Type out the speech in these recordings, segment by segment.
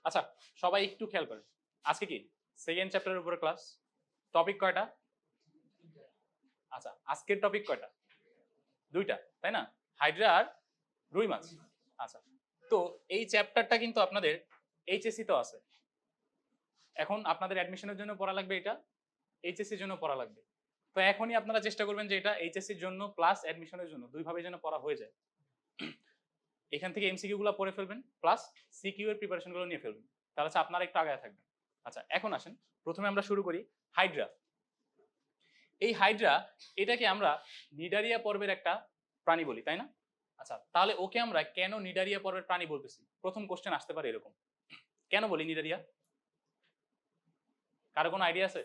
আচ্ছা, সবাই একটু খেয়াল করেন। আজকে কি সেকেন্ড চ্যাপ্টারের উপরে ক্লাস। টপিক কয়টা? আচ্ছা, আজকের টপিক কয়টা? দুইটা, তাই না? হাইড্রা আর রুই মাছ। আচ্ছা, তো এই চ্যাপ্টারটা কিন্তু আপনাদের এইচএসসি তো আছে। এখন আপনাদের অ্যাডমিশনের জন্য পড়া লাগবে, এটা এইচএসসির জন্য পড়া লাগবে। তো এখনই আপনারা চেষ্টা করবেন যে এটা এইচএসসির জন্য প্লাস অ্যাডমিশনের জন্য দুইভাবে যেন পড়া হয়ে যায়। এখান থেকে এমসিকিউ গুলো পড়ে ফেলবেন, প্লাস সিকিউ এর প্রিপারেশন গুলো নিয়ে ফেলবেন, তাহলে হচ্ছে আপনারা একটু আগায় থাকবেন। আচ্ছা, এখন আসেন প্রথমে আমরা শুরু করি হাইড্রা। এই হাইড্রা এটাকে আমরা নিডারিয়া পর্বের একটা প্রাণী বলি, তাই না? আচ্ছা, তাহলে ওকে আমরা কেন নিডারিয়া পর্বের প্রাণী বলতেছি? প্রথম কোশ্চেন আসতে পারে এরকম, কেন বলি নিডারিয়া? কারো কোনো আইডিয়া আছে?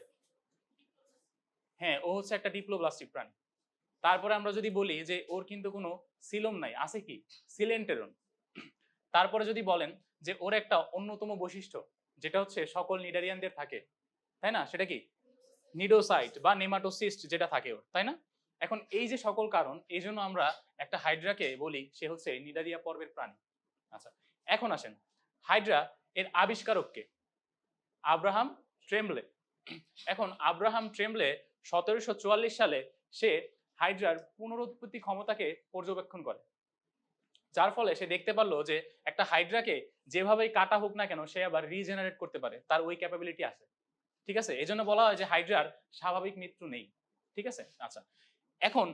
হ্যাঁ, ও হচ্ছে একটা ডিপ্লোব্লাস্টিক প্রাণী। তারপরে আমরা যদি বলি যে ওর কিন্তু কোনো সিলোম নাই, আছে কি? সিলেন্টেরন। তারপরে যদি বলেন যে ওর একটা অন্যতম বৈশিষ্ট্য যেটা হচ্ছে সকল নিডারিয়ানদের থাকে, তাই না? সেটা কি? নিডোসাইট বা নেমাটোসিস্ট যেটা থাকে ওর, তাই না? এখন এই যে সকল কারণ, এই জন্য আমরা একটা হাইড্রাকে বলি সে হচ্ছে নিডারিয়া পর্বের প্রাণী। আচ্ছা, এখন আসেন হাইড্রা এর আবিষ্কারক কে? আব্রাহাম ট্রেমব্লে। এখন আব্রাহাম ট্রেমব্লে 1744 সালে সে হাইড্রার পুনরুৎপত্তি ক্ষমতাকে পর্যবেক্ষণ করে, যার ফলে সে দেখতে পারলো যে একটা হাইড্রাকে যেভাবেই কাটা হোক না কেন সে আবার রিজেনারেট করতে পারে, তার ওই ক্যাপাবিলিটি আছে। ঠিক আছে, এই জন্য বলা হয় যে হাইড্রার স্বাভাবিক মৃত্যু নেই। ঠিক আছে। আচ্ছা, এখন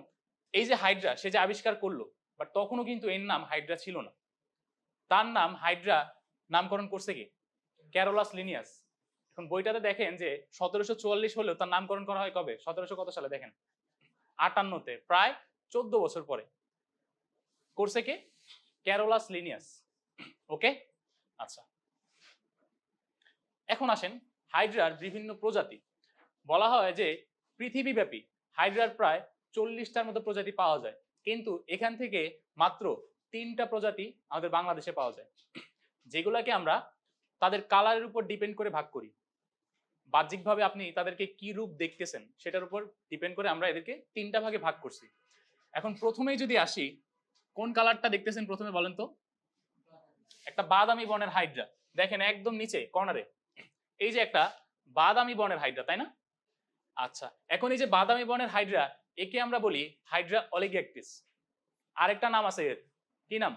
এই যে হাইড্রা সে যে আবিষ্কার করলো, বাট তখনও কিন্তু এর নাম হাইড্রা ছিল না। তার নাম হাইড্রা নামকরণ করছে কি? Carolus Linnaeus. এখন বইটাতে দেখেন যে 1744 হলেও তার নামকরণ করা হয় কবে? 1700 কত সালে দেখেন? 58-তে, প্রায় 14 বছর পরে করছে কে? Carolus Linnaeus. ওকে। আচ্ছা, এখন আসেন হাইড্রার বিভিন্ন প্রজাতি। বলা হয় যে পৃথিবীব্যাপী হাইড্রার প্রায় 40টার মতো প্রজাতি পাওয়া যায়, কিন্তু এখান থেকে মাত্র 3টা প্রজাতি আমাদের বাংলাদেশে পাওয়া যায়, যেগুলোকে আমরা তাদের কালারের উপর ডিপেন্ড করে ভাগ করি। বাহ্যিকভাবে আপনি তাদেরকে কি রূপ দেখতেছেন সেটার উপর ডিপেন্ড করে আমরা এদেরকে 3টা ভাগে ভাগ করছি। এখন প্রথমেই যদি আসি, কোন কালারটা দেখতেছেন প্রথমে বলেন তো? একটা বাদামি বর্ণের হাইড্রা। দেখেন একদম নিচে কর্নারে, এই যে একটা বাদামি বর্ণের হাইড্রা, তাই না? আচ্ছা, এখন এই যে বাদামি বর্ণের হাইড্রা, একে আমরা বলি হাইড্রা অলিগ্যাকটিস। আরেকটা নাম আছে এর, কি নাম?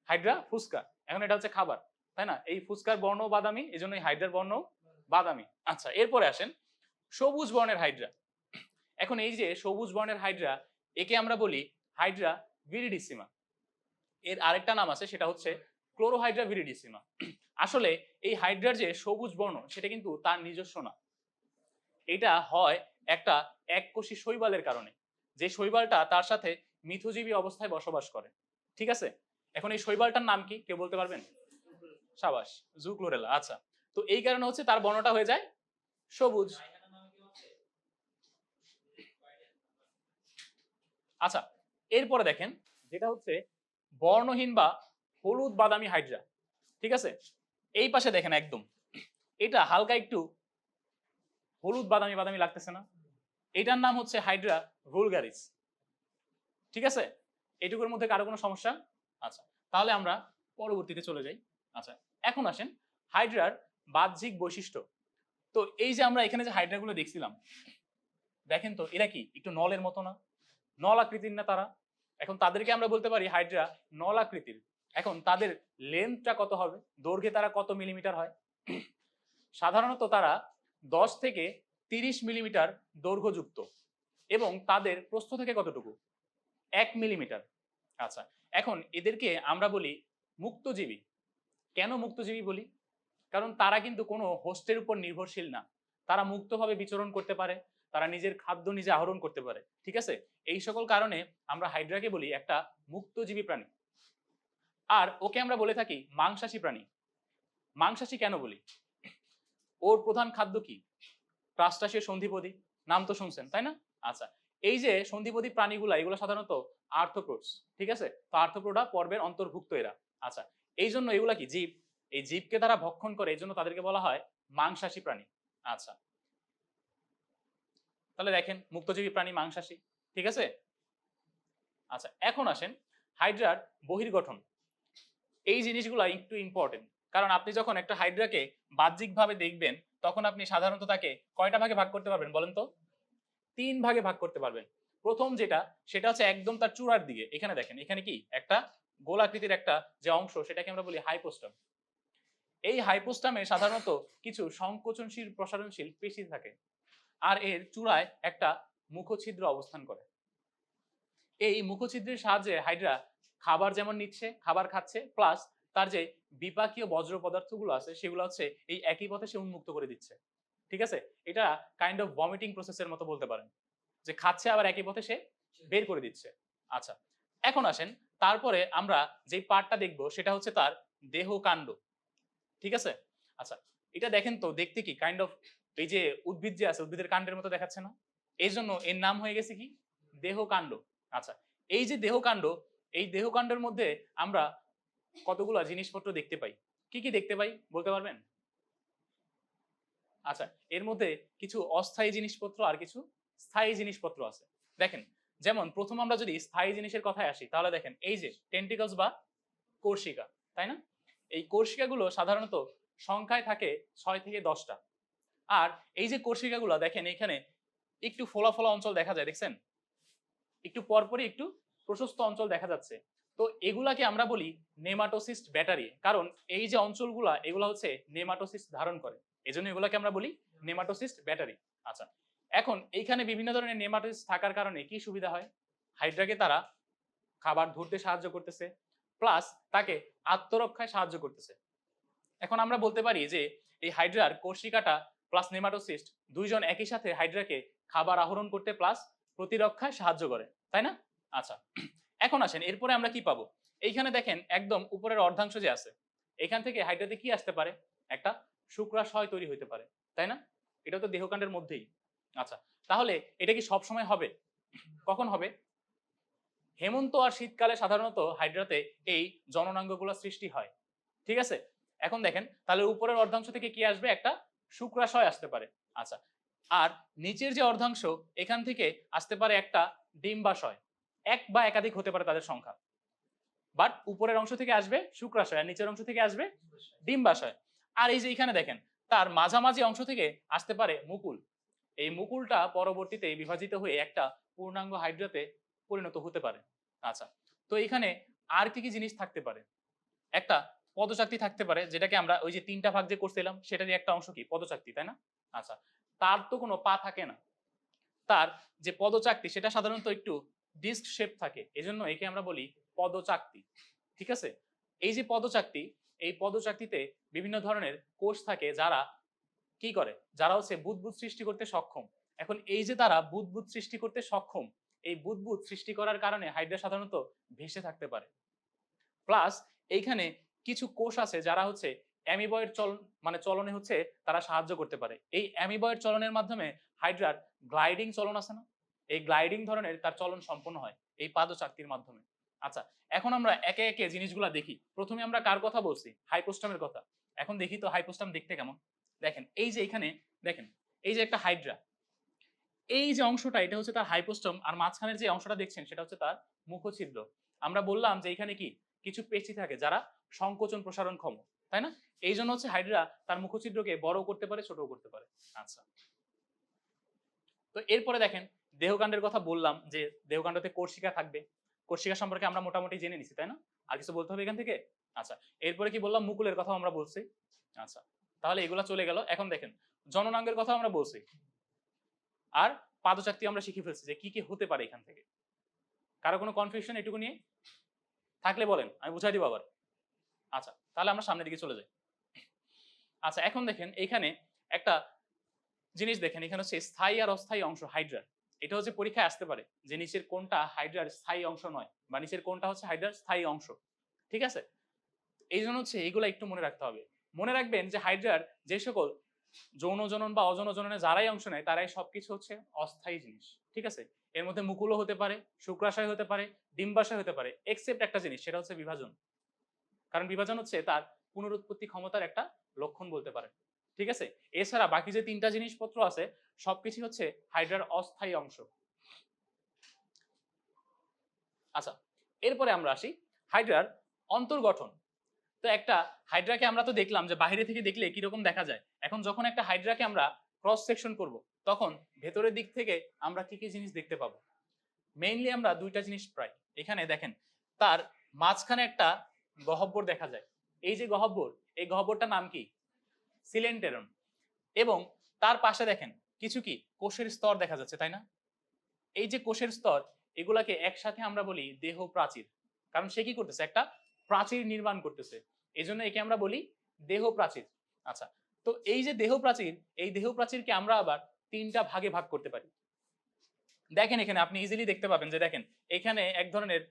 হাইড্রা ফুসকা। এখন এটা হচ্ছে খাবার, তাই না? এই ফুসকার বর্ণ বাদামি, এই জন্য হাইড্রার বর্ণ বাদামি। আচ্ছা, এরপরে আসেন সবুজ বর্ণের হাইড্রা। এখন এই যে সবুজ বর্ণের হাইড্রা, একে আমরা বলি হাইড্রা ভিরিডিসিমা। এর আরেকটা নাম আছে, সেটা হচ্ছে ক্লোরোহাইড্রা ভিরিডিসিমা। আসলে এই হাইড্রার যে সবুজ বর্ণ সেটা কিন্তু তার নিজস্ব না, এটা হয় একটা এককোষী শৈবালের কারণে, যে শৈবালটা তার সাথে মিথজীবী অবস্থায় বসবাস করে। ঠিক আছে, এখন এই শৈবালটার নাম কি কেউ বলতে পারবেন? সাবাস, জুক্লোরেলা। আচ্ছা, তো এই কারণে হচ্ছে তার বর্ণটা হয়ে যায় সবুজ। আচ্ছা, এরপরে দেখেন যেটা হচ্ছে বর্ণহীন বা হলুদ বাদামি হাইড্রা। ঠিক আছে, এই পাশে দেখেন একদম এটা হালকা একটু হলুদ বাদামি বাদামি লাগতেছে না? এটার নাম হচ্ছে হাইড্রা ভুলগারিস। ঠিক আছে, এইটুকুর মধ্যে কারো কোনো সমস্যা? আচ্ছা, তাহলে আমরা পরবর্তীতে চলে যাই। আচ্ছা, এখন আসেন হাইড্রার বাহ্যিক বৈশিষ্ট্য। তো এই যে আমরা এখানে যে হাইড্রাগুলো দেখছিলাম, দেখেন তো এরা কি একটু নলের মতো না? নল আকৃতির না তারা? এখন তাদেরকে আমরা বলতে পারি হাইড্রা নল আকৃতির। এখন তাদের লেন্থটা কত হবে? দৈর্ঘ্যে তারা কত মিলিমিটার হয়? সাধারণত তারা 10 থেকে 30 মিলিমিটার দৈর্ঘ্যযুক্ত, এবং তাদের প্রস্থ থেকে কতটুকু? 1 মিলিমিটার। আচ্ছা, এখন এদেরকে আমরা বলি মুক্তজীবী। কেন মুক্তজীবী বলি? কারণ তারা কিন্তু কোনো হোস্টের উপর নির্ভরশীল না, তারা মুক্তভাবে বিচরণ করতে পারে, তারা নিজের খাদ্য নিজে আহরণ করতে পারে। ঠিক আছে, এই সকল কারণে আমরা হাইড্রাকে বলি একটা মুক্তজীবী প্রাণী। আর ওকে আমরা বলে থাকি মাংসাশী প্রাণী। মাংসাশী কেন বলি? ওর প্রধান খাদ্য কি? ক্রাস্টাসীয় সন্ধিপদী, নাম তো শুনছেন, তাই না? আচ্ছা, এই যে সন্ধিপদী প্রাণীগুলা, এগুলো সাধারণত আর্থ্রোপ্রোডস। ঠিক আছে, তো আর্থ্রোপ্রোডা পর্বের অন্তর্ভুক্ত এরা। আচ্ছা, এই জন্য এগুলা কি জীব, এই জীবকে তারা ভক্ষণ করে, এই জন্য তাদেরকে বলা হয় মাংসাশী প্রাণী। আচ্ছা, তাহলে দেখেন মুক্তজীবী প্রাণী, মাংসাশী। ঠিক আছে। আচ্ছা, এখন আসেন হাইড্রার বহির্গঠন। এই জিনিসগুলা একটু ইম্পর্টেন্ট, কারণ আপনি যখন একটা হাইড্রাকে বাহ্যিকভাবে দেখবেন তখন আপনি সাধারণত তাকে কয়টা ভাগে ভাগ করতে পারবেন বলেন তো? 3 ভাগে ভাগ করতে পারবেন। প্রথম যেটা সেটা হচ্ছে একদম তার চূড়ার দিকে। এখানে দেখেন, এখানে কি একটা গোলাকৃতির একটা যে অংশ সেটাকে আমরা বলি হাইপোস্টাম। এই হাইপোস্টামে সাধারণত কিছু সংকোচনশীল প্রসারণশীল পেশি থাকে, আর এর চূড়ায় একটা মুখছিদ্র অবস্থান করে। এই মুখছিদ্রের সাহায্যে হাইড্রা খাবার যেমন নিচ্ছে, খাবার খাচ্ছে, প্লাস তার যে বিপাকীয় বজ্র পদার্থগুলো আছে সেগুলো হচ্ছে এই একই পথে সে উন্মুক্ত করে দিচ্ছে। ঠিক আছে? এটা কাইন্ড অফ ভমিটিং প্রসেসের মতো বলতে পারেন, যে খাচ্ছে আবার একই পথে সে বের করে দিচ্ছে। আচ্ছা, এখন আসেন তারপরে আমরা যে পার্টটা দেখব সেটা হচ্ছে তার দেহকাণ্ড। ঠিক আছে? আচ্ছা, এটা দেখেন তো দেখতে কি কাইন্ড অফ এই যে উদ্ভিদ যে আছে উদ্ভিদের কাণ্ডের মতো দেখাচ্ছে না? এইজন্য এর নাম হয়ে গেছে কি? দেহকাণ্ড। আচ্ছা, এই যে দেহকাণ্ড, এই দেহকাণ্ডের মধ্যে আমরা কতগুলা জিনিসপত্র দেখতে পাই। কি, কি দেখতে পাই বলতে পারবেন? আচ্ছা, এর মধ্যে কিছু অস্থায়ী জিনিসপত্র আর কিছু স্থায়ী জিনিসপত্র আছে। দেখেন, যেমন প্রথম আমরা যদি স্থায়ী জিনিসের কথায় আসি তাহলে দেখেন এই যে টেন্টিকলস বা কোর্সিকা, তাই না? এই কোর্সিকাগুলো সাধারণত সংখ্যায় থাকে 6 থেকে 10টা। আর এই যে কোর্সিকাগুলো দেখেন এখানে একটু ফোলা, ফোলা অঞ্চল দেখা যায়, দেখছেন? একটু পরপরই একটু প্রশস্ত অঞ্চল দেখা যাচ্ছে। তো এগুলাকে আমরা বলি নেমাটোসিস্ট ব্যাটারি, কারণ এই যে অঞ্চলগুলা এগুলা হচ্ছে নেমাটোসিস্ট ধারণ করে। এজন্য এগুলাকে আমরা বলি নেমাটোসিস্ট ব্যাটারি। আচ্ছা, এখন এইখানে বিভিন্ন ধরনের নেমাটোসিস্ট থাকার কারণে কি সুবিধা হয়? হাইড্রাকে তারা খাবার ধরতে সাহায্য করতেছে, প্লাস তাকে আত্মরক্ষায় সাহায্য করতেছে। এখন আমরা বলতে পারি যে এই হাইড্রার কোর্সিকাটা প্লাস নেমাটোসিস্ট দুইজন একই সাথে হাইড্রাকে খাবার আহরণ করতে প্লাস প্রতিরক্ষায় সাহায্য করে, তাই না? আচ্ছা, এখন আসেন এরপরে আমরা কি পাবো? এইখানে দেখেন একদম উপরের অর্ধাংশ যে আছে, এখান থেকে হাইড্রাতে কি আসতে পারে? একটা শুক্রাশয় তৈরি হতে পারে, তাই না? এটা তো দেহকাণ্ডের মধ্যেই। আচ্ছা, তাহলে এটা কি সব সময় হবে? কখন হবে? হেমন্ত আর শীতকালে সাধারণত হাইড্রাতে এই জননাঙ্গগুলো সৃষ্টি হয়। ঠিক আছে? এখন দেখেন তাহলে উপরের অর্ধাংশ থেকে কি আসবে? একটা শুক্রাশয় আসতে পারে। আচ্ছা, আর নিচের যে অর্ধাংশ এখান থেকে আসতে পারে একটা ডিম্বাশয়। এক বা একাধিক হতে পারে তাদের সংখ্যা। বাট উপরের অংশ থেকে আসবে শুক্রাশয় আর নিচের অংশ থেকে আসবে ডিম্বাশয়। আর এই যে এখানে দেখেন তার মাঝামাঝি অংশ থেকে আসতে পারে মুকুল। এই মুকুলটা পরবর্তীতে বিভাজিত হয়ে একটা পূর্ণাঙ্গ হাইড্রাতে পরিণত হতে পারে। আচ্ছা, তো এখানে আর কি কি জিনিস থাকতে পারে? একটা পদচাকতি থাকতে পারে, যেটাকে আমরা ওই যে 3টা ভাগ যে করছিলাম সেটারই একটা অংশ কি পদচাকতি, তাই না? আচ্ছা, তার তো কোনো পা থাকে না। তার যে পদচাকতি সেটা সাধারণত একটু ডিস্ক শেপ থাকে, এজন্য একে আমরা বলি পদচাকতি। ঠিক আছে? এই যে পদচাকতি, এই পদচাকতিতে বিভিন্ন ধরনের কোষ থাকে যারা কি করে? যারা হচ্ছে বুদবুদ সৃষ্টি করতে সক্ষম। এখন এই যে তারা বুদবুদ সৃষ্টি করতে সক্ষম, এই বুদবুদ সৃষ্টি করার কারণে হাইড্রা সাধারণত ভেসে থাকতে পারে। প্লাস এইখানে কিছু কোষ আছে যারা হচ্ছে অ্যামিবয়েড চলন মানে চলনে হচ্ছে তারা সাহায্য করতে পারে। এই অ্যামিবয়েড চলনের মাধ্যমে হাইড্রার গ্লাইডিং চলন আছে না? এই গ্লাইডিং ধরনের তার চলন সম্পন্ন হয় এই পাদচাকতির মাধ্যমে। আচ্ছা, এখন আমরা একে একে জিনিসগুলা দেখি। প্রথমে আমরা কার কথা বলছি? হাইপোস্টামের কথা। এখন দেখি তো হাইপোস্টাম দেখতে কেমন। দেখেন এই যে এখানে দেখেন এই যে একটা হাইড্রা, এই যে অংশটা এটা হচ্ছে তার হাইপোস্টম, আর মাঝখানের যে অংশটা দেখছেন সেটা হচ্ছে তার মুখছিদ্র। আমরা বললাম যে এখানে কি কিছু পেশি থাকে যারা সংকোচন প্রসারণ ক্ষম, তাই না? এই জন্য হচ্ছে হাইড্রা তার মুখছিদ্রকে বড় করতে পারে, ছোট করতে পারে। আচ্ছা, তো এরপরে দেখেন দেহকাণ্ডের কথা বললাম যে দেহকাণ্ডতে কোর্সিকা থাকবে। কোর্সিকা সম্পর্কে আমরা মোটামুটি জেনে নিছি, তাই না? আর কিছু বলতে হবে এখান থেকে? আচ্ছা, এরপরে কি বললাম? মুকুলের কথা আমরা বলছি। আচ্ছা, তাহলে এগুলা চলে গেল। এখন দেখেন জননাঙ্গের কথা আমরা বলছি, আর পাদচাকতি আমরা শিখে ফেলছি যে কি কি হতে পারে এখান থেকে। কারো কোনো কনফিউশন এটুকু নিয়ে থাকলে বলেন, আমি বুঝাই দিব আবার। আচ্ছা, তাহলে আমরা সামনের দিকে চলে যাই। আচ্ছা, এখন দেখেন এখানে একটা জিনিস দেখেন, এখানে হচ্ছে স্থায়ী আর অস্থায়ী অংশ হাইড্রার। এটা হচ্ছে পরীক্ষায় আসতে পারে যে নিচের কোনটা হাইড্রার স্থায়ী অংশ নয়, বা নিচের কোনটা হচ্ছে হাইড্রার স্থায়ী অংশ। ঠিক আছে? এই জন্য হচ্ছে এইগুলো একটু মনে রাখতে হবে। মনে রাখবেন যে হাইড্রার যে সকল যৌন জনন বা অযৌন জননে যারাই অংশ নেয় তারাই সবকিছু হচ্ছে অস্থায়ী জিনিস। ঠিক আছে? এর মধ্যে মুকুলও হতে পারে, শুক্রাশয় হতে পারে, ডিম্বাশয় হতে পারে, এক্সেপ্ট একটা জিনিস, সেটা হচ্ছে বিভাজন। কারণ বিভাজন হচ্ছে তার পুনরুৎপত্তি ক্ষমতার একটা লক্ষণ বলতে পারে। ঠিক আছে? এছাড়া বাকি যে 3টা জিনিসপত্র আছে সবকিছু হচ্ছে হাইড্রার অস্থায়ী অংশ। আচ্ছা, এরপরে আমরা আসি হাইড্রার অন্তর্গঠন। তো একটা হাইড্রাকে আমরা তো দেখলাম যে বাইরে থেকে দেখলে কিরকম দেখা যায়। এখন যখন একটা হাইড্রাকে আমরা ক্রস সেকশন করব, তখন ভেতরের দিক থেকে আমরা কি কি জিনিস দেখতে পাবো? মেইনলি আমরা দুইটা জিনিস প্রায় এখানে দেখেন, তার মাঝখানে একটা গহ্বর দেখা যায়। এই যে গহ্বর, এই গহ্বরটার নাম কি? সিলেন্টেরন। এবং তার পাশে দেখেন কিছু কি কোষের স্তর দেখা যাচ্ছে, তাই না? এই যে কোষের স্তর, এগুলাকে একসাথে আমরা বলি দেহ প্রাচীর। কারণ সে কি করতেছে? একটা প্রাচীর নির্মাণ করতেছে, এই জন্য একে আমরা বলি দেহ প্রাচীর। আচ্ছা, তো এই যে দেহ প্রাচীর, এই দেহ প্রাচীরকে আমরা আবার তিনটা ভাগে ভাগ করতে পারি। দেখেন এখানে আপনি ইজিলি দেখতে পাবেন যে দেখেন এখানে এক ধরনের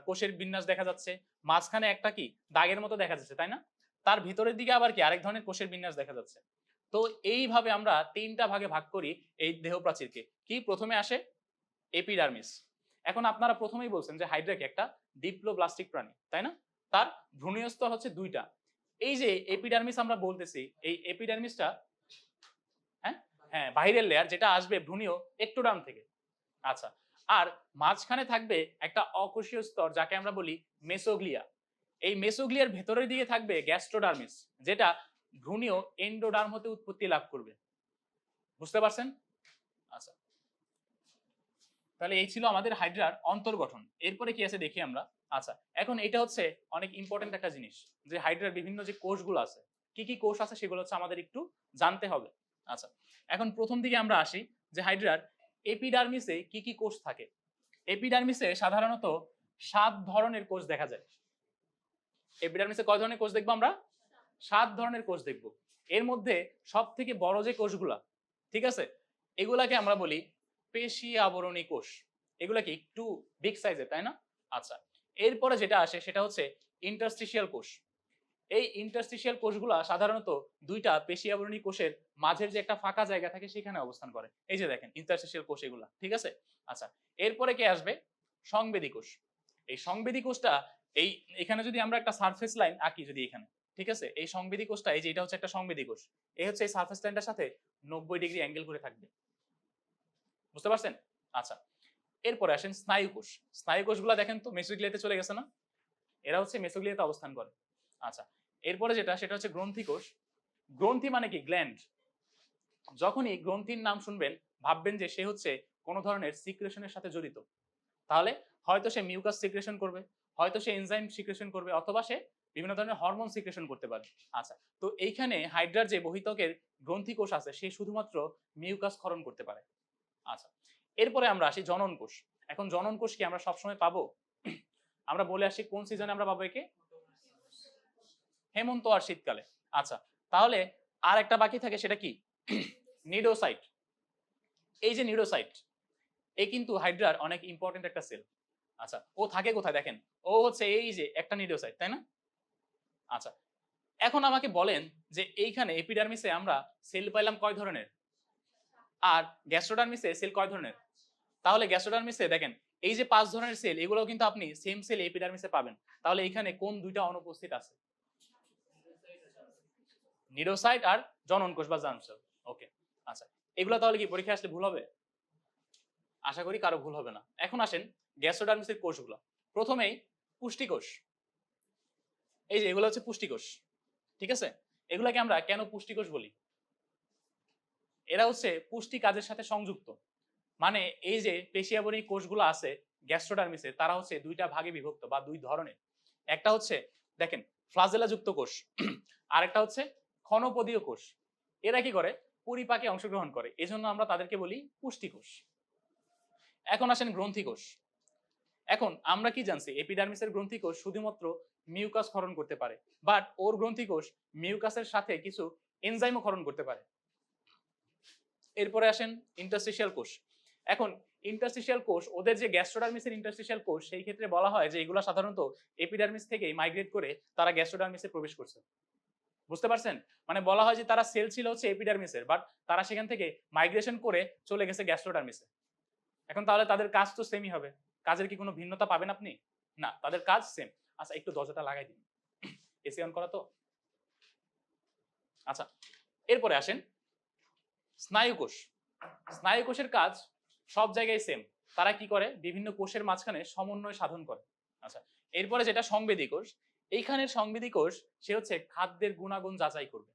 কোষের বিন্যাস দেখা যাচ্ছে, মাঝখানে একটা কি দাগের মতো দেখা যাচ্ছে, তাই না? তার ভিতরের দিকে আবার কি আরেক ধরনের কোষের বিন্যাস দেখা যাচ্ছে। তো এইভাবে আমরা তিনটা ভাগে ভাগ করি এই দেহ প্রাচীরকে। কি প্রথমে আসে এপিডার্মিস। এখন আপনারা প্রথমেই বলছেন যে হাইড্রা কি একটা ডিপ্লোব্লাস্টিক প্রাণী, তাই না? তার ভ্রূণীয় স্তর হচ্ছে দুইটা। এই যে এপিডার্মিস আমরা বলতেছি, এই এপিডার্মিসটা হ্যাঁ হ্যাঁ বাইরের লেয়ার, যেটা আসবে ভ্রূণীয় একটোডার্ম থেকে। আচ্ছা, আর মাঝখানে থাকবে একটা অকোষীয় স্তর যাকে আমরা বলি মেসোগ্লিয়া। এই মেসোগ্লিয়ার ভেতরের দিকে থাকবে গ্যাস্ট্রোডার্মিস, যেটা ভ্রূণীয় এন্ডোডার্ম হতে উৎপত্তি লাভ করবে। বুঝতে পারছেন? আচ্ছা, তাহলে এই ছিল আমাদের হাইড্রার অন্তর্গঠন। এরপরে কি আছে দেখি আমরা। আচ্ছা, এখন এটা হচ্ছে অনেক ইম্পর্টেন্ট একটা জিনিস, যে হাইড্রার বিভিন্ন যে কোষগুলো আছে, কি কি কোষ আছে সেগুলো হচ্ছে আমাদের একটু জানতে হবে। আচ্ছা, এখন প্রথম দিকে আমরা আসি যে হাইড্রার এপিডার্মিসে কি কি কোষ থাকে। এপিডার্মিসে সাধারণত 7 ধরনের কোষ দেখা যায়। এপিডার্মিসে কয় ধরনের কোষ দেখবো আমরা? 7 ধরনের কোষ দেখব। এর মধ্যে সব থেকে বড় যে কোষগুলা, ঠিক আছে, এগুলাকে আমরা বলি পেশি আবরণী কোষ। এগুলা কি একটু বিগ সাইজের, তাই না? আচ্ছা, এরপরে যেটা আসে সেটা হচ্ছে ইন্টারস্টিশিয়াল কোষ। এই ইন্টারস্টিশিয়াল কোষগুলা সাধারণত দুইটা পেশি আবরণী কোষের মাঝের যে একটা ফাঁকা জায়গা থাকে সেখানে অবস্থান করে। এই যে দেখেন ইন্টারস্টিশিয়াল কোষ এগুলা, ঠিক আছে? আচ্ছা, এরপরে কে আসবে? সংবেদী কোষ। এই সংবেদী কোষটা এই এখানে যদি আমরা একটা সারফেস লাইন আঁকি যদি এখানে, ঠিক আছে, এই সংবেদী কোষটা, এই যে এটা হচ্ছে একটা সংবেদী কোষ, এই হচ্ছে এই সারফেস লাইনটার সাথে 90 ডিগ্রি অ্যাঙ্গেল করে থাকবে। বুঝতে পারছেন? আচ্ছা, এরপরে আসেন স্নায়ু কোষ। স্নায়ু কোষগুলো দেখেন তো মেসোগ্লিয়াতে চলে গেছে না? এরা হচ্ছে মেসোগ্লিয়াতে অবস্থান করে। আচ্ছা, এরপরে যেটা সেটা হচ্ছে গ্রন্থি কোষ। গ্রন্থি মানে কি? গ্ল্যান্ড। যখনই গ্রন্থির নাম শুনবেন ভাববেন যে সে হচ্ছে কোনো ধরনের সিক্রেশনের সাথে জড়িত। তাহলে হয়তো সে মিউকাস সিক্রেশন করবে, হয়তো সে এনজাইম সিক্রেশন করবে, অথবা সে বিভিন্ন ধরনের হরমোন সিক্রেশন করতে পারে। আচ্ছা, তো এইখানে হাইড্রার যে বহিতকের গ্রন্থি কোষ আছে সে শুধুমাত্র মিউকাস ক্ষরণ করতে পারে। আচ্ছা, এরপরে আমরা আসি জনন কোষ। এখন জনন কোষ কি আমরা সবসময় পাবো? আমরা বলে আসি কোন সিজনে আমরা পাবো একে? হেমন্ত আর শীতকালে। আচ্ছা, তাহলে আর একটা বাকি থাকে, সেটা কি? নিডোসাইট। এই যে নিডোসাইট, এই কিন্তু হাইড্রার অনেক ইম্পর্টেন্ট একটা সেল। আচ্ছা, ও থাকে কোথায় দেখেন, ও হচ্ছে এই যে একটা নিডোসাইট, তাই না? আচ্ছা, এখন আমাকে বলেন যে এইখানে এপিডার্মিসে আমরা সেল পাইলাম কয় ধরনের, আর গ্যাস্ট্রোডার্মিসে সেল কয় ধরনের? তাহলে গ্যাস্ট্রোডার্মিসে দেখেন এই যে 5 ধরনের সেল, এগুলো কিন্তু আপনি সেম সেল এপিডার্মিসে পাবেন। তাহলে এখানে কোন দুইটা অনুপস্থিত আছে? নিডোসাইট আর জনন কোষ বা জার্ম সেল। ওকে, আচ্ছা, এগুলো তাহলে কি পরীক্ষায় আসলে ভুল হবে? আশা করি কারো ভুল হবে না। এখন আসেন গ্যাস্ট্রোডার্মিসের কোষগুলো। প্রথমেই পুষ্টিকোষ। এই যে এগুলো হচ্ছে পুষ্টিকোষ, ঠিক আছে? এগুলাকে আমরা কেন পুষ্টিকোষ বলি? এরা হচ্ছে পুষ্টি কাজের সাথে সংযুক্ত। মানে এই যে পেশিয়াবরী কোষগুলো আছে গ্যাস্ট্রোডার্মিসে, তারা হচ্ছে দুইটা ভাগে বিভক্ত বা দুই ধরনের। একটা হচ্ছে দেখেন ফ্লাজেলা যুক্ত কোষ, আরেকটা হচ্ছে ক্ষণপদীয় কোষ। এরা কি করে? পরিপাকে অংশগ্রহণ করে, এজন্য আমরা তাদেরকে বলি পুষ্টিকোষ। এখন আসেন গ্রন্থি কোষ। এখন আমরা কি জানছি? এপিডার্মিসের গ্রন্থি কোষ শুধুমাত্র মিউকাস ক্ষরণ করতে পারে, বাট ওর গ্রন্থি কোষ মিউকাসের সাথে কিছু এনজাইমও ক্ষরণ করতে পারে। এরপরে আসেন ইন্টারস্টিশিয়াল কোষ। এখন ইন্টারস্টিশিয়াল কোষ, ওদের যে গ্যাস্ট্রোডার্মিসের ইন্টারস্টিশিয়াল কোষ, সেই ক্ষেত্রে বলা হয় যে এগুলো সাধারণত এপিডার্মিস থেকে মাইগ্রেট করে তারা গ্যাস্ট্রোডার্মিসে প্রবেশ করছে। বুঝতে পারছেন? মানে বলা হয় যে তারা সেল ছিল হচ্ছে এপিডার্মিসের, বাট তারা সেখান থেকে মাইগ্রেশন করে চলে গেছে গ্যাস্ট্রোডার্মিসে। এখন তাহলে তাদের কাজ তো সেমই হবে। কাজের কি কোনো ভিন্নতা পাবেন আপনি? না, তাদের কাজ সেম। আচ্ছা, একটু দরজাটা লাগাই দিন, এসি অন করা তো। আচ্ছা, এরপরে আসেন স্নায়ু কোষ। স্নায়ু কোষের কাজ সব জায়গায় সেম। তারা কি করে? বিভিন্ন কোষের মাঝখানে সমন্বয় সাধন করে। আচ্ছা, এরপরে যেটা সংবেদী কোষ, এইখানের সংবেদী কোষ সে হচ্ছে খাদ্যের গুণাগুণ যাচাই করবে।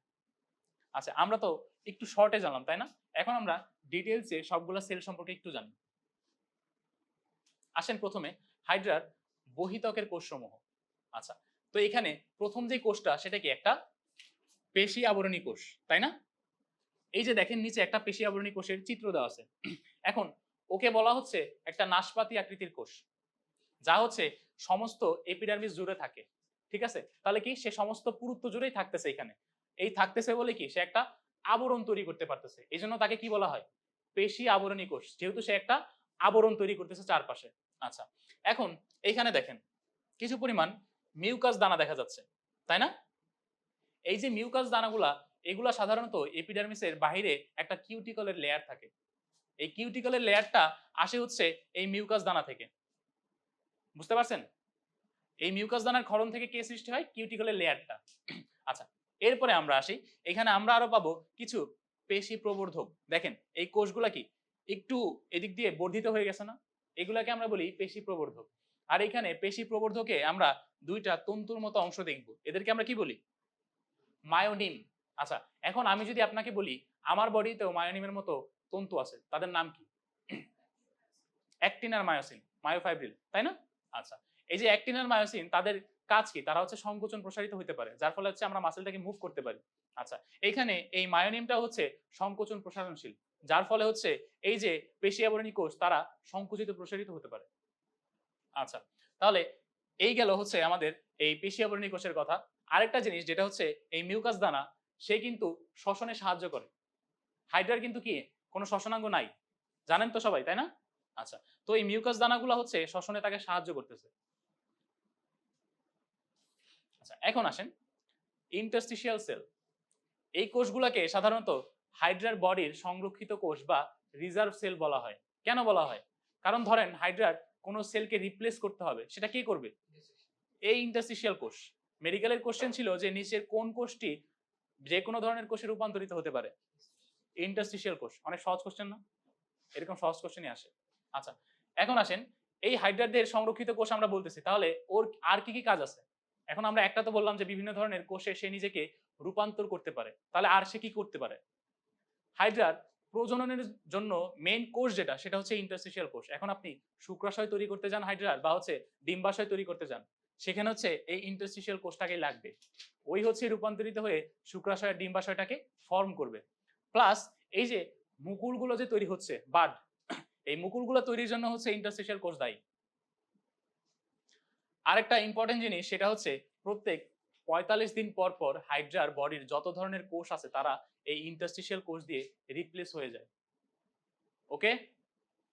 আচ্ছা, আমরা তো একটু শর্টে জানলাম, তাই না? এখন আমরা ডিটেইলসে সবগুলা সেল সম্পর্কে একটু জানি। আসেন প্রথমে হাইড্রার বহিত্বকের কোষসমূহ। আচ্ছা, তো এখানে প্রথম যে কোষটা সেটা কি একটা পেশি আবরণী কোষ, তাই না? এই যে দেখেন নিচে একটা পেশি আবরণী কোষের চিত্র দেওয়া আছে। এখন ওকে বলা হচ্ছে একটা নাশপাতি আকৃতির কোষ, যা হচ্ছে সমস্ত এপিডার্মিস জুড়ে থাকে। ঠিক আছে, তাহলে কি সে সমস্ত পুরুত্ব জুড়েই থাকতেছে এখানে। এই থাকতেছে বলে কি সে একটা আবরণ তৈরি করতে পারতেছে, এই জন্য তাকে কি বলা হয়? পেশি আবরণী কোষ, যেহেতু সে একটা আবরণ তৈরি করতেছে চারপাশে। আচ্ছা, এখন এইখানে দেখেন কিছু পরিমাণ মিউকাস দানা দেখা যাচ্ছে, তাই না? এই যে মিউকাস দানাগুলা, এগুলা সাধারণত এপিডার্মিসের বাহিরে একটা কিউটিকলের লেয়ার থাকে। এই কিউটিকলের লেয়ারটা আসে হচ্ছে এই মিউকাস দানা থেকে। বুঝতে পারছেন? এই মিউকাস দানার ক্ষরণ থেকে কে সৃষ্টি হয়? কিউটিকলের লেয়ারটা। আচ্ছা, এরপরে আমরা আসি, এখানে আমরা আরো পাবো কিছু পেশি প্রবর্ধক। দেখেন এই কোষগুলা কি একটু এদিক দিয়ে বর্ধিত হয়ে গেছে না? এগুলাকে আমরা বলি পেশি প্রবর্ধক। আর এখানে পেশি প্রবর্ধকে আমরা দুইটা তন্তুর মতো অংশ দেখব, এদেরকে আমরা কি বলি? মায়োনিম। আচ্ছা, এখন আমি যদি আপনাকে বলি আমার বডিতেও মায়োনিমের মতো তন্তু আছে, তাদের নাম কি? অ্যাক্টিন আর মায়োসিন, মায়োফাইব্রিল, তাই না? আচ্ছা, এই যে অ্যাক্টিন আর মায়োসিন তাদের কাজ কি? তারা হচ্ছে সংকোচন প্রসারিত হতে পারে, যার ফলে হচ্ছে আমরা মাসেলটাকে মুভ করতে পারি। আচ্ছা, এইখানে এই মায়োনিমটা হচ্ছে সংকোচন প্রসারণশীল, যার ফলে হচ্ছে এই যে পেশি আবরণী কোষ তারা সংকুচিত প্রসারিত হতে পারে। আচ্ছা, তাহলে এই গেল হচ্ছে আমাদের এই পেশি আবরণী কোষের কথা। আরেকটা জিনিস যেটা হচ্ছে এই মিউকাস দানা, সে কিন্তু শ্বসনে সাহায্য করে। হাইড্রার কিন্তু কি কোনো শ্বসনাঙ্গ নাই, জানেন তো সবাই, তাই না? আচ্ছা, তো এই মিউকাস দানাগুলো হচ্ছে শ্বসনে তাকে সাহায্য করতেছে। আচ্ছা, এখন আসেন ইন্টারস্টিশিয়াল সেল। এই কোষগুলোকে সাধারণত হাইড্রার বডির সংরক্ষিত কোষ বা রিজার্ভ সেল বলা হয়। কেন বলা হয়? কারণ ধরেন হাইড্রার কোনো সেলকে রিপ্লেস করতে হবে, সেটা কে করবে? এই ইন্টারস্টিশিয়াল কোষ। মেডিকেলের কোশ্চেন ছিল যে নিচের কোন কোষটি যে কোনো ধরনের কোষে রূপান্তরিত হতে পারে? ইন্টারস্টিশিয়াল কোষ। অনেক সহজ কোশ্চেন না? এরকম সহজ কোশ্চেনই আসে। আচ্ছা, এখন আসেন এই হাইড্রাদের সংরক্ষিত কোষ আমরা বলতেছি, তাহলে ওর আর কি কি কাজ আছে? এখন আমরা একটা তো বললাম যে বিভিন্ন ধরনের কোষে সে নিজেকে রূপান্তর করতে পারে, তাহলে আর সে কি করতে পারে? হাইড্রার প্রজননের জন্য মেইন কোষ যেটা, সেটা হচ্ছে ইন্টারস্টিশিয়াল কোষ। এখন আপনি শুক্রাশয় তৈরি করতে যান হাইড্রার, বা হচ্ছে ডিম্বাশয় তৈরি করতে যান, সেখানে হচ্ছে এই ইন্টারস্টিশিয়াল কোষটাকেই লাগবে। ওই হচ্ছে রূপান্তরিত হয়ে শুক্রাশয় আর ডিম্বাশয়টাকে ফর্ম করবে। প্লাস এই যে মুকুলগুলো যে তৈরি হচ্ছে বাড, এই মুকুলগুলো তৈরির জন্য হচ্ছে ইন্টারস্টিশিয়াল কোষ দায়ী। আরেকটা ইম্পর্টেন্ট জিনিস সেটা হচ্ছে প্রত্যেক 45 দিন পর পর হাইড্রার বডির যত ধরনের কোষ আছে তারা এই ইন্টারস্টিশিয়াল কোষ দিয়ে রিপ্লেস হয়ে যায়। ওকে?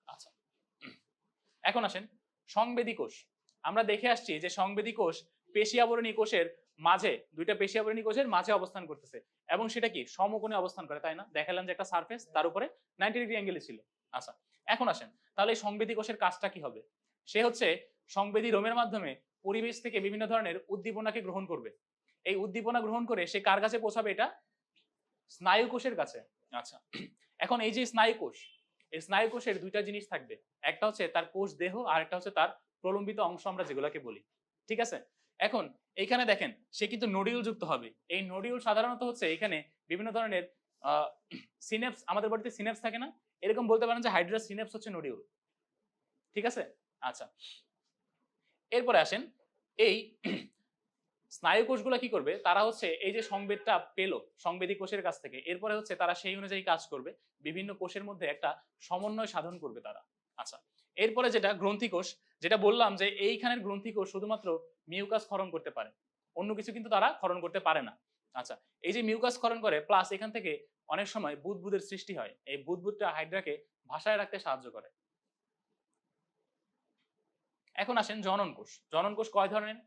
আচ্ছা, এখন আসেন সংবেদী কোষ। আমরা দেখে আসছি যে সংবেদী কোষ পেশি আবরণী কোষের মাঝে, দুইটা পেশি আবরণী কোষের মাঝে অবস্থান করতেছে, এবং সেটা কি সমকোণে অবস্থান করে, তাই না? দেখালাম যে একটা সারফেস, তার উপরে 90 ডিগ্রি অ্যাঙ্গেলে ছিল। আচ্ছা, এখন আসেন তাহলে এই সংবেদী কোষের কাজটা কি হবে? সে হচ্ছে সংবেদী রোমের মাধ্যমে পরিবেশ থেকে বিভিন্ন ধরনের উদ্দীপনাকে গ্রহণ করবে। এই উদ্দীপনা গ্রহণ করে সে কার কাছে পৌঁছাবে? এটা স্নায়ু কোষের কাছে। আচ্ছা, এখন এই যে স্নায়ু কোষ, এই স্নায়ু কোষের দুইটা জিনিস থাকবে, একটা হচ্ছে তার কোষ দেহ, আর একটা হচ্ছে তার প্রলম্বিত অংশ আমরা যেগুলোকে বলি। ঠিক আছে, এখন এইখানে দেখেন সে কিন্তু নোডিউল যুক্ত হবে। এই নোডিউল সাধারণত হচ্ছে এখানে বিভিন্ন ধরনের সিনেপস, আমাদের বডিতে সিনেপস থাকে না, এরকম বলতে পারেন যে হাইড্রাস সিনেপস হচ্ছে নোডিউল। ঠিক আছে, আচ্ছা, এরপরে আসেন এই স্নায়ু কোষগুলো কি করবে? তারা হচ্ছে এই যে সংবেদটা পেলো সংবেদী কোষের কাছ থেকে, এরপরে হচ্ছে তারা সেই অনুযায়ী কাজ করবে, বিভিন্ন কোষের মধ্যে একটা সমন্বয় সাধন করবে তারা। আচ্ছা, এরপরে যেটা গ্রন্থি কোষ, যেটা বললাম যে এইখানের গ্রন্থি কোষ শুধুমাত্র মিউকাস ক্ষরণ করতে পারে, অন্য কিছু কিন্তু তারা ক্ষরণ করতে পারে না। আচ্ছা, এই যে মিউকাস ক্ষরণ করে, প্লাস এখান থেকে অনেক সময় বুদবুদের সৃষ্টি হয়, এই বুদবুদটা হাইড্রাকে ভাষায় রাখতে সাহায্য করে। এখন আসেন জনন কোষ। জনন কোষ কয় ধরনের?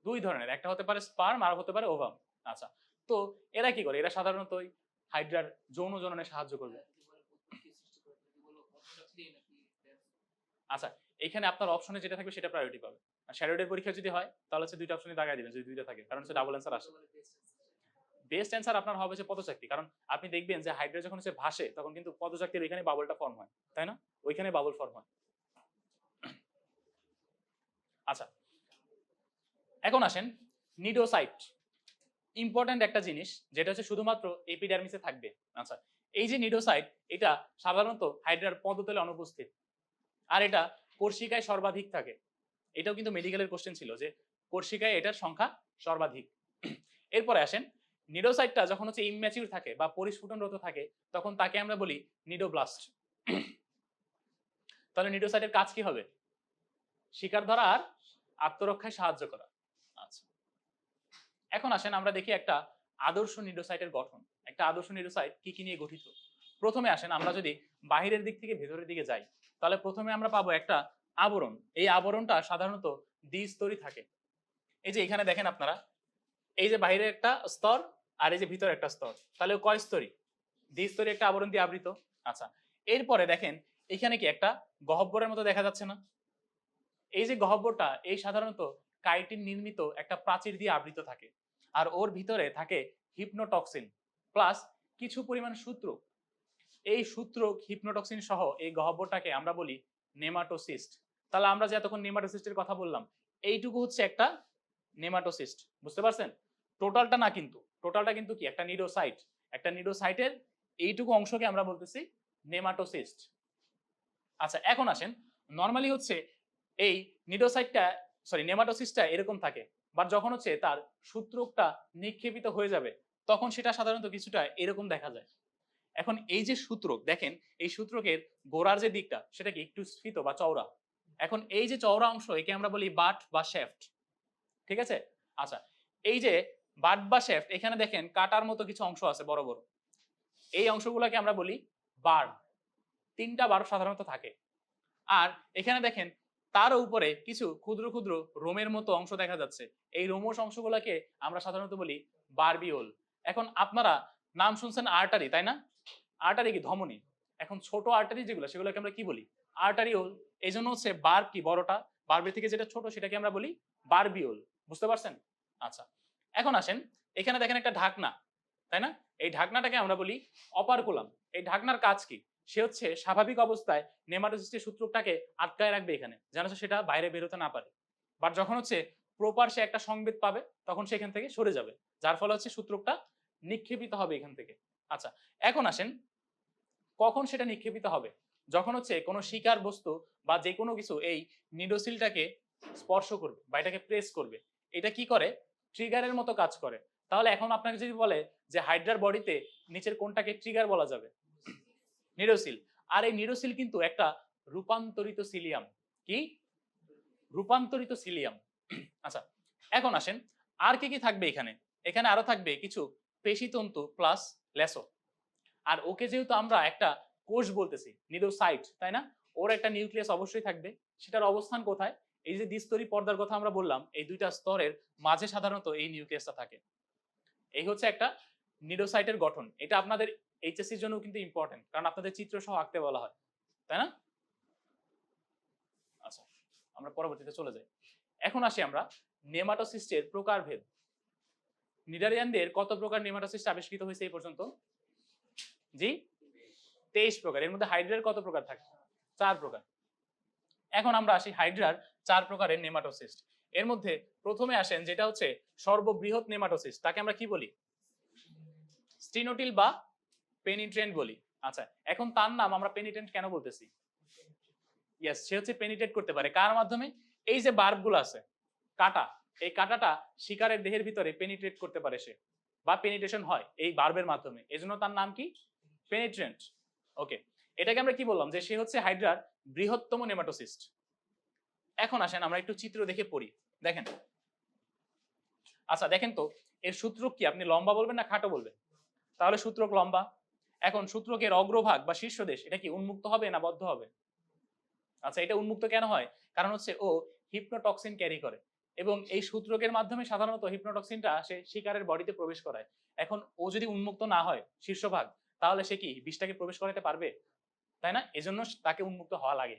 দুই ধরনের, একটা হতে পারে স্পার্ম আর হতে পারে ওভাম। আচ্ছা, তো এরা কি করে? এরা সাধারণত হাইড্রার যৌন জননে সাহায্য করবে। আচ্ছা, এখানে আপনার অপশনে যেটা থাকবে সেটা প্রায়োরিটি পাবে। আর শ্যাডোডের পরীক্ষা যদি হয় তাহলে হচ্ছে দুইটা অপশনে দাগায় দিবেন যদি দুইটা থাকে, কারণ হচ্ছে ডাবল অ্যান্সার আসে। বেস্ট অ্যান্সার আপনার হবে যে পদচাকতি, কারণ আপনি দেখবেন যে হাইড্রা যখন হচ্ছে ভাসে তখন কিন্তু পদচাকতির ওইখানে বাবলটা ফর্ম হয়, তাই না? ওইখানে বাবল ফর্ম হয়। আচ্ছা, এখন আসেন নিডোসাইট, ইম্পর্ট্যান্ট একটা জিনিস যেটা হচ্ছে শুধুমাত্র এপিডার্মিসে থাকবে। আচ্ছা, এই যে নিডোসাইট এটা সাধারণত হাইড্রার পদতলে অনুপস্থিত, আর এটা কোর্সিকায় সর্বাধিক থাকে। এটাও কিন্তু মেডিকেলের কোশ্চেন ছিল যে কোর্সিকায় এটার সংখ্যা সর্বাধিক। এরপরে আসেন নিডোসাইটটা যখন হচ্ছে ইমম্যাচিউর থাকে বা পরিস্ফুটনরত থাকে তখন তাকে আমরা বলি নিডোব্লাস্ট। তাহলে নিডোসাইটের কাজ কি হবে? শিকার ধরা আর আত্মরক্ষায় সাহায্য করা। আচ্ছা, এখন আসেন আমরা দেখি একটা আদর্শ নিডোসাইটের গঠন। একটা আদর্শ নিডোসাইট কি কি নিয়ে গঠিত। প্রথমে আসেন আমরা যদি বাহিরের দিক থেকে ভেতরের দিকে যাই তাহলে প্রথমে আমরা পাবো একটা আবরণ। এই আবরণটা সাধারণত দ্বিস্তরী থাকে। এই যে এখানে দেখেন আপনারা, এই যে বাইরে একটা স্তর আর এই যে ভিতরে একটা স্তর, তাহলে কয় স্তরী? দ্বিস্তরী একটা আবরণ দিয়ে আবৃত। আচ্ছা, এরপরে দেখেন এখানে কি একটা গহ্বরের মতো দেখা যাচ্ছে না? এই যে গহ্বরটা এই সাধারণত কাইটিন নির্মিত একটা প্রাচীর দিয়ে আবৃত থাকে, আর ওর ভিতরে থাকে হিপনোটক্সিন প্লাস কিছু পরিমাণ সূত্র। এই সূত্র হিপনোটক্সিন সহ এই গহ্বরটাকে আমরা বলি নেমাটোসিস্ট। তাহলে আমরা যে এতক্ষণ নেমাটোসিস্টের কথা বললাম, এইটুকু হচ্ছে একটা নেমাটোসিস্ট। বুঝতে পারছেন? টোটালটা না, কিন্তু টোটালটা কিন্তু কি একটা নিডোসাইট। একটা নিডোসাইটের এইটুকু অংশকে আমরা বলতেছি নেমাটোসিস্ট। আচ্ছা, এখন আসেন নরমালি হচ্ছে এই নিডোসাইটটা নেমাটোসিস্টটা এরকম থাকে, বাট যখন হচ্ছে তার সূত্রকটা নিক্ষেপিত হয়ে যাবে তখন সেটা সাধারণত কিছুটা এরকম দেখা যায়। এখন এই যে সূত্রক দেখেন, এই সূত্রকের গোড়ার যে দিকটা সেটা কি একটু স্ফীত বা চওড়া। এখন এই যে চওড়া অংশ একে আমরা বলি বাট বা শ্যাফট। ঠিক আছে? আচ্ছা, এই যে বাট বা শ্যাফট এখানে দেখেন কাটার মতো কিছু অংশ আছে বড় বড়, এই অংশগুলোকে আমরা বলি বার্ব। তিনটা বার্ব সাধারণত থাকে। আর এখানে দেখেন তার উপরে কিছু ক্ষুদ্র ক্ষুদ্র রোমের মতো অংশ দেখা যাচ্ছে, এই রোমশ অংশগুলোকে আমরা সাধারণত বলি বারবিওল। এখন আপনারা নাম শুনছেন আর্টারি, তাই না? আর্টারি কি ধমনী। এখন ছোট আর্টারি যেগুলো সেগুলোকে আমরা কি বলি? আর্টারিওল। এই জন্য হচ্ছে বার্ব কি বড়টা, বার্বের থেকে যেটা ছোট সেটাকে আমরা বলি বারবিওল। বুঝতে পারছেন? আচ্ছা, এখন আসেন এখানে দেখেন একটা ঢাকনা, তাই না? এই ঢাকনাটাকে আমরা বলি অপারকুলাম। এই ঢাকনার কাজ কি? সে হচ্ছে স্বাভাবিক অবস্থায় নেমাটোসিস্টের সূত্রকটাকে আটকায় রাখবে এখানে, যেন সেটা বাইরে বেরোতে না পারে। বাট যখন হচ্ছে প্রপার সে একটা সংবেদ পাবে তখন সেখান থেকে সরে যাবে, যার ফলে হচ্ছে সূত্রকটা নিক্ষেপিত হবে এখান থেকে। আচ্ছা, এখন আসেন কখন সেটা নিক্ষেপিত হবে? যখন হচ্ছে কোনো শিকার বস্তু বা যে কোনো কিছু এই নিডোসিলটাকে স্পর্শ করবে বা এটাকে প্রেস করবে, এটা কি করে? ট্রিগারের মতো কাজ করে। তাহলে এখন আপনাকে যদি বলে যে হাইড্রার বডিতে নিচের কোনটাকে ট্রিগার বলা যাবে? নিডোসিল। আর এই নিডোসিল কিন্তু একটা রূপান্তরিত সিলিয়াম। কি? রূপান্তরিত সিলিয়াম। আচ্ছা, এখন আসেন আর কি কি থাকবে এখানে? এখানে আরো থাকবে কিছু পেশিতন্তু প্লাস লেসো। আর ওকে যেহেতু আমরা একটা কোষ বলতেছি নিডোসাইট, তাই না? ওর একটা নিউক্লিয়াস অবশ্যই থাকবে। সেটার অবস্থান কোথায়? এই যে দ্বিস্তরী পর্দার কথা আমরা বললাম, এই দুইটা স্তরের মাঝে সাধারণত এই নিউক্লিয়াসটা থাকে। এই হচ্ছে একটা নিডোসাইটের গঠন। এটা আপনাদের এইচএসসির জন্য কিন্তু ইম্পর্টেন্ট, কারণ আপনাদের চিত্র সহ আঁকতে বলা হয়, তাই না? আচ্ছা, আমরা পরবর্তীতে চলে যাই। এখন আসি আমরা নেমাটোসিস্টের প্রকারভেদ। নিডারিয়ানদের কত প্রকার নেমাটোসিস্ট আবিষ্কৃত হয়েছে এই পর্যন্ত? জি, 23 প্রকার। এর মধ্যে হাইড্রার কত প্রকার থাকে? 4 প্রকার। এখন আমরা আসি হাইড্রার 4 প্রকারের নেমাটোসিস্ট। এর মধ্যে প্রথমে আসেন যেটা হচ্ছে সর্ববৃহৎ নেমাটোসিস্ট, তাকে আমরা কি বলি? স্টিনোটিল বা পেনিট্রেন্ট বলি। আচ্ছা, এখন তার নাম আমরা পেনিট্রেন্ট কেন বলতেছি? ইয়েস, সে হচ্ছে পেনিট্রেট করতে পারে কার মাধ্যমে? এই যে বার্বগুলো আছে, কাটা, এই কাটাটা শিকারের দেহের ভিতরে পেনিট্রেট করতে পারে সে, বা পেনিট্রেশন হয় এই বার্বের মাধ্যমে, এজন্য তার নাম কি? পেনিট্রেন্ট। ওকে, এটাকে আমরা কি বললাম? যে সে হচ্ছে হাইড্রার বৃহত্তম নেমাটোসিস্ট। এখন আসেন আমরা একটু চিত্র দেখে পড়ি। দেখেন, আচ্ছা দেখেন তো এর সূত্রক কি আপনি লম্বা বলবেন না খাটো বলবেন? তাহলে সূত্রক লম্বা। এখন সূত্রকের অগ্রভাগ বা শীর্ষদেশ এটা কি উন্মুক্ত হবে না বদ্ধ হবে? আচ্ছা, এটা উন্মুক্ত কেন হয়? কারণ হচ্ছে ও হিপনোটক্সিন ক্যারি করে, এবং এই সূত্রকের মাধ্যমে সাধারণত হিপনোটক্সিনটা সে শিকারের বডিতে প্রবেশ করায়। এখন ও যদি উন্মুক্ত না হয় শীর্ষভাগ, তাহলে সে কি বিষটাকে প্রবেশ করাতে পারবে? তাই না? এজন্য তাকে উন্মুক্ত হওয়া লাগে।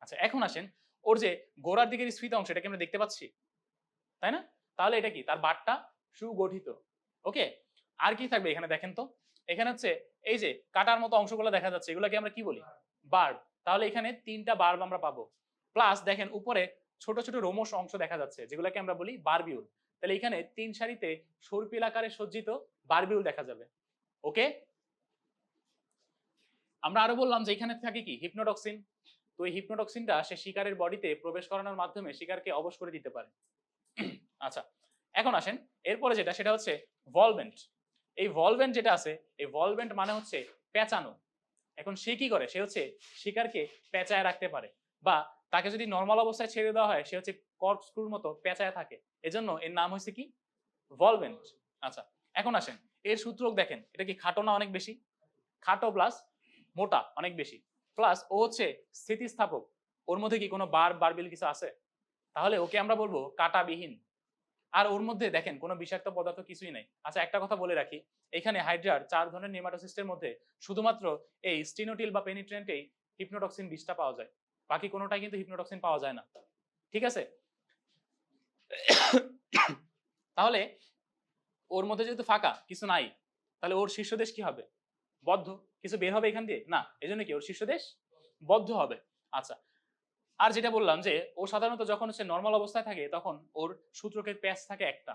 আচ্ছা, এখন আসেন ওর যে গোড়ার দিকের স্ফীত অংশ এটাকে আমরা দেখতে পাচ্ছি, তাই না? তাহলে এটা কি? তার বাটটা সুগঠিত। ওকে, আর কি থাকবে এখানে দেখেন তো? এখানে হচ্ছে এই যে কাটার মতো অংশগুলো দেখা যাচ্ছে, এগুলোকে আমরা কি বলি? বার্ব। তাহলে এখানে 3টা বার্ব আমরা পাবো। প্লাস দেখেন উপরে ছোট ছোট রোমশ অংশ দেখা যাচ্ছে, যেগুলোকে আমরা বলি বারবিউল। তাহলে এখানে 3 সারিতে সর্পিল আকারে সজ্জিত বারবিউল দেখা যাবে। ওকে, আমরা আরো বললাম যে এখানে থাকে কি হিপনোটক্সিন। তো এই হিপনোটক্সিনটা সে শিকারের বডিতে প্রবেশ করানোর মাধ্যমে শিকারকে অবশ করে দিতে পারে। আচ্ছা, এখন আসেন এরপরে যেটা, সেটা হচ্ছে ভলভেন্ট। এই ভলভেন্ট যেটা আছে, এই ভলভেন্ট মানে হচ্ছে পেঁচানো। এখন সে কি করে, সে হচ্ছে শিকারকে পেঁচায় রাখতে পারে, বা তাকে যদি নর্মাল অবস্থায় ছেড়ে দেওয়া হয় সে হচ্ছে কর্কস্ক্রুর মতো পেঁচায় থাকে, এজন্য এর নাম হচ্ছে কি ভলভেন্ট। আচ্ছা, এখন আসেন এর সূত্রক দেখেন, এটা কি খাটো না অনেক বেশি? খাটো প্লাস মোটা অনেক বেশি, প্লাস ও হচ্ছে স্থিতিস্থাপক। ওর মধ্যে কি কোনো বারবিল কিছু আছে? তাহলে ওকে আমরা বলবো কাঁটাবিহীন। আর ওর মধ্যে দেখেন কোনো বিষাক্ত পদার্থ কিছুই নাই। আচ্ছা, একটা কথা বলে রাখি, এখানে হাইড্রার 4 ধরনের নেমাটোসিস্টের মধ্যে শুধুমাত্র এই স্টিনোটিল বা পেনিট্রেন্টেই হিপনোটক্সিন বিষটা পাওয়া যায়, বাকি কোনোটাই কিন্তু হিপনোটক্সিন পাওয়া যায় না। ঠিক আছে, তাহলে ওর মধ্যে যেহেতু ফাঁকা কিছু নাই, তাহলে ওর শীর্ষদেশ কি হবে? বদ্ধ। কিছু বের হবে এখান দিয়ে না, এজন্য কি ওর শীর্ষদেশ বদ্ধ হবে। আচ্ছা, আর যেটা বললাম যে ও সাধারণত যখন সে নর্মাল অবস্থায় থাকে তখন ওর সূত্রকের প্যাচ থাকে একটা,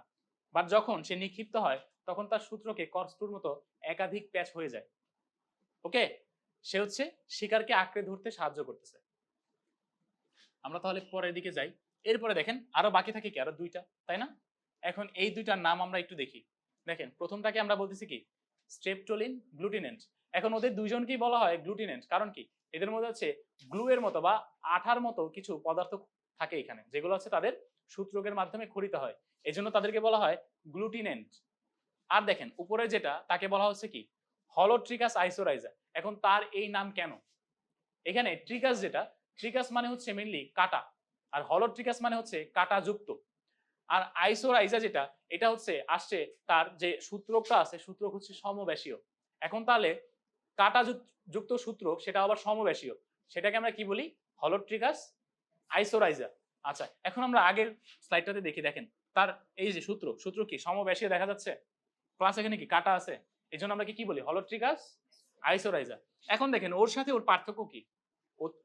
বাট যখন সে নিক্ষিপ্ত হয় তখন তার সূত্রকে কর্কস্ক্রুর মতো একাধিক প্যাচ হয়ে যায়। ওকে, সে হচ্ছে শিকারকে আঁকড়ে ধরতে সাহায্য করতেছে। আমরা তাহলে পরের দিকে যাই। এরপরে দেখেন আরো বাকি থাকে কি, আরো দুইটা, তাই না? এখন এই দুইটার নাম আমরা একটু দেখি। দেখেন প্রথমটাকে আমরা বলতেছি কি স্ট্রেপটোলিন গ্লুটিনেন্ট। এখন ওদের দুইজনকেই বলা হয় গ্লুটিনেন্ট, কারণ কি এদের মধ্যে হচ্ছে গ্লু এর মতো বা আঠার মতো কিছু পদার্থ থাকে এখানে, যেগুলো হচ্ছে তাদের সূত্রকের মাধ্যমে খরিত হয়, এজন্য তাদেরকে বলা হয় গ্লুটিনেন্ট। আর দেখেন উপরে যেটা, তাকে বলা হচ্ছে কি হলোট্রিকাস আইসোরাইজা। এখন তার এই নাম কেন? এখানে ট্রিকাস যেটা, ট্রিকাস মানে হচ্ছে মেইনলি কাটা, আর হলোট্রিকাস মানে হচ্ছে কাটা যুক্ত। আর আইসোরাইজা যেটা, এটা হচ্ছে আসছে তার যে সূত্রকটা আছে, সূত্রক হচ্ছে সমব্যাসীয়। এখন তাহলে কাটা যুক্ত সূত্রক সেটা আবার সমব্যাসীয়, সেটাকে আমরা কি বলি? হলোট্রিকাস আইসোরাইজা। আচ্ছা, এখন আমরা আগের স্লাইডটাতে দেখি, দেখেন তার এই যে সূত্র কি সমব্যাসীয় দেখা যাচ্ছে, প্লাস এখানে কি কাটা আছে, এই জন্য আমরা কি বলি? হলোট্রিকাস আইসোরাইজা। এখন দেখেন ওর সাথে ওর পার্থক্য কি,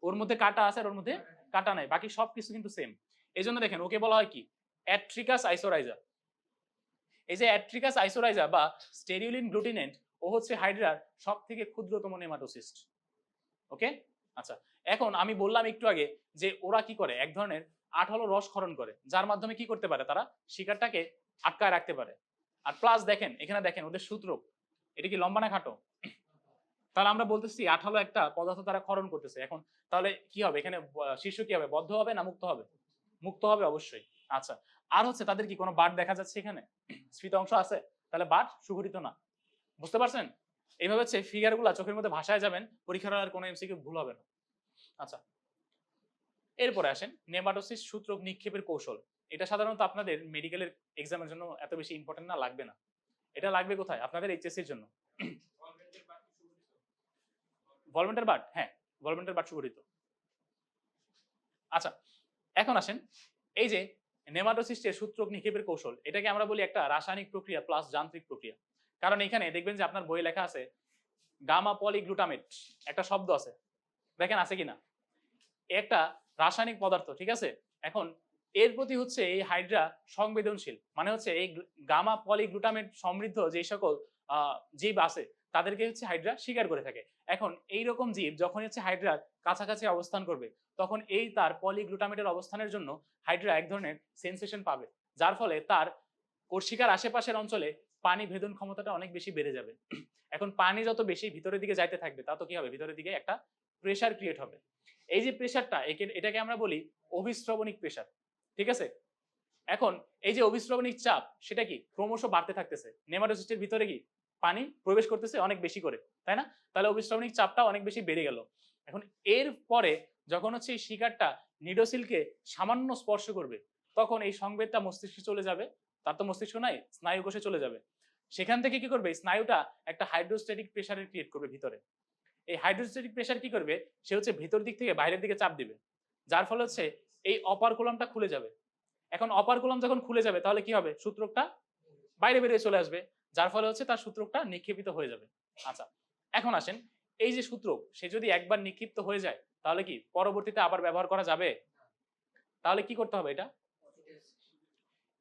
ওর মধ্যে কাটা আছে আর ওর মধ্যে কাটা নাই, বাকি সবকিছু কিন্তু সেম। এই জন্য দেখেন ওকে বলা হয় কি অ্যাট্রিকাস আইসোরাইজা। এই যে অ্যাট্রিকাস আইসোরাইজা বা স্টেরিওলিন গ্লুটিনেন্ট, ও হচ্ছে হাইড্রার সব থেকে ক্ষুদ্রতম নেমাটোসিস্ট। ওকে, আচ্ছা, এখন আমি বললাম একটু আগে যে ওরা কি করে, এক ধরনের আঠালো রস ক্ষরণ করে, যার মাধ্যমে কি করতে পারে, তারা শিকারটাকে আটকায় রাখতে পারে। আর প্লাস দেখেন এখানে দেখেন ওদের সূত্র, এটা কি লম্বা না খাটো? তাহলে আমরা বলতেছি আঠালো একটা পদার্থ তারা ক্ষরণ করতেছে। এখন তাহলে কি হবে এখানে, শীর্ষ কি হবে, বদ্ধ হবে না মুক্ত হবে? মুক্ত হবে অবশ্যই। আচ্ছা, আর হচ্ছে তাদের কি কোনো বাট দেখা যাচ্ছে এখানে, স্ফীত অংশ আছে? তাহলে বাট সুগঠিত না। বুঝতে পারছেন? এইভাবে হচ্ছে ফিগার গুলা চোখের মধ্যে ভাষায় যাবেন, পরীক্ষার আর কোনো এমসিকিউ ভুল হবে না। আচ্ছা, এরপরে আসেন নেমাটোসিস সূত্রক নিক্ষেপের কৌশল। এটা সাধারণত আপনাদের মেডিকেলের এক্সামের জন্য এত বেশি ইম্পর্টেন্ট না, লাগবে না। এটা লাগবে কোথায়? আপনাদের এইচএসসির জন্য। ভলভেন্টের বাট, হ্যাঁ ভলভেন্টের বাট সুগঠিত। আচ্ছা, এখন আসেন এই যে নেমাটোসিস্টের সূত্রক নিক্ষেপের কৌশল, এটাকে আমরা বলি একটা রাসায়নিক প্রক্রিয়া প্লাস যান্ত্রিক প্রক্রিয়া। কারণ এখানে দেখবেন যে আপনার বইয়ে লেখা আছে গামা পলিগ্লুটামেট, একটা শব্দ আছে, দেখেন আছে কিনা, একটা রাসায়নিক পদার্থ, ঠিক আছে? এখন এর প্রতি হচ্ছে এই হাইড্রা সংবেদনশীল, মানে হচ্ছে এই গামা পলিগ্লুটামেট সমৃদ্ধ যে সকল জীব আছে তাদেরকে হচ্ছে হাইড্রা শিকার করে থাকে। এখন এই রকম জীব যখন হচ্ছে হাইড্রার কাছাকাছি অবস্থান করবে, তখন এই তার পলিগ্লুটামেটের অবস্থানের জন্য হাইড্রা এক ধরনের সেন্সেশন পাবে, যার ফলে তার কোষিকার আশেপাশের অঞ্চলে পানি ভেদন ক্ষমতাটা অনেক বেশি বেড়ে যাবে। এখন পানি যত বেশি ভিতরের দিকে যাইতে থাকবে, তত কি হবে, ভিতরের দিকে একটা প্রেসার ক্রিয়েট হবে। এই যে প্রেসারটা, এটাকে আমরা বলি অভিস্রবণিক প্রেসার, ঠিক আছে? এখন এই যে অভিস্রবণিক চাপ, সেটা কি ক্রমশ বাড়তে থাকতেছে, নেমাটোসিস্টের ভিতরে কি পানি প্রবেশ করতেছে অনেক বেশি করে, তাই না? তাহলে অভিস্রবণিক চাপটা অনেক বেশি বেড়ে গেল। এখন এর পরে যখন হচ্ছে এই শিকারটা নিডোসিলকে সামান্য স্পর্শ করবে, তখন এই সংবেদটা মস্তিষ্কে চলে যাবে, তার তো মস্তিষ্ক নাই, স্নায়ু কোষে চলে যাবে। সেখান থেকে কি করবে, স্নায়ুটা একটা হাইড্রোস্ট্যাটিক প্রেসারের ক্রিয়েট করবে ভিতরে। এই হাইড্রোস্ট্যাটিক প্রেসার কি করবে, সে হচ্ছে ভিতর দিক থেকে বাইরের দিকে চাপ দিবে, যার ফলে হচ্ছে এই অপারকুলামটা খুলে যাবে। এখন অপারকুলাম যখন খুলে যাবে তাহলে কি হবে, সূত্রকটা বাইরে বেরিয়ে চলে আসবে, যার ফলে হচ্ছে তার সূত্রকটা নিক্ষেপিত হয়ে যাবে। আচ্ছা, এখন আসেন এই যে সূত্রক, সে যদি একবার নিক্ষিপ্ত হয়ে যায় তাহলে কি পরবর্তীতে আবার ব্যবহার করা যাবে? তাহলে কি করতে হবে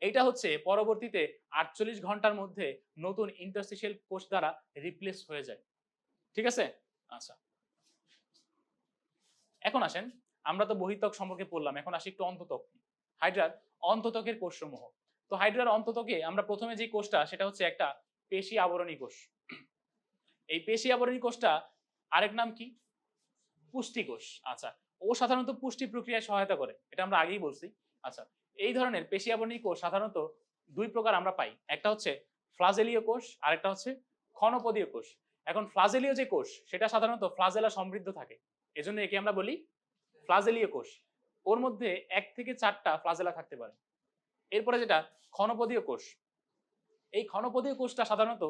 এটা হচ্ছে পরবর্তীতে 48 ঘন্টার মধ্যে নতুন ইন্টারস্টিশিয়াল কোষ দ্বারা রিপ্লেস হয়ে যায়। ঠিক আছে? আচ্ছা, এখন আসেন, আমরা তো বহিঃত্বক সম্পর্কে পড়লাম, এখন আসি একটু অন্তত্বক। হাইড্রার অন্তত্বকের কোষসমূহ। তো হাইড্রার অন্তত্বকে আমরা প্রথমে যে কোষটা, সেটা হচ্ছে একটা পেশি আবরণী কোষ। এই পেশি আবরণী কোষটা আরেক নাম কি? পুষ্টি কোষ। আচ্ছা, ও সাধারণত পুষ্টি প্রক্রিয়ায় সহায়তা করে, এটা আমরা আগেই বলছি। আচ্ছা, এই ধরনের পেশি আবরণী কোষ সাধারণত দুই প্রকার আমরা পাই, একটা হচ্ছে ফ্লাজেলীয় কোষ, আরেকটা হচ্ছে ক্ষণপদীয় কোষ। এখন ফ্লাজেলীয় যে কোষ, সেটা সাধারণত ফ্লাজেলা সমৃদ্ধ থাকে, এজন্য একে আমরা বলি ফ্লাজেলীয় কোষ। ওর মধ্যে 1 থেকে 4টা ফ্লাজেলা থাকতে পারে। এরপরে যেটা ক্ষণপদীয় কোষ, এই ক্ষণপদীয় কোষটা সাধারণত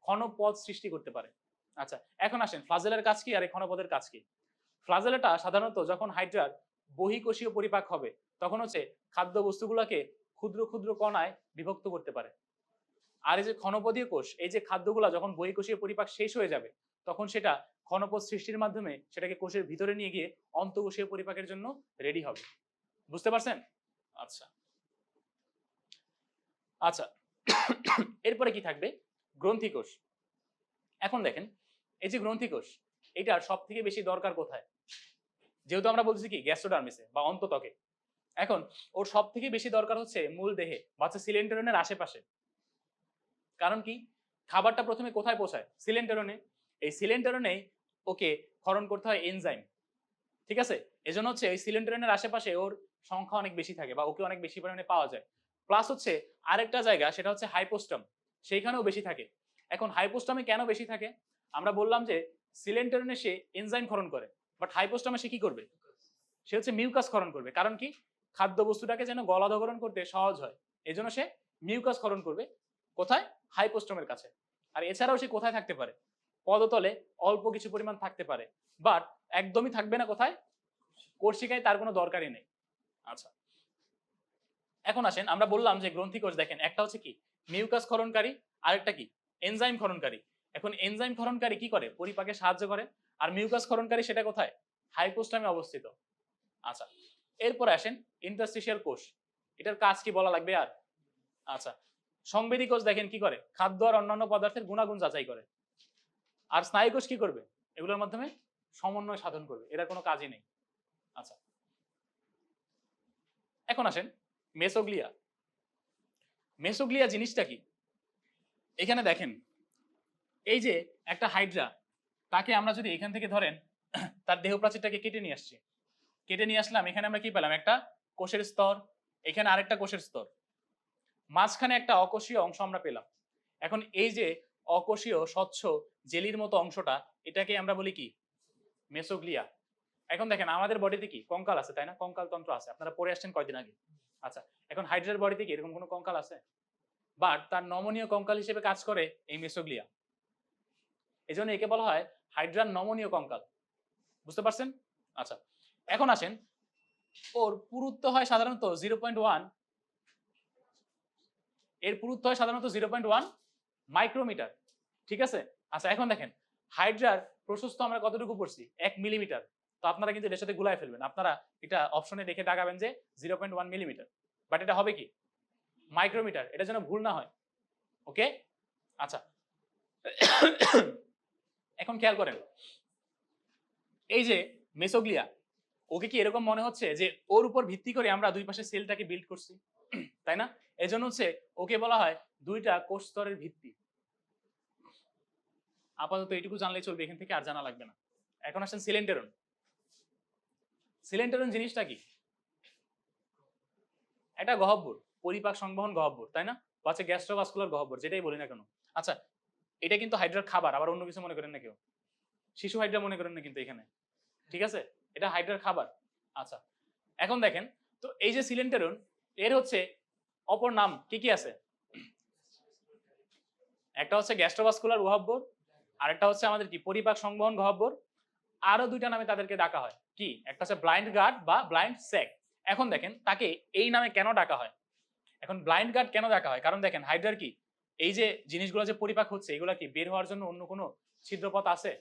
ক্ষণপদ সৃষ্টি করতে পারে। আচ্ছা, এখন আসেন ফ্লাজেলার কাজ কি আর এই ক্ষণপদের কাজ কি। ফ্লাজেলাটা সাধারণত যখন হাইড্রার বহিঃকোষীয় পরিপাক হবে, তখন হচ্ছে খাদ্য বস্তুগুলোকে ক্ষুদ্র ক্ষুদ্র কণায় বিভক্ত করতে পারে। আর এই যে ক্ষণপদীয় কোষ, এই যে খাদ্যগুলা যখন বহিঃকোষীয় পরিপাক শেষ হয়ে যাবে, তখন সেটা ক্ষণপদ সৃষ্টির মাধ্যমে সেটাকে কোষের ভিতরে নিয়ে গিয়ে অন্তঃকোষীয় পরিপাকের জন্য রেডি হবে। বুঝতে পারছেন? আচ্ছা আচ্ছা, এরপরে কি থাকবে? গ্রন্থি কোষ। এখন দেখেন, এই যে গ্রন্থি কোষ, এটার সব থেকে বেশি দরকার কোথায়? যেহেতু আমরা বলছি কি গ্যাস্ট্রোডার্মিসে বা অন্তত্বকে, এখন ওর সব থেকে বেশি দরকার হচ্ছে মূল দেহে বা হচ্ছে সিলেন্টেরনের আশেপাশে। কারণ কি? খাবারটা প্রথমে কোথায় পৌঁছায়? সিলেন্টেরনে। এই সিলেন্টেরনেই ওকে ক্ষরণ করতে হয় এনজাইম। ঠিক আছে? এজন্য হচ্ছে এই সিলেন্টেরনের আশেপাশে ওর সংখ্যা অনেক বেশি থাকে বা ওকে অনেক বেশি পরিমাণে পাওয়া যায়। প্লাস হচ্ছে আরেকটা জায়গা, সেটা হচ্ছে হাইপোস্টাম, সেইখানেও বেশি থাকে। এখন হাইপোস্টামে কেন বেশি থাকে? আমরা বললাম যে সিলেন্টেরনে সে এনজাইম ক্ষরণ করে, বাট হাইপোস্টামে সে কি করবে? সে হচ্ছে মিউকাস ক্ষরণ করবে। কারণ কি? খাদ্য বস্তুটাকে যেন গলাধঃকরণ করতে সহজ হয়, এজন্য সে মিউকাস ক্ষরণ করবে। কোথায়? হাইপোস্টমের কাছে। আর এছাড়াও সে কোথায় থাকতে পারে? পদতলে অল্প কিছু পরিমাণ থাকতে পারে, বাট একদমই থাকবে না কোথায়? কোর্সিকায়, তার কোনো দরকারই নেই। আচ্ছা, এখন আসেন, আমরা বললাম যে গ্রন্থি কোষ, দেখেন একটা হচ্ছে কি মিউকাস ক্ষরণকারী, আরেকটা কি এনজাইম ক্ষরণকারী। এখন এনজাইম ক্ষরণকারী কি করে? পরিপাকে সাহায্য করে। আর মিউকাস ক্ষরণকারী সেটা কোথায়? হাইপোস্টামে অবস্থিত। আচ্ছা, এরপরে আসেন ইন্টারস্টিশিয়াল কোষ। এটার কাজ কি বলা লাগবে আর? আচ্ছা, সংবেদী কোষ দেখেন কি করে? খাদ্য আর অন্যান্য পদার্থের গুণাগুণ যাচাই করে। আর স্নায়ু কোষ কি করবে? এগুলোর মাধ্যমে সমন্বয় সাধন করবে, এরা কোনো কাজই নেই। আচ্ছা, এখন আসেন মেসোগ্লিয়া। মেসোগ্লিয়া জিনিসটা কি? এখানে দেখেন, এই যে একটা হাইড্রা, তাকে আমরা যদি এখান থেকে ধরেন তার দেহ প্রাচীরটাকে কেটে নিয়ে আসছি, কেটে নিয়ে আসলাম, এখানে আমরা কি পেলাম? একটা কোষের স্তর, এখানে আরেকটা কোষের স্তর, মাঝখানে একটা অকোষীয় অংশ আমরা পেলাম। এখন এই যে অকোষীয় স্বচ্ছ জেলির মতো অংশটা, এটাকে আমরা বলি কি? মেসোগ্লিয়া। এখন দেখেন আমাদের বডিতে কি কঙ্কাল আছে, তাই না? কঙ্কাল তন্ত্র আছে, আপনারা পড়ে আসছেন কয়দিন আগে। আচ্ছা, এখন হাইড্রার বডিতে কি এরকম কোনো কঙ্কাল আছে? বাট তার নমনীয় কঙ্কাল হিসেবে কাজ করে এই মেসোগ্লিয়া, এজন্য একে বলা হয় হাইড্রার নমনীয় কঙ্কাল। বুঝতে পারছেন? আচ্ছা, এখন আসেন, ওর পুরুত্ব হয় সাধারণত 0.1, এর পুরুত্ব হয় সাধারণত 0.1 মাইক্রোমিটার। ঠিক আছে? আচ্ছা, এখন দেখেন হাইড্রার প্রশস্ত আমরা কতটুকু পড়ছি? 1 মিলিমিটার। তো আপনারা কিন্তু এর সাথে গুলায় ফেলবেন, আপনারা এটা অপশনে দেখে দাগাবেন যে 0.1 মিলিমিটার, বাট এটা হবে কি? মাইক্রোমিটার। এটা যেন ভুল না হয়। ওকে? আচ্ছা, এখন খেয়াল করেন, এই যে মেসোগ্লিয়া, ওকে কি এরকম মনে হচ্ছে যে ওর উপর ভিত্তি করে আমরা দুই পাশে সেলটাকে বিল্ড করছি? তাই না? এজন্য হচ্ছে ওকে বলা হয় দুইটা কোষ স্তরের ভিত্তি। আপাতত এইটুকু জানলেই চলবে, এখান থেকে আর জানা লাগবে না। এখন আসেন সিলেন্টেরন। সিলেন্টেরন জিনিসটা কি? একটা গহ্বর, পরিপাক সংবহন গহ্বর, তাই না? বা হচ্ছে গ্যাস্ট্রোভাস্কুলার গহ্বর, যেটাই বলি না কেন। আচ্ছা, এটা কিন্তু হাইড্রার খাবার, আবার অন্য কিছু মনে করেন না কেউ। শিশু হাইড্রা মনে করেন না কিন্তু এখানে। ঠিক আছে? এটা হাইড্রার খাবার। আচ্ছা, এখন দেখেন, তো এই যে সিলেন্টেরন, এর হচ্ছে অপর নাম কি কি আছে? একটা হচ্ছে গ্যাস্ট্রোভাস্কুলার গহ্বর, আরেকটা হচ্ছে আমাদের কি পরিপাক সংবহন গহ্বর। আরো দুইটা নামে তাদেরকে ডাকা হয়, কি? একটা হচ্ছে ব্লাইন্ড গার্ড বা ব্লাইন্ড স্যাক। এখন দেখেন তাকে এই নামে কেন ডাকা হয়? এখন ব্লাইন্ড গার্ড কেন ডাকা হয়? কারণ দেখেন হাইড্রার কি এই যে জিনিসগুলো যে পরিপাক হচ্ছে, এগুলা কি বের হওয়ার জন্য অন্য কোনো ছিদ্রপথ আছে?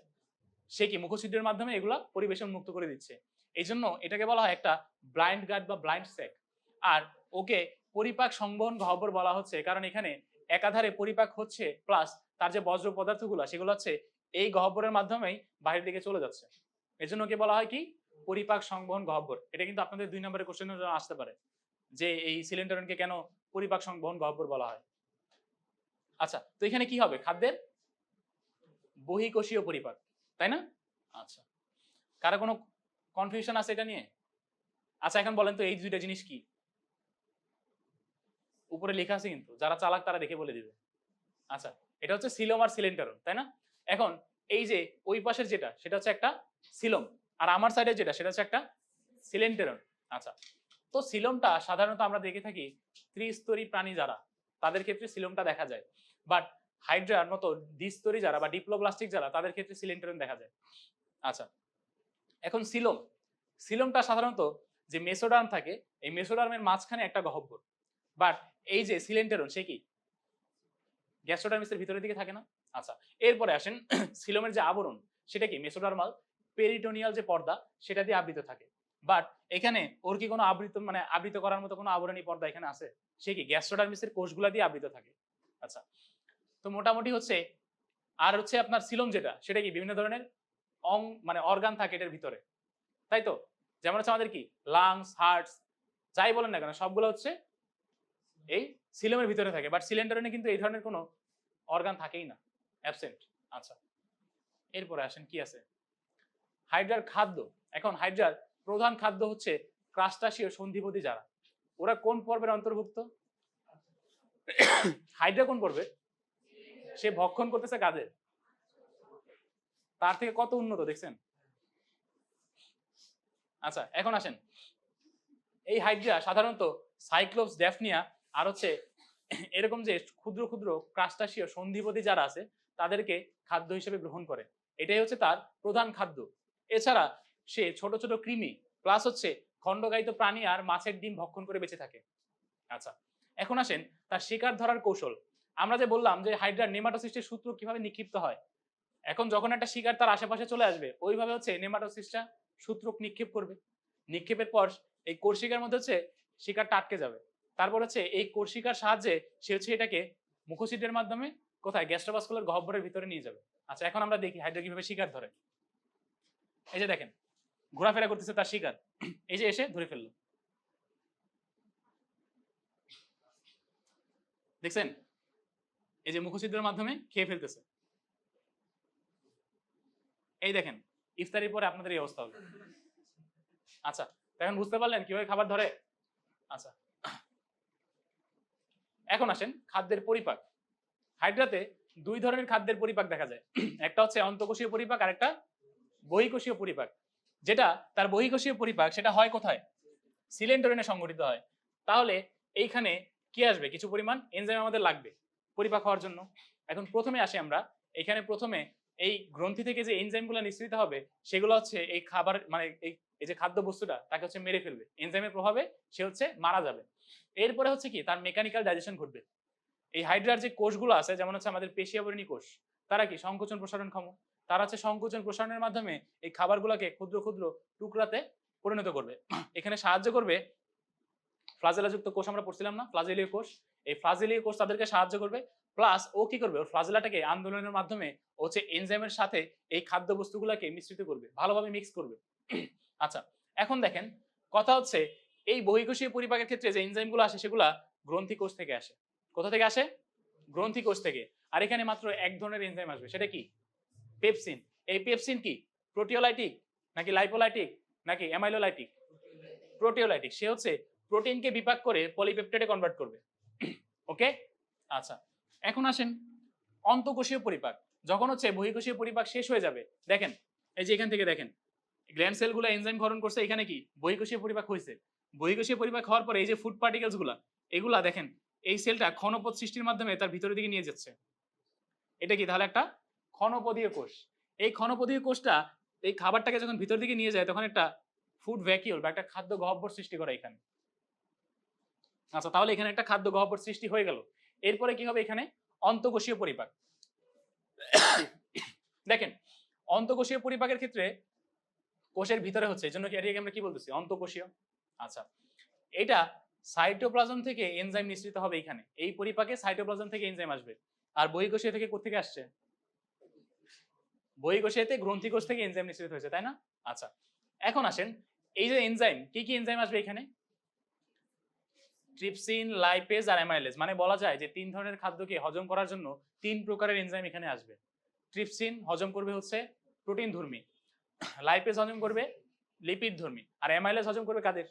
সে কি মুখছিদ্রের মাধ্যমে এগুলা পরিবেশন মুক্ত করে দিচ্ছে, এই জন্য এটাকে বলা হয় একটা ব্লাইন্ড গার্ড বা ব্লাইন্ড স্যাক। আর ওকে পরিপাক সংবহন গহ্বর বলা হচ্ছে কারণ এখানে একাধারে পরিপাক হচ্ছে প্লাস তার যে বজ্র পদার্থগুলো সেগুলো হচ্ছে এই গহ্বরের মাধ্যমেই বাইরের দিকে চলে যাচ্ছে। এজন্য ওকে বলা হয় কি পরিপাক সংবহন গহ্বর। এটা কিন্তু আপনাদের 2 নম্বরের কোশ্চেনের জন্য আসতে পারে যে এই সিলিন্ডারনকে কেন পরিপাক সংবহন গহ্বর বলা হয়। আচ্ছা, তো এখানে কি হবে? খাদ্যের বহিঃকোষীয় পরিপাক, তাই না? আচ্ছা, কারো কোনো কনফিউশন আছে এটা নিয়ে? আচ্ছা, এখন বলেন তো এই দুইটা জিনিস কি? উপরে লেখা আছে কিন্তু, যারা চালাক তারা দেখে বলে দিবে। আচ্ছা, এটা হচ্ছে সিলোম আর সিলেন্টারন, তাই না? এখন এই যে ওই পাশের যেটা সেটা হচ্ছে একটা সিলোম, আর আমার সাইডে যেটা সেটা হচ্ছে একটা সিলেন্টারন। আচ্ছা, তো সিলোমটা সাধারণত আমরা দেখে থাকি ত্রিস্তরী প্রাণী যারা তাদের ক্ষেত্রে সিলোমটা দেখা যায়, বাট হাইড্রার মতো দ্বিস্তরী যারা বা ডিপ্লোব্লাস্টিক যারা তাদের ক্ষেত্রে সিলেন্টারন দেখা যায়। আচ্ছা, এখন সিলোমটা সাধারণত যে মেসোডার্ম থাকে এই মেসোডার্মের মাঝখানে একটা গহ্বর, বাট এই যে সিলেন্টারন সে কি গ্যাস্ট্রোডার্মিসের ভিতরের দিকে থাকে না? আচ্ছা, এরপরে আসেন সিলোমের যে আবরণ সেটা কি মেসোডার্মাল পেরিটোনিয়াল যে পর্দা সেটা দিয়ে আবৃত থাকে, বাট এখানে ওর কি কোনো আবৃত করার মতো কোনো আবরণী পর্দা এখানে আছে? সে কি গ্যাস্ট্রোডার্মিসের কোষগুলা দিয়ে আবৃত থাকে। আচ্ছা, তো মোটামুটি হচ্ছে আর হচ্ছে আপনার সিলোম যেটা সেটা কি বিভিন্ন ধরনের অর্গান থাকে এটার ভিতরে, তাই তো? যেমন হচ্ছে আমাদের কি লাংস, হার্টস, যাই বলেন না কেন সবগুলো হচ্ছে এই সিলোমের ভিতরে থাকে, বাট সিলিন্ডারনে কিন্তু এই ধরনের কোনো অর্গান থাকেই না, অ্যাবসেন্ট। আচ্ছা, এরপরে আসেন কি আছে হাইড্রার খাদ্য। এখন হাইড্রার প্রধান খাদ্য হচ্ছে ক্রাস্টাসীয় সন্ধিপতি যারা, ওরা কোন পর্বের অন্তর্ভুক্ত? হাইড্রা কোন পর্বে? সে ভক্ষণ করতেছে কাদের? তার থেকে কত উন্নত দেখছেন? আচ্ছা, এখন আসেন এই হাইড্রা সাধারণত সাইক্লোপস, ড্যাফনিয়া আর হচ্ছে এরকম যে ক্ষুদ্র ক্ষুদ্র ক্রাস্টাসীয় সন্ধিপতি যারা আছে তাদেরকে খাদ্য হিসেবে গ্রহণ করে, এটাই হচ্ছে তার প্রধান খাদ্য। এছাড়া সে ছোট ছোট কৃমি প্লাস হচ্ছে খণ্ডকায়িত প্রাণী আর মাছের ডিম ভক্ষণ করে বেঁচে থাকে। আচ্ছা, এখন আসেন তার শিকার ধরার কৌশল। আমরা যে বললাম যে হাইড্রার নেমাটোসিস্টের সূত্র কিভাবে নিক্ষিপ্ত হয়, এখন যখন একটা শিকার তার আশেপাশে চলে আসবে ওইভাবে হচ্ছে নেমাটোসিস্টটা সূত্র নিক্ষেপ করবে। নিক্ষেপের পর এই কোষিকার মধ্যে হচ্ছে শিকারটা আটকে যাবে, তারপর হচ্ছে এই কোষিকার সাহায্যে সে হচ্ছে এটাকে মুখোশিটের মাধ্যমে কোথায় গ্যাস্ট্রোভাস্কুলার গহ্বরের ভিতরে নিয়ে যাবে। আচ্ছা, এখন আমরা দেখি হাইড্রা কিভাবে শিকার ধরে। এই যে দেখেন ঘোরাফেরা করতেছে তার শিকার, এই যে এসে ধরে ফেললো, দেখছেন? এই যে মুখোশিটের মাধ্যমে খেয়ে ফেলতেছে। এই দেখেন ইফতারির পরে আপনাদের এই অবস্থা হবে। আচ্ছা, এখন বুঝতে পারলেন কিভাবে খাবার ধরে? আচ্ছা, এখন আসেন খাদ্যের পরিপাক। হাইড্রাতে দুই ধরনের খাদ্যের পরিপাক দেখা যায়, একটা হচ্ছে অন্তঃকোষীয় পরিপাক আর একটা বহিঃকোষীয় পরিপাক। যেটা তার বহিঃকোষীয় পরিপাক সেটা হয় কোথায়? সিলেন্ডারনে সংগঠিত হয়। তাহলে এইখানে কি আসবে? কিছু পরিমাণ এনজাইম আমাদের লাগবে পরিপাক হওয়ার জন্য। এখন প্রথমে আসি আমরা, এখানে প্রথমে এই গ্রন্থি থেকে যে এনজাইমগুলো নিঃসৃত হবে সেগুলো হচ্ছে এই খাবার এই যে খাদ্য বস্তুটা তাকে হচ্ছে মেরে ফেলবে, এনজাইমের প্রভাবে সে হচ্ছে মারা যাবে। এরপরে হচ্ছে কি তার মেকানিক্যাল ডাইজেশন ঘটবে। এই হাইড্রার যে কোষগুলো আছে যেমন হচ্ছে আমাদের পেশিয়াবরণী কোষ, তারা কি সংকোচন প্রসারণ ক্ষম, তারা হচ্ছে সংকোচন প্রসারণের মাধ্যমে এই খাবারগুলোকে ক্ষুদ্র ক্ষুদ্র টুকরাতে পরিণত করবে। এখানে সাহায্য করবে ফ্লাজেলাযুক্ত কোষ, আমরা পড়ছিলাম না ফ্লাজেলীয় কোষ, এই ফ্লাজেলীয় কোষ তাদেরকে সাহায্য করবে, প্লাস ও কি করবে ওর ফ্লাজেলাটাকে আন্দোলনের মাধ্যমে হচ্ছে এনজাইমের সাথে এই খাদ্য বস্তুগুলোকে মিশ্রিত করবে, ভালোভাবে মিক্স করবে। আচ্ছা, এখন দেখেন কথা হচ্ছে এই বহিঃকোষীয় পরিপাকের ক্ষেত্রে যে এনজাইমগুলো আসে সেগুলা গ্রন্থি কোষ থেকে আসে। কোথা থেকে আসে? গ্রন্থি কোষ থেকে। আর এখানে মাত্র এক ধরনের এনজাইম আসবে, সেটা কি? পেপসিন। এই পেপসিন কি প্রোটিওলাইটিক নাকি লাইপোলাইটিক নাকি অ্যামাইলোলাইটিক? প্রোটিওলাইটিক। সে হচ্ছে প্রোটিনকে বিপাক করে পলিপেপটাইডে কনভার্ট করবে। ওকে, আচ্ছা, এখন আসেন অন্তঃকোষীয় পরিপাক। যখন হচ্ছে বহিঃকোষীয় পরিপাক শেষ হয়ে যাবে, দেখেন এই যে এখান থেকে দেখেন গ্ল্যান্ড সেলগুলো এনজাইম ক্ষরণ করছে, এখানে কি বহিঃকোষীয় পরিপাক হয়েছে। বহিঃকোষীয় পরিপাক হওয়ার পরে এই যে ফুড পার্টিকেলস গুলা এগুলা দেখেন এই সেলটা ক্ষণপথ সৃষ্টির মাধ্যমে তার ভিতরের দিকে নিয়ে যাচ্ছে। এটা কি তাহলে একটা ক্ষণপদীয় কোষ। এই ক্ষণপদীয় কোষটা এই খাবারটাকে যখন ভিতর দিকে নিয়ে যায় তখন একটা ফুড ভ্যাকিউল বা একটা খাদ্য গহ্বর সৃষ্টি করে এখানে। আচ্ছা, তাহলে এখানে একটা খাদ্য গহ্বর সৃষ্টি হয়ে গেল। এরপরে কি হবে? এখানে অন্তঃকোষীয় পরিপাক। দেখেন অন্তঃকোষীয় পরিপাকের ক্ষেত্রে কোষের ভিতরে হচ্ছে, এই জন্য এটাকে আমরা কি বলতেছি? অন্তঃকোষীয়। আচ্ছা, এটা সাইটোপ্লাজম থেকে এনজাইম নিঃসৃত হবে এখানে, এই পরিপাকে সাইটোপ্লাজম থেকে এনজাইম আসবে। আর বহিঃকোষীয় থেকে কোত্থেকে আসছে? বহিঃকোষীয়তে গ্রন্থিকোষ থেকে এনজাইম নিঃসৃত হয়েছে, তাই না? আচ্ছা, এখন আসেন এই যে এনজাইম, কি কি এনজাইম আসবে এখানে? ট্রিপসিন, লাইপেজ আর অ্যামাইলেজ। মানে বলা যায় যে 3 ধরনের খাদ্যকে হজম করার জন্য 3 প্রকারের এনজাইম এখানে আসবে। ট্রিপসিন হজম করবে হচ্ছে প্রোটিন ধর্মী, লাইপেজ হজম করবে লিপিড ধর্মী, আর অ্যামাইলেজ হজম করবে কাদের?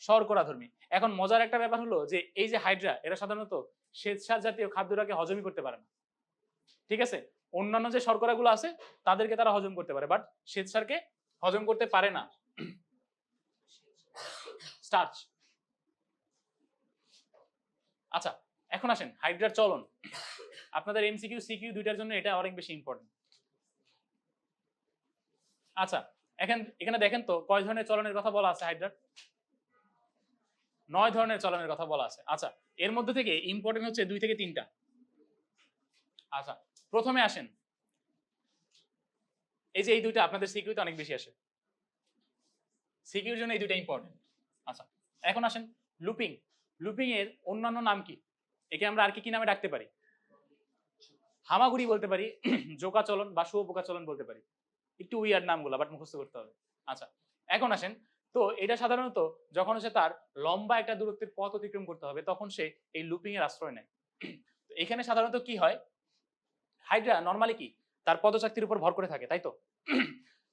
শর্করা ধর্মী। এখন মজার একটা ব্যাপার হলো যে এই যে হাইড্রা, এরা সাধারণত শ্বেতসার জাতীয় খাদ্যটাকে হজমই করতে পারে না, ঠিক আছে? অন্যান্য যে শর্করাগুলো আছে তাদেরকে তারা হজম করতে পারে, বাট শ্বেতসারকে হজম করতে পারে না। স্টার্চ। আচ্ছা, এখন আসেন হাইড্রার চলন। আপনাদের এমসিকিউ সিকিউ দুইটার জন্য এটা অনেক বেশি ইম্পর্টেন্ট। আচ্ছা, এখানে দেখেন তো কয় ধরনের চলনের কথা বলা আছে হাইড্রার? 9 ধরনের চলনের কথা বলা আছে। আচ্ছা, এর মধ্যে থেকে ইম্পর্টেন্ট হচ্ছে 2 থেকে 3টা। আচ্ছা, প্রথমে আসেন এই যে এই দুইটা আপনাদের সিকিউতে অনেক বেশি আসে, সিকিউর জন্য এই দুইটা ইম্পর্টেন্ট। আচ্ছা, এখন আসেন লুপিং। লুপিং এর অন্যান্য নাম কি? একে আমরা আর কি কি নামে ডাকতে পারি? হামাগুড়ি বলতে পারি, জোকা চলন বা শুয়োপোকা চলন বলতে পারি। একটু উইয়ার্ড নামগুলো, বাট মুখস্থ করতে হবে। আচ্ছা, এখন আসেন তো এটা সাধারণত যখন হচ্ছে তার লম্বা একটা দূরত্বের পথ অতিক্রম করতে হবে তখন সে এই লুপিং এর আশ্রয় নেয়। তো এখানে সাধারণত কি হয়, হাইড্রা নরমালি কি তার পদচাকতির উপর ভর করে থাকে, তাই তো?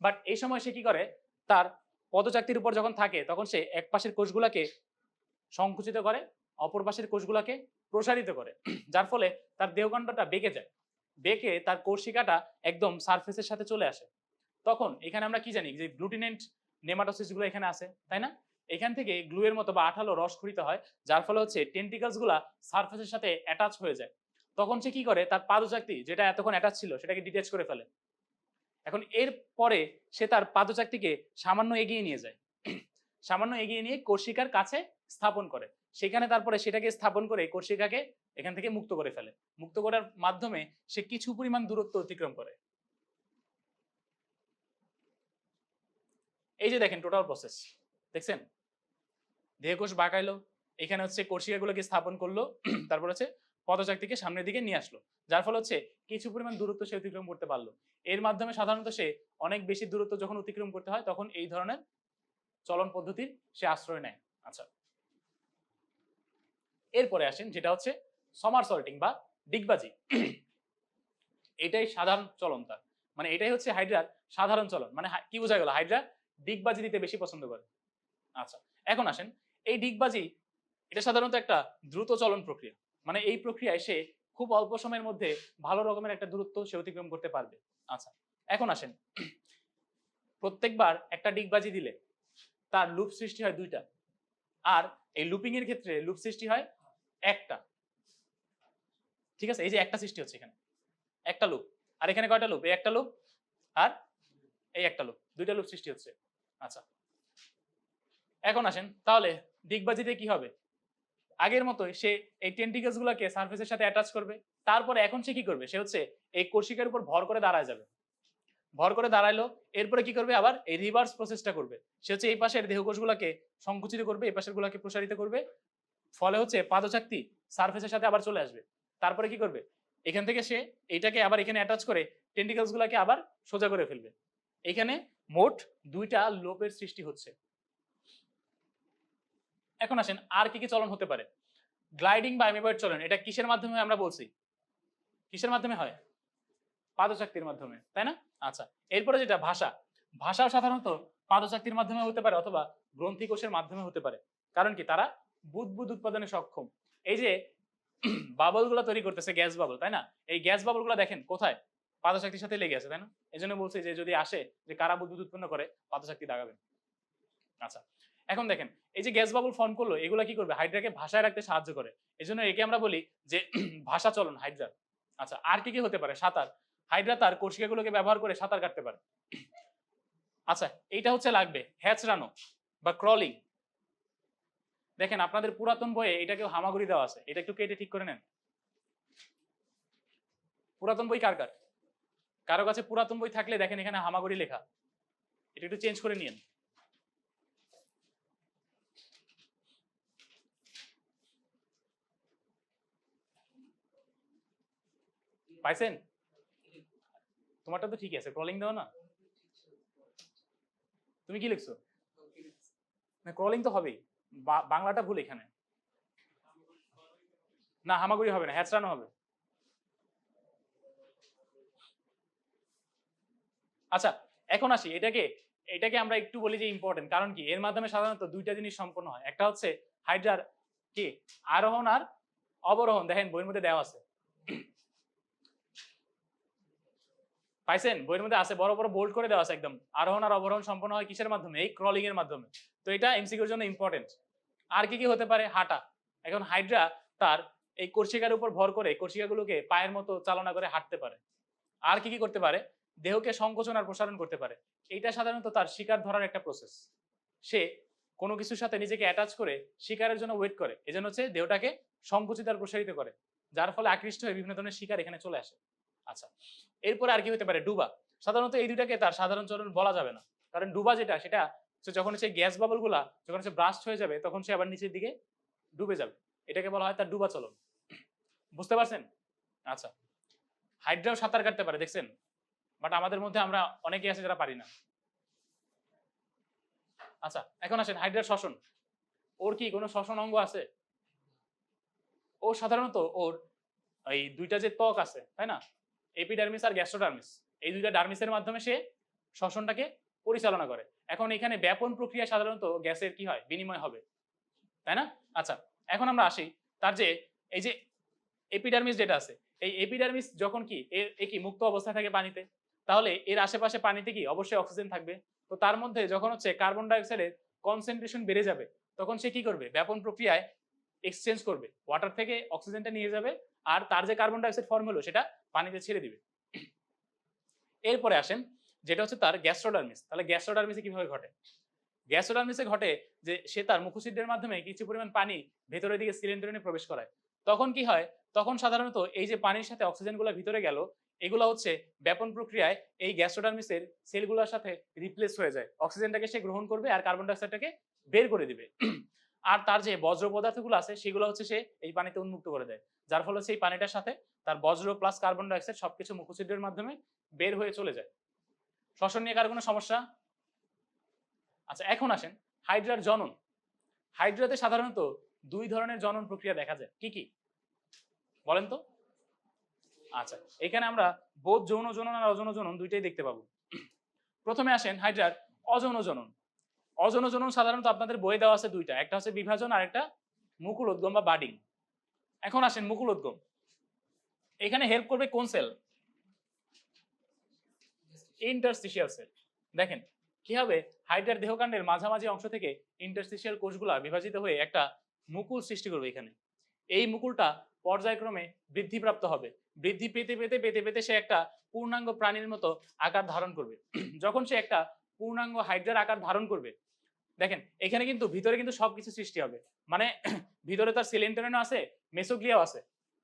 বাট এই সময় সে কি করে, তার পদচাকতির উপর যখন থাকে তখন সে এক পাশের কোষগুলাকে সংকুচিত করে, অপর পাশের কোষগুলাকে প্রসারিত করে, যার ফলে তার দেহকাণ্ডটা বেঁকে যায়, বেঁকে তার কোষিকাটা একদম সারফেসের সাথে চলে আসে। তখন এখানে আমরা কি জানি যে গ্লুটিনেন্ট নেমাটোসিস গুলো এখানে আছে, তাই না? এখান থেকে গ্লুয়ের মতো বা আঠালো রস ক্ষরিত হয়, যার ফলে হচ্ছে টেন্টিকলস গুলা সারফেসের সাথে অ্যাটাচ হয়ে যায়। তখন সে কি করে, তার পাদচাকতি যেটা এতক্ষণ অ্যাটাচ ছিল সেটাকে ডিটেচ করে ফেলে। এখন এর পরে সে তার পাদচাকতিকে সামান্য এগিয়ে নিয়ে যায়, সামান্য এগিয়ে নিয়ে কোষিকার কাছে স্থাপন করে, সেখানে তারপরে সেটাকে স্থাপন করে কোষিকাকে এখান থেকে মুক্ত করে ফেলে। মুক্ত করার মাধ্যমে সে কিছু পরিমাণ দূরত্ব অতিক্রম করে। এই যে দেখেন টোটাল প্রসেস, দেখছেন? দেহকোষ বাঁকাইলো, এখানে হচ্ছে কোষিকাগুলোকে স্থাপন করলো, তারপর হচ্ছে পদচাকতিকে সামনের দিকে নিয়ে আসলো, যার ফলে হচ্ছে কিছু পরিমাণ দূরত্ব সে অতিক্রম করতে পারলো। এর মাধ্যমে সাধারণত সে অনেক বেশি দূরত্ব যখন অতিক্রম করতে হয় তখন এই ধরনের চলন পদ্ধতির সে আশ্রয় নেয়। আচ্ছা, এরপরে আসেন যেটা হচ্ছে সমারসল্টিং বা ডিগবাজি। এটাই সাধারণ চলন তার, মানে এটাই হচ্ছে হাইড্রার সাধারণ চলন। মানে কি বোঝা গেল, হাইড্রা ডিগবাজি দিতে বেশি পছন্দ করে। আচ্ছা, এখন আসেন এই ডিগবাজি, এটা সাধারণত একটা দ্রুত চলন প্রক্রিয়া, মানে এই প্রক্রিয়ায় সে খুব অল্প সময়ের মধ্যে ভালো রকমের একটা দূরত্ব সে অতিক্রম করতে পারবে। আচ্ছা, এখন আসেন প্রত্যেকবার একটা ডিগবাজি দিলে তার লুপ সৃষ্টি হয় 2টা, আর এই লুপিং এর ক্ষেত্রে লুপ সৃষ্টি হয় 1টা। ঠিক আছে, এই যে একটা সৃষ্টি হচ্ছে এখানে একটা লুপ, আর এখানে কয়টা লুপ? এই একটা লুপ আর এই একটা লুপ, 2টা লুপ সৃষ্টি হচ্ছে। আচ্ছা, এখন আসেন তাহলে ডিগবাজিতে কি হবে, আগের মতোই সে এই টেন্টিকলস গুলোকে সারফেসের সাথে অ্যাটাচ করবে। তারপরে এখন সে কি করবে, সে হচ্ছে এই কোষিকার উপর ভর করে দাঁড়ায় যাবে, ভর করে দাঁড়াইলো, এরপরে কি করবে, আবার এই রিভার্স প্রসেসটা করবে। সে হচ্ছে এই পাশের দেহকোষগুলোকে সংকুচিত করবে, এই পাশের গুলোকে প্রসারিত করবে, ফলে হচ্ছে পাদচাকতি সারফেসের সাথে আবার চলে আসবে। তারপরে কি করবে, এখান থেকে সে এইটাকে আবার এখানে অ্যাটাচ করে টেন্টিকলস গুলোকে আবার সোজা করে ফেলবে। এখানে মোট 2টা লোপের সৃষ্টি হচ্ছে। এখন আসেন আর কি কি চলন হতে পারে। গ্লাইডিং বা অ্যামিবয়েড চলন, এটা কিসের মাধ্যমে আমরা বলছি, কিসের মাধ্যমে হয়? পাদচাকতির মাধ্যমে, তাই না? আচ্ছা, এরপরে যেটা ভাষা, ভাষাও সাধারণত পাদচাকতির মাধ্যমে হতে পারে অথবা গ্রন্থিকোষের মাধ্যমে হতে পারে। কারণ কি, তারা বুদবুদ উৎপাদনে সক্ষম। এই যে বাবল গুলো তৈরি করতেছে, গ্যাস বাবল, তাই না? এই গ্যাস বাবল গুলো দেখেন কোথায়, পাদচাকতির সাথে লেগে আছে, তাই না? এই জন্য বলছি যে যদি আসে যে কারা বুদবুদ উৎপন্ন করে, পাদচাকতি দাগাবেন। আচ্ছা, এখন দেখেন এই যে গ্যাস বাবল ফর্ম করলো, এগুলা কি করবে, হাইড্রাকে ভাষায় রাখতে সাহায্য করে। এই জন্য একে আমরা বলি যে ভাষা চলন হাইড্রার। আচ্ছা, আর কি কি হতে পারে? সাঁতার, হাইড্রা তার কোষিকাগুলোকে ব্যবহার করে সাঁতার কাটতে পারে। আচ্ছা, এইটা হচ্ছে লাগবে হ্যাচড়ানো বা ক্রলিং। দেখেন আপনাদের পুরাতন বইয়ে এটাকেও হামাগুড়ি দেওয়া আছে, এটা একটু কেটে ঠিক করে নেন। পুরাতন বই কার কার, কারো কাছে পুরাতন বই থাকলে দেখেন এখানে হামাগুড়ি লেখা, এটা একটু চেঞ্জ করে নিন। পাইছেন? তোমারটা তো ঠিক আছে, ক্রলিং দাও না। তুমি কি লিখছো? না, ক্রলিং তো হবেই, বাংলাটা ভুল এখানে। না, হামাগুড়ি হবে না, হ্যাচড়ানো হবে। আচ্ছা, এখন আসি এটাকে, এটাকে আমরা একটু বলি যে ইম্পর্টেন্ট, কারণ কি এর মাধ্যমে সাধারণত দুইটা জিনিস সম্পন্ন হয়। একটা হচ্ছে হাইড্রার কি আরোহণ আর অবরোহণ। দেখেন বইয়ের মধ্যে দেওয়া আছে, পাইছেন? বইয়ের মধ্যে আছে, বড় বড় বোল্ড করে দেওয়া আছে একদম। আরোহণ আর অবরোহণ সম্পন্ন হয় কিসের মাধ্যমে? এই ক্রলিং এর মাধ্যমে। তো এটা এমসিকিউর জন্য ইম্পর্টেন্ট। আর কি কি হতে পারে? হাঁটা। এখন হাইড্রা তার এই কর্ষিকার উপর ভর করে কর্ষিকাগুলোকে পায়ের মতো চালনা করে হাঁটতে পারে। আর কি কি করতে পারে? দেহকে সংকোচন আর প্রসারণ করতে পারে। এইটা সাধারণত তার শিকার ধরার একটা প্রসেস। সে কোনো কিছুর সাথে নিজেকে অ্যাটাচ করে শিকারের জন্য ওয়েট করে, এজন্য হচ্ছে দেহটাকে সংকুচিত আর প্রসারিত করে, যার ফলে আকৃষ্ট হয়ে বিভিন্ন ধরনের শিকার এখানে চলে আসে। আচ্ছা, এরপরে আর কি হতে পারে? ডুবা। সাধারণত এই দুইটাকে তার সাধারণ চলন বলা যাবে না, কারণ ডুবা যেটা, সেটা যখন হচ্ছে গ্যাস বাবল গুলা যখন হচ্ছে ব্রাস্ট হয়ে যাবে, তখন সে আবার নিচের দিকে ডুবে যাবে। এটাকে বলা হয় তার ডুবা চলন। বুঝতে পারছেন? আচ্ছা, হাইড্রাও সাঁতার কাটতে পারে, দেখছেন? বাট আমাদের মধ্যে আমরা অনেকেই আছে যারা পারি না। আচ্ছা, এখন আসেন হাইড্রার শ্বসন। ওর কি কোনো শ্বসন অঙ্গ আছে? ও সাধারণত ওর এই দুইটা যে ত্বক আছে, তাই না, এপিডার্মিস আর গ্যাস্ট্রোডার্মিস, এই দুইটা ডার্মিসের মাধ্যমে সে শ্বসনটাকে পরিচালনা করে। এখন এখানে ব্যাপন প্রক্রিয়া সাধারণত গ্যাসের কি হয়? বিনিময় হবে, তাই না? আচ্ছা, এখন আমরা আসি তার যে এই যে এপিডার্মিস যেটা আছে, এই এপিডার্মিস যখন কি এ কি মুক্ত অবস্থায় থাকে পানিতে, তাহলে এর আশেপাশে পানিতে কি অবশ্যই অক্সিজেন থাকবে। তো তার মধ্যে যখন হচ্ছে কার্বন ডাইঅক্সাইডের কনসেন্ট্রেশন বেড়ে যাবে, তখন সে কি করবে? ব্যাপন প্রক্রিয়ায় এক্সচেঞ্জ করবে, ওয়াটার থেকে অক্সিজেনটা নিয়ে যাবে, আর তার যে কার্বন ডাইঅক্সাইড ফর্ম হলো সেটা পানিতে ছেড়ে দিবে। এরপরে আসেন যেটা হচ্ছে তার গ্যাস্ট্রোডার্মিস। তাহলে গ্যাস্ট্রোডার্মিসে কিভাবে ঘটে? গ্যাস্ট্রোডার্মিসে ঘটে যে সে তার মুখছিদ্রের মাধ্যমে কিছু পরিমাণ পানি ভেতরের দিকে সিলিন্ডারে প্রবেশ করায়। তখন কি হয়? তখন সাধারণত এই যে পানির সাথে অক্সিজেনগুলো ভিতরে গেল, এগুলো হচ্ছে ব্যাপন প্রক্রিয়ায় এই গ্যাস্ট্রোডার্মিসের সেলগুলোর সাথে রিপ্লেস হয়ে যায়। অক্সিজেনটাকে সে গ্রহণ করবে আর কার্বন ডাইঅক্সাইডটাকে বের করে দিবে। আর তার যে বজ্র পদার্থগুলো আছে সেগুলো হচ্ছে সে এই পানিতে উন্মুক্ত করে দেয়, যার ফলে সেই পানিটার সাথে তার বজ্র প্লাস কার্বন ডাইঅক্সাইড সবকিছু মুখছিদ্রের মাধ্যমে বের হয়ে চলে যায়। শ্বসন নিয়ে কার কোনো সমস্যা? আচ্ছা, এখন আসেন হাইড্রার জনন। হাইড্রাতে সাধারণত দুই ধরনের জনন প্রক্রিয়া দেখা যায়। কি কি বলেন তো? আচ্ছা, এখানে আমরা বোধ যৌন জনন আর অযৌন জনন দুইটাই দেখতে পাবো। প্রথমে আসেন হাইড্রার অযৌন জনন। অযৌন জনন সাধারণত আপনাদের বইয়ে দেওয়া আছে দুইটা, একটা হচ্ছে বিভাজন আর একটা মুকুল উদ্গম বা বাডিং। এখন আসেন মুকুল উদ্গম। এখানে হেল্প করবে কোন সেল? Interstitial sell. দেখেন কি হবে, হাইড্রার দেহকাণ্ডের মাঝামাঝি অংশ থেকে ইন্টারস্টিশিয়াল কোষগুলা বিভাজিত হয়ে একটা মুকুল সৃষ্টি করবে এখানে। এই মুকুলটা পর্যায়ক্রমে বৃদ্ধিপ্রাপ্ত হবে, বৃদ্ধি পেতে পেতে পেতে পেতে সে একটা পূর্ণাঙ্গ প্রাণীর মতো আকার ধারণ করবে। যখন সে একটা পূর্ণাঙ্গ হাইড্রার আকার ধারণ করবে, দেখেন এখানে কিন্তু ভিতরে কিন্তু সবকিছু সৃষ্টি হবে, মানে ভিতরে তার সিলিন্ডারেনও আছে, মেসোগ্লিয়াও আছে,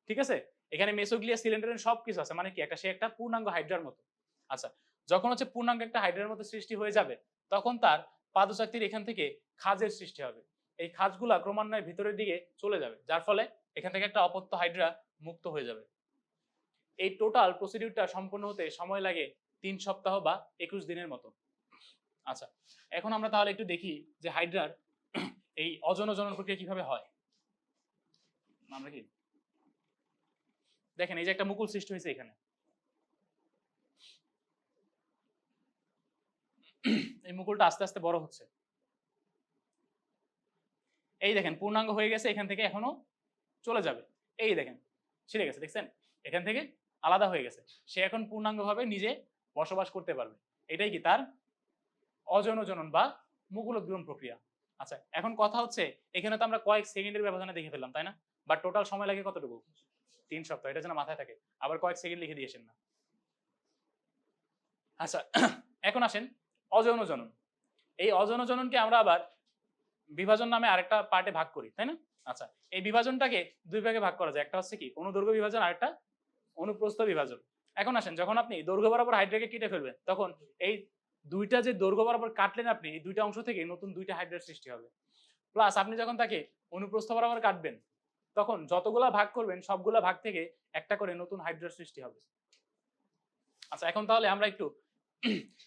ঠিক আছে? এখানে মেসোগ্লিয়া সিলিন্ডারেন সবকিছু আছে, মানে কি একটা সে একটা পূর্ণাঙ্গ হাইড্রার মতো। আচ্ছা, যখন হচ্ছে পূর্ণাঙ্গ একটা হাইড্রার মতো সৃষ্টি হয়ে যাবে, তখন তার পাদচাকতির এখান থেকে খাঁজের সৃষ্টি হবে। এই খাঁজগুলা ক্রমান্বয়ে ভিতরের দিকে চলে যাবে, যার ফলে এখান থেকে একটা অপত্য হাইড্রা মুক্ত হয়ে যাবে। এই টোটাল প্রসিডিউরটা সম্পন্ন হতে সময় লাগে 3 সপ্তাহ বা 21 দিনের মতো। আচ্ছা, এখন আমরা তাহলে একটু দেখি যে হাইড্রার এই অযৌন জনন প্রক্রিয়া কিভাবে হয়। আমরা কি দেখেন, এই যে একটা মুকুল সৃষ্টি হয়েছে এখানে, এই মুকুলটা আস্তে আস্তে বড় হচ্ছে। এই দেখেন পূর্ণাঙ্গ হয়ে গেছে, এখান থেকে এখনো চলে যাবে। এই দেখেন ছিঁড়ে গেছে, দেখছেন? এখান থেকে আলাদা হয়ে গেছে, সে এখন পূর্ণাঙ্গভাবে নিজে বসবাস করতে পারবে। এটাই কি তার অযৌন জনন বা মুকুল উদ্গম প্রক্রিয়া। আচ্ছা, এখন কথা হচ্ছে এখানে তো আমরা কয়েক সেকেন্ডের ব্যবধানে দেখে ফেললাম, তাই না? বাট টোটাল সময় লাগে কতটুকু? 3 সপ্তাহ। এটা যেন মাথায় থাকে, আবার কয়েক সেকেন্ড লিখে দিয়েছেন না। আচ্ছা, এখন আসেন অযৌন জনন। এই অযৌন জননকে আমরা আবার বিভাজন নামে আরেকটা পার্টে ভাগ করি, তাই না? আচ্ছা, এই বিভাজনটাকে দুই ভাগে ভাগ করা যায়, একটা হচ্ছে কি অনুদৈর্ঘ্য বিভাজন, আরেকটা অনুপ্রস্থ বিভাজন। এখন আসেন যখন আপনি দৈর্ঘ্য বরাবর হাইড্রাকে কেটে ফেলবেন, তখন এই দুইটা যে দৈর্ঘ্য বরাবর কাটলেন আপনি, এই দুইটা অংশ থেকে নতুন দুইটা হাইড্রার সৃষ্টি হবে। প্লাস আপনি যখন তাকে অনুপ্রস্থ বরাবর কাটবেন, তখন যতগুলা ভাগ করবেন সবগুলা ভাগ থেকে একটা করে নতুন হাইড্রার সৃষ্টি হবে। আচ্ছা, এখন তাহলে আমরা একটু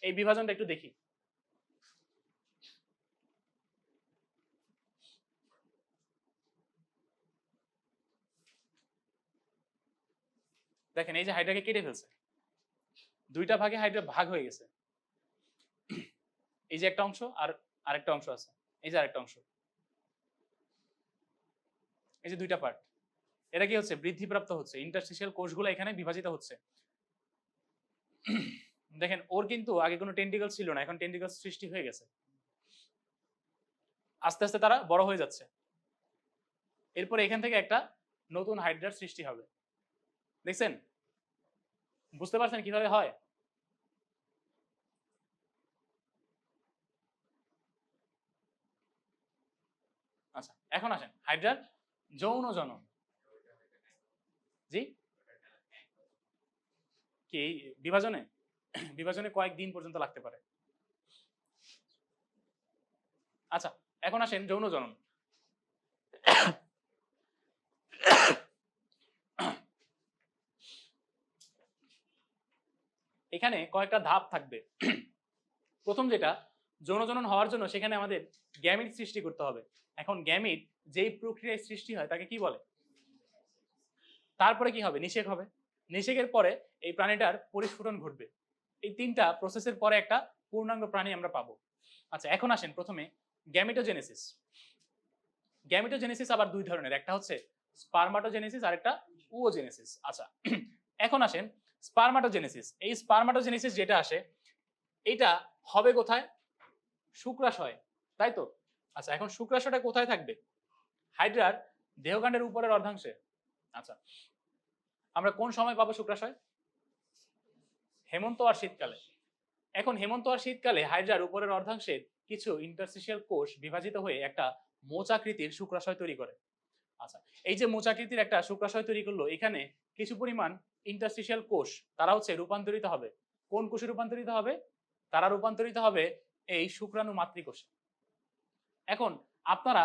এই বিভাজনটা একটু দেখি। দেখেন এই যে হাইড্রাকে কেটে ফেলছে, দুইটা ভাগে হাইড্রা ভাগ হয়ে গেছে। এই যে একটা অংশ আর আরেকটা অংশ আছে, এই যে আরেকটা অংশ, এই যে দুইটা পার্ট, এটা কি হচ্ছে বৃদ্ধিপ্রাপ্ত হচ্ছে, ইন্টারস্টিশিয়াল কোষগুলো এখানে বিভাজিত হচ্ছে। দেখেন ওর কিন্তু আগে কোনো টেন্টিকল ছিল না, এখন টেন্টিকল সৃষ্টি হয়ে গেছে, আস্তে আস্তে তারা বড় হয়ে যাচ্ছে। এরপরে এখান থেকে একটা নতুন হাইড্রার সৃষ্টি হবে। দেখছেন, বুঝতে পারছেন কিভাবে হয়? আচ্ছা, এখন আসেন হাইড্রার যৌন জনন। জি, কি বিভাজনে বিভাজনে কয়েকদিন পর্যন্ত লাগতে পারে। আচ্ছা, এখন আসেন যৌন জনন। এখানে কয়েকটা ধাপ থাকবে। প্রথম যেটা, যৌন জনন হওয়ার জন্য সেখানে আমাদের গ্যামিট সৃষ্টি করতে হবে। এখন গ্যামিট যেই প্রক্রিয়ায় সৃষ্টি হয় তাকে কি বলে? তারপরে কি হবে? নিষেক হবে। নিষেকের পরে এই প্রাণীটার পরিস্ফুটন ঘটবে। এই তিনটা প্রসেসের পরে একটা পূর্ণাঙ্গ প্রাণী আমরা পাবো। আচ্ছা, এখন আসেন প্রথমে গ্যামিটোজেনেসিস। গ্যামিটোজেনেসিস আবার দুই ধরনের, একটা হচ্ছে স্পারমাটোজেনেসিস আর একটা উওজেনেসিস। আচ্ছা, এখন আসেন স্পারমাটোজেনেসিস। এই স্পারমাটোজেনেসিস যেটা আসে এটা হবে কোথায়? শুক্রাশয়, তাই তো? আচ্ছা, এখন শুক্রাশয়টা কোথায় থাকবে? হাইড্রার দেহকাণ্ডের উপরের অর্ধাংশে। আচ্ছা, আমরা কোন সময় পাবো শুক্রাশয়? হেমন্ত আর শীতকালে। এখন হেমন্ত আর শীতকালে হাইড্রার উপরের অর্ধাংশে কিছু ইন্টারস্টিশিয়াল কোষ বিভাজিত হয়ে একটা মোচাকৃতির শুক্রাশয় তৈরি করে। আচ্ছা, এই যে মোচাকৃতির একটা শুক্রাশয় তৈরি করলো, এখানে কিছু পরিমাণ ইন্টারস্টিশিয়াল কোষ তারা হচ্ছে রূপান্তরিত হবে। কোন কোষে রূপান্তরিত হবে? তারা রূপান্তরিত হবে এই শুক্রাণু মাতৃকোষে। এখন আপনারা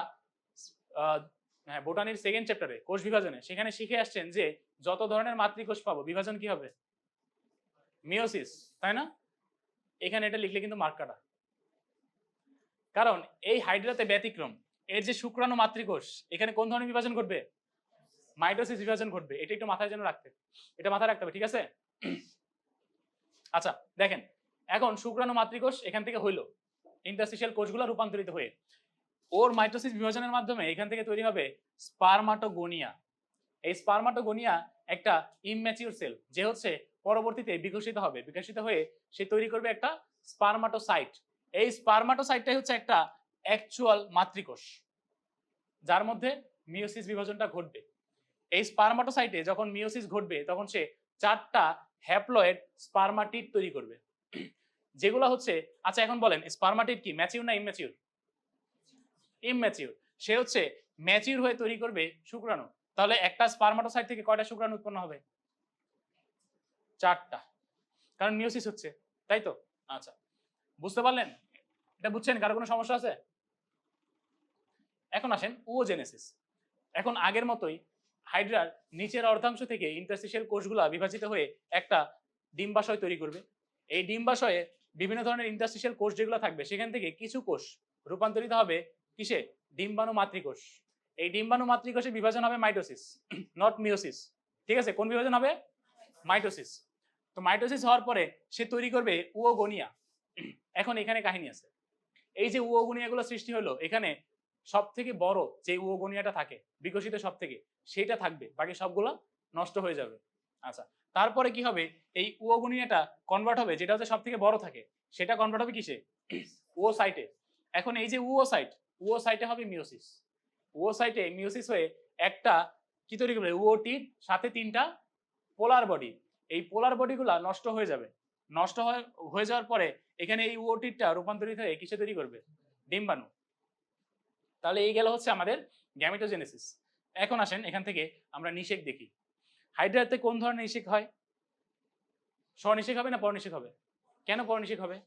বোটানির সেকেন্ড চ্যাপ্টারে কোষ বিভাজনে সেখানে শিখে আসছেন যে যত ধরনের মাতৃকোষ পাবো বিভাজন কি হবে? মিওসিস, তাই না? এখানে এটা লিখলে কিন্তু মার্ক কাটা, কারণ এই হাইড্রাতে ব্যতিক্রম। এর যে শুক্রাণু মাতৃকোষ, এখানে কোন ধরনের বিভাজন ঘটবে? মাইটোসিস বিভাজন ঘটবে। এটা একটু মাথায় যেন রাখতে, এটা মাথায় রাখতে হবে, ঠিক আছে? আচ্ছা, দেখেন এখন শুক্রাণু মাতৃকোষ এখান থেকে হইলো, ইন্টারস্টিশিয়াল কোষগুলো রূপান্তরিত হয়ে ওর মাইটোসিস বিভাজনের মাধ্যমে এখান থেকে তৈরি হবে স্পারমাটোগোনিয়া। এই স্পারমাটোগোনিয়া একটা ইমম্যাচিউর সেল, যে হচ্ছে পরবর্তীতে বিকশিত হবে, বিকশিত হয়ে সে তৈরি করবে একটা স্পারমাটোসাইট। এই স্পারমাটোসাইটটাই হচ্ছে একটা অ্যাকচুয়াল মাতৃকোষ, যার মধ্যে মিওসিস বিভাজনটা ঘটবে। এই স্পারমাটোসাইটে যখন মিওসিস ঘটবে তখন সে চারটা হ্যাপ্লয়েড স্পারমাটিড তৈরি করবে, যেগুলো হচ্ছে, আচ্ছা এখন বলেন স্পারমাটিড কি ম্যাচিউর না ইমম্যাচিউর? ইমম্যাচিউর। সে হচ্ছে ম্যাচিউর হয়ে তৈরি করবে শুক্রাণু। তাহলে একটা স্পারমাটোসাইট থেকে কয়টা শুক্রাণু উৎপন্ন হবে? চারটা, কারণ মিওসিস হচ্ছে, তাই তো? আচ্ছা, বুঝতে পারলেন? এটা বুঝছেন? কারো কোনো সমস্যা আছে? এখন আসেন উওজেনেসিস। এখন আগের মতোই হাইড্রার নিচের অর্ধাংশ থেকে ইন্টারস্টিশিয়াল কোষগুলা বিভাজিত হয়ে একটা ডিম্বাশয় তৈরি করবে। এই ডিম্বাশয়ে বিভিন্ন ধরনের ইন্টারস্টিশিয়াল কোষ যেগুলো থাকবে সেখান থেকে কিছু কোষ রূপান্তরিত হবে কিসে? ডিম্বাণু মাতৃকোষ। এই ডিম্বাণু মাতৃকোষে বিভাজন হবে মাইটোসিস, নট মিওসিস। ঠিক আছে, কোন বিভাজন হবে? মাইটোসিস। তো মাইটোসিস হওয়ার পরে সে তৈরি করবে উওগোনিয়া। এখন এখানে কাহিনী আছে। এই যে উওগোনিয়াগুলো সৃষ্টি হলো, এখানে সব থেকে বড় যে উওগোনিয়াটা থাকে বিকশিত সব থেকে, সেটা থাকবে, বাকি সবগুলো নষ্ট হয়ে যাবে। আচ্ছা, তারপরে কি হবে? এই উওগোনিয়াটা কনভার্ট হবে, যেটা হচ্ছে সব থেকে বড় থাকে, সেটা কনভার্ট হবে কিসে? উওসাইটে। এখন এই যে উওসাইট, উওসাইটে হবে মিওসিস। উওসাইটে মিওসিস হয়ে একটা কি তৈরি করবে? উওটিড, সাথে তিনটা পোলার বডি। এই পোলার বডিগুলা নষ্ট হয়ে যাবে। নষ্ট হয়ে যাওয়ার পরে এখানে এই উওটিডটা রূপান্তরিত হয়ে কিসে তৈরি করবে? ডিম্বাণু। তাহলে এই গেল হচ্ছে আমাদের গ্যামিটোজেনেসিস। এখন আসেন এখান থেকে আমরা নিষেক দেখি। হাইড্রাতে কোন ধরনের নিষেক হয়? স্বনিষেক হবে না পরনিষেক হবে? কেন পরনিষেক হবে?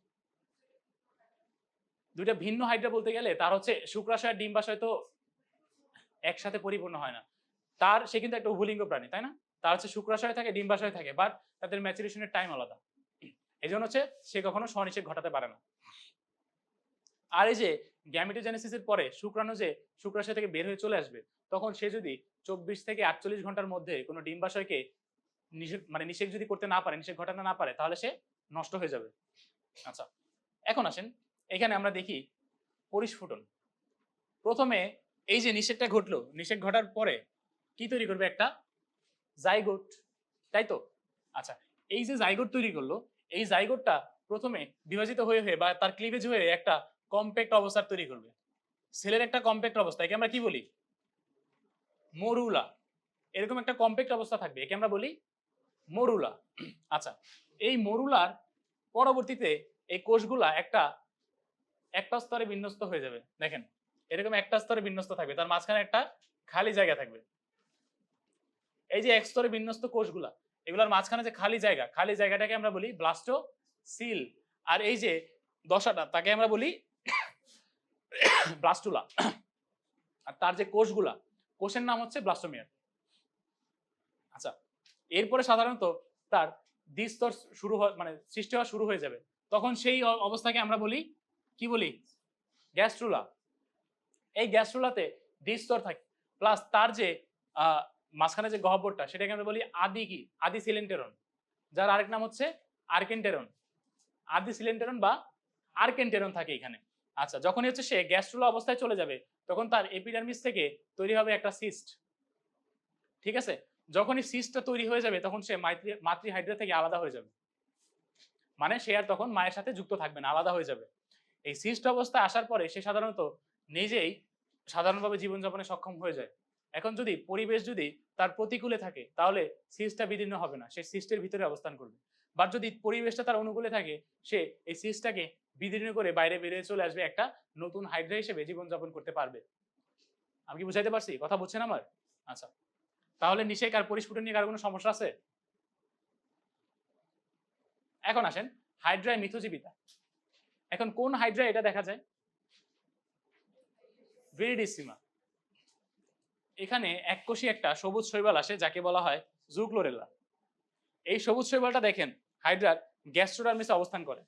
দুইটা ভিন্ন হাইড্রা বলতে গেলে তার হচ্ছে শুক্রাশয় আর ডিম্বাশয় তো একসাথে পরিপূর্ণ হয় না। সে কিন্তু একটা উভলিঙ্গ প্রাণী, তাই না? তার হচ্ছে শুক্রাশয় থাকে, ডিম্বাশয় থাকে, বাট তাদের ম্যাচুরেশনের টাইম আলাদা। এই জন্য হচ্ছে সে কখনো স্বনিষেক ঘটাতে পারে না। আর এই যে গ্যামেটোজেনেসিসের পরে শুক্রাণু যে শুক্রাশয় থেকে বের হয়ে চলে আসবে, তখন সে যদি 24 থেকে 48 ঘন্টার মধ্যে কোনো ডিম্বাশয়কে নিষেক যদি করতে না পারে, নিষেক ঘটাতে না পারে, তাহলে সে নষ্ট হয়ে যাবে। আচ্ছা, এখন আসেন এখানে আমরা দেখি পরিস্ফুটন। প্রথমে এই যে নিষেকটা ঘটলো, নিষেক ঘটার পরে কি তৈরি করবে? একটা জাইগোট, তাই তো? আচ্ছা, এই যে জাইগোট তৈরি করলো, এই জাইগোটটা প্রথমে বিভাজিত হয়ে হয়ে বা তার ক্লিভেজ হয়ে একটা কম্প্যাক্ট অবস্থা তৈরি করবে। সেলের একটা কম্প্যাক্ট অবস্থা, একে আমরা কি বলি? মরুলা। এরকম একটা কম্প্যাক্ট অবস্থা থাকবে, একে আমরা বলি মরুলা। আচ্ছা, এই মরুলার পরবর্তীতে এই কোষগুলা একটা স্তরে বিন্যস্ত হয়ে যাবে। দেখেন, এরকম একটা স্তরে বিন্যস্ত থাকবে, তার মাঝখানে একটা খালি জায়গা থাকবে। এই যে এক স্তরে বিন্যস্ত কোষগুলা, এগুলোর মাঝখানে যে খালি জায়গাটাকে আমরা বলি ব্লাস্টোসিল। আর এই যে দশাটা, তাকে আমরা বলি ব্লাস্টুলা। আর তার যে কোষগুলা, কোষের নাম হচ্ছে ব্লাস্টোমিয়ার। আচ্ছা, এরপরে সাধারণত তার দ্বিস্তর শুরু মানে সৃষ্টি হওয়া শুরু হয়ে যাবে। তখন সেই অবস্থাকে আমরা বলি, কি বলি? গ্যাস্ট্রুলা। এই গ্যাস্ট্রুলাতে দ্বিস্তর থাকে, প্লাস তার যে মাঝখানে যে গহ্বরটা, সেটাকে আমরা বলি আদি সিলেন্টেরন, যার আরেক নাম হচ্ছে আর্কেন্টেরন। আদি সিলেন্টেরন বা আর্কেন্টেরন থাকে এখানে। আচ্ছা, যখনই হচ্ছে সে গ্যাস্ট্রুলা অবস্থায় চলে যাবে, তখন তার এপিডার্মিস থেকে তৈরি হবে একটা সিস্ট। ঠিক আছে? যখনই সিস্টটা তৈরি হয়ে যাবে, তখন সে মাতৃহাইড্রা থেকে আলাদা হয়ে যাবে। মানে সে আর তখন মায়ের সাথে যুক্ত থাকবে না, আলাদা হয়ে যাবে। এই সিস্ট অবস্থায় আসার পরে সে সাধারণত নিজেই সাধারণভাবে জীবনযাপনে সক্ষম হয়ে যায়। এখন যদি পরিবেশ যদি তার প্রতিকূলে থাকে, তাহলে সিস্টটা বিদীর্ণ হবে না, সে সিস্টের ভিতরে অবস্থান করবে। বা যদি পরিবেশটা তার অনুকূলে থাকে, সে এই সিস্টটাকে বিদীর্ণ করে বাইরে বেরিয়ে চলে আসবে, একটা নতুন হাইড্রা হিসেবে জীবনযাপন করতে পারবে। আমি কি বুঝাইতে পারছি? কথা বুঝছেন আমার? আচ্ছা, তাহলে নিষেক আর পরিস্ফুটন নিয়ে কারো কোনো সমস্যা আছে? এখন আসেন হাইড্রায় মিথজীবিতা। এখন কোন হাইড্রা এটা দেখা যায়? ভিরিডিসিমা। এখানে এককোষী একটা সবুজ শৈবাল আসে, যাকে বলা হয় জুক্লোরেলা। এই সবুজ শৈবালটা দেখেন হাইড্রার গ্যাস্ট্রোডার্মিসে অবস্থান করে।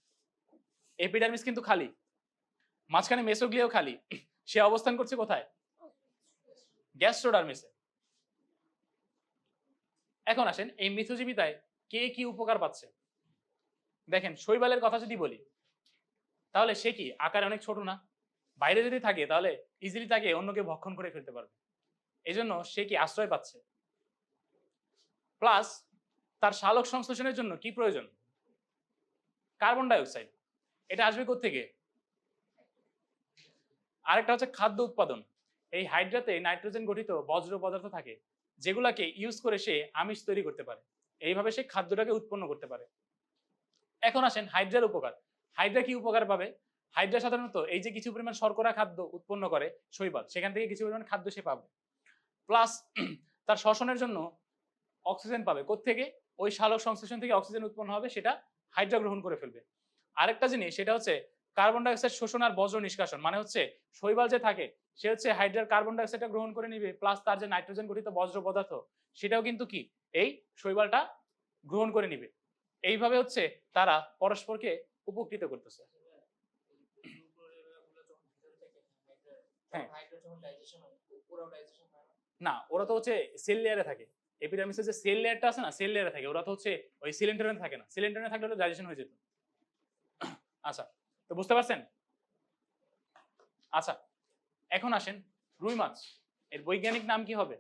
এপিডার্মিস কিন্তু খালি, মাঝখানে মেসোগ্লিয়াও খালি। সে অবস্থান করছে কোথায়? গ্যাস্ট্রোডার্মিসে। এখন আসেন এই মিথজীবিতায় কে কি উপকার পাচ্ছে। দেখেন, শৈবালের কথা যদি বলি, তাহলে সে কি আকারে অনেক ছোট না? বাইরে যদি থাকে তাহলে ইজিলি তাকে অন্যকে ভক্ষণ করে ফেলতে পারবে। এই জন্য সে কি আশ্রয় পাচ্ছে। প্লাস তার শালক সংশ্লেষণের জন্য কি প্রয়োজন? Carbon dioxide. এটা আসবে কোত্থেকে? আরেকটা হচ্ছে খাদ্য উৎপাদন। এই হাইড্রাতে নাইট্রোজেন গঠিত বজ্র পদার্থ থাকে, যেগুলাকে ইউজ করে সে আমিষ তৈরি করতে পারে। এইভাবে সে খাদ্যটাকে উৎপন্ন করতে পারে। এখন আসেন হাইড্রার উপকার। হাইড্রা কি উপকার পাবে? হাইড্রা সাধারণত এই যে কিছু পরিমাণ শর্করা খাদ্য উৎপন্ন করে শৈবাল, সেখান থেকে কিছু পরিমাণ খাদ্য সে পাবে। প্লাস তার শ্বসনের জন্য অক্সিজেন পাবে। কোত্থেকে? ওই শালক সংশ্লেষণ থেকে অক্সিজেন উৎপন্ন হবে, সেটা হাইড্রা গ্রহণ করে ফেলবে। আরেকটা জিনিস, সেটা হচ্ছে কার্বন ডাইঅক্সাইড শোষণ আর বজ্র নিষ্কাশন। মানে হচ্ছে শৈবাল যে থাকে, সে হচ্ছে হাইড্রার কার্বন ডাইঅক্সাইডটা গ্রহণ করে নিবে, প্লাস তার যে নাইট্রোজেন গঠিত বজ্র পদার্থ, সেটাও কিন্তু কি এই শৈবালটা গ্রহণ করে নিবে। এইভাবে হচ্ছে তারা পরস্পরকে উপকৃত করতেছে। হ্যাঁ, না, ওরা তো হচ্ছে সেল লেয়ারে থাকে। এপিডার্মিসের যে সেল লেয়ারটা আছে না, সেল লেয়ারে থাকে। ওরা তো হচ্ছে ওই সিলিন্ডারে থাকে না। সিলিন্ডারে থাকলে তো ডাইজেশন হয়ে যেত। আচ্ছা, তো বুঝতে পারছেন? আচ্ছা, এখন আসেন রুই মাছ। এর বৈজ্ঞানিক নাম কি হবে?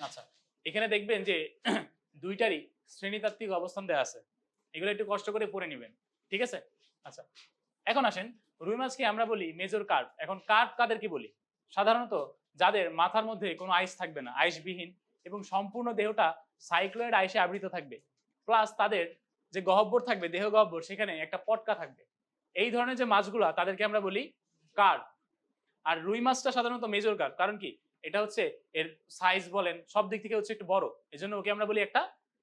আচ্ছা, এখানে দেখবেন যে দুইটারই শ্রেণীতাত্ত্বিক অবস্থান দেওয়া আছে, এগুলো একটু কষ্ট করে পড়ে নেবেন। ঠিক আছে? আচ্ছা, এখন আসেন রুই মাছকে আমরা বলি মেজর কার্প। এখন কার্প কাদেরকে বলি? সাধারণত যাদের মাথার মধ্যে কোনো আইস থাকবে না, আইসবিহীন, এবং সম্পূর্ণ দেহটা সাইক্লোয়েড আইসে আবৃত থাকবে, প্লাস তাদের যে গহ্বর থাকবে, দেহ গহ্বর, সেখানে একটা পটকা থাকবে। এই ধরনের যে মাছগুলা, তাদেরকে আমরা বলি কার্প। আর রুই মাছটা সাধারণত মেজর কার্প, কারণ কি এটা হচ্ছে এর সাইজ বলেন সব দিক থেকে হচ্ছে একটু বড়, এজন্য ওকে আমরা বলি একটা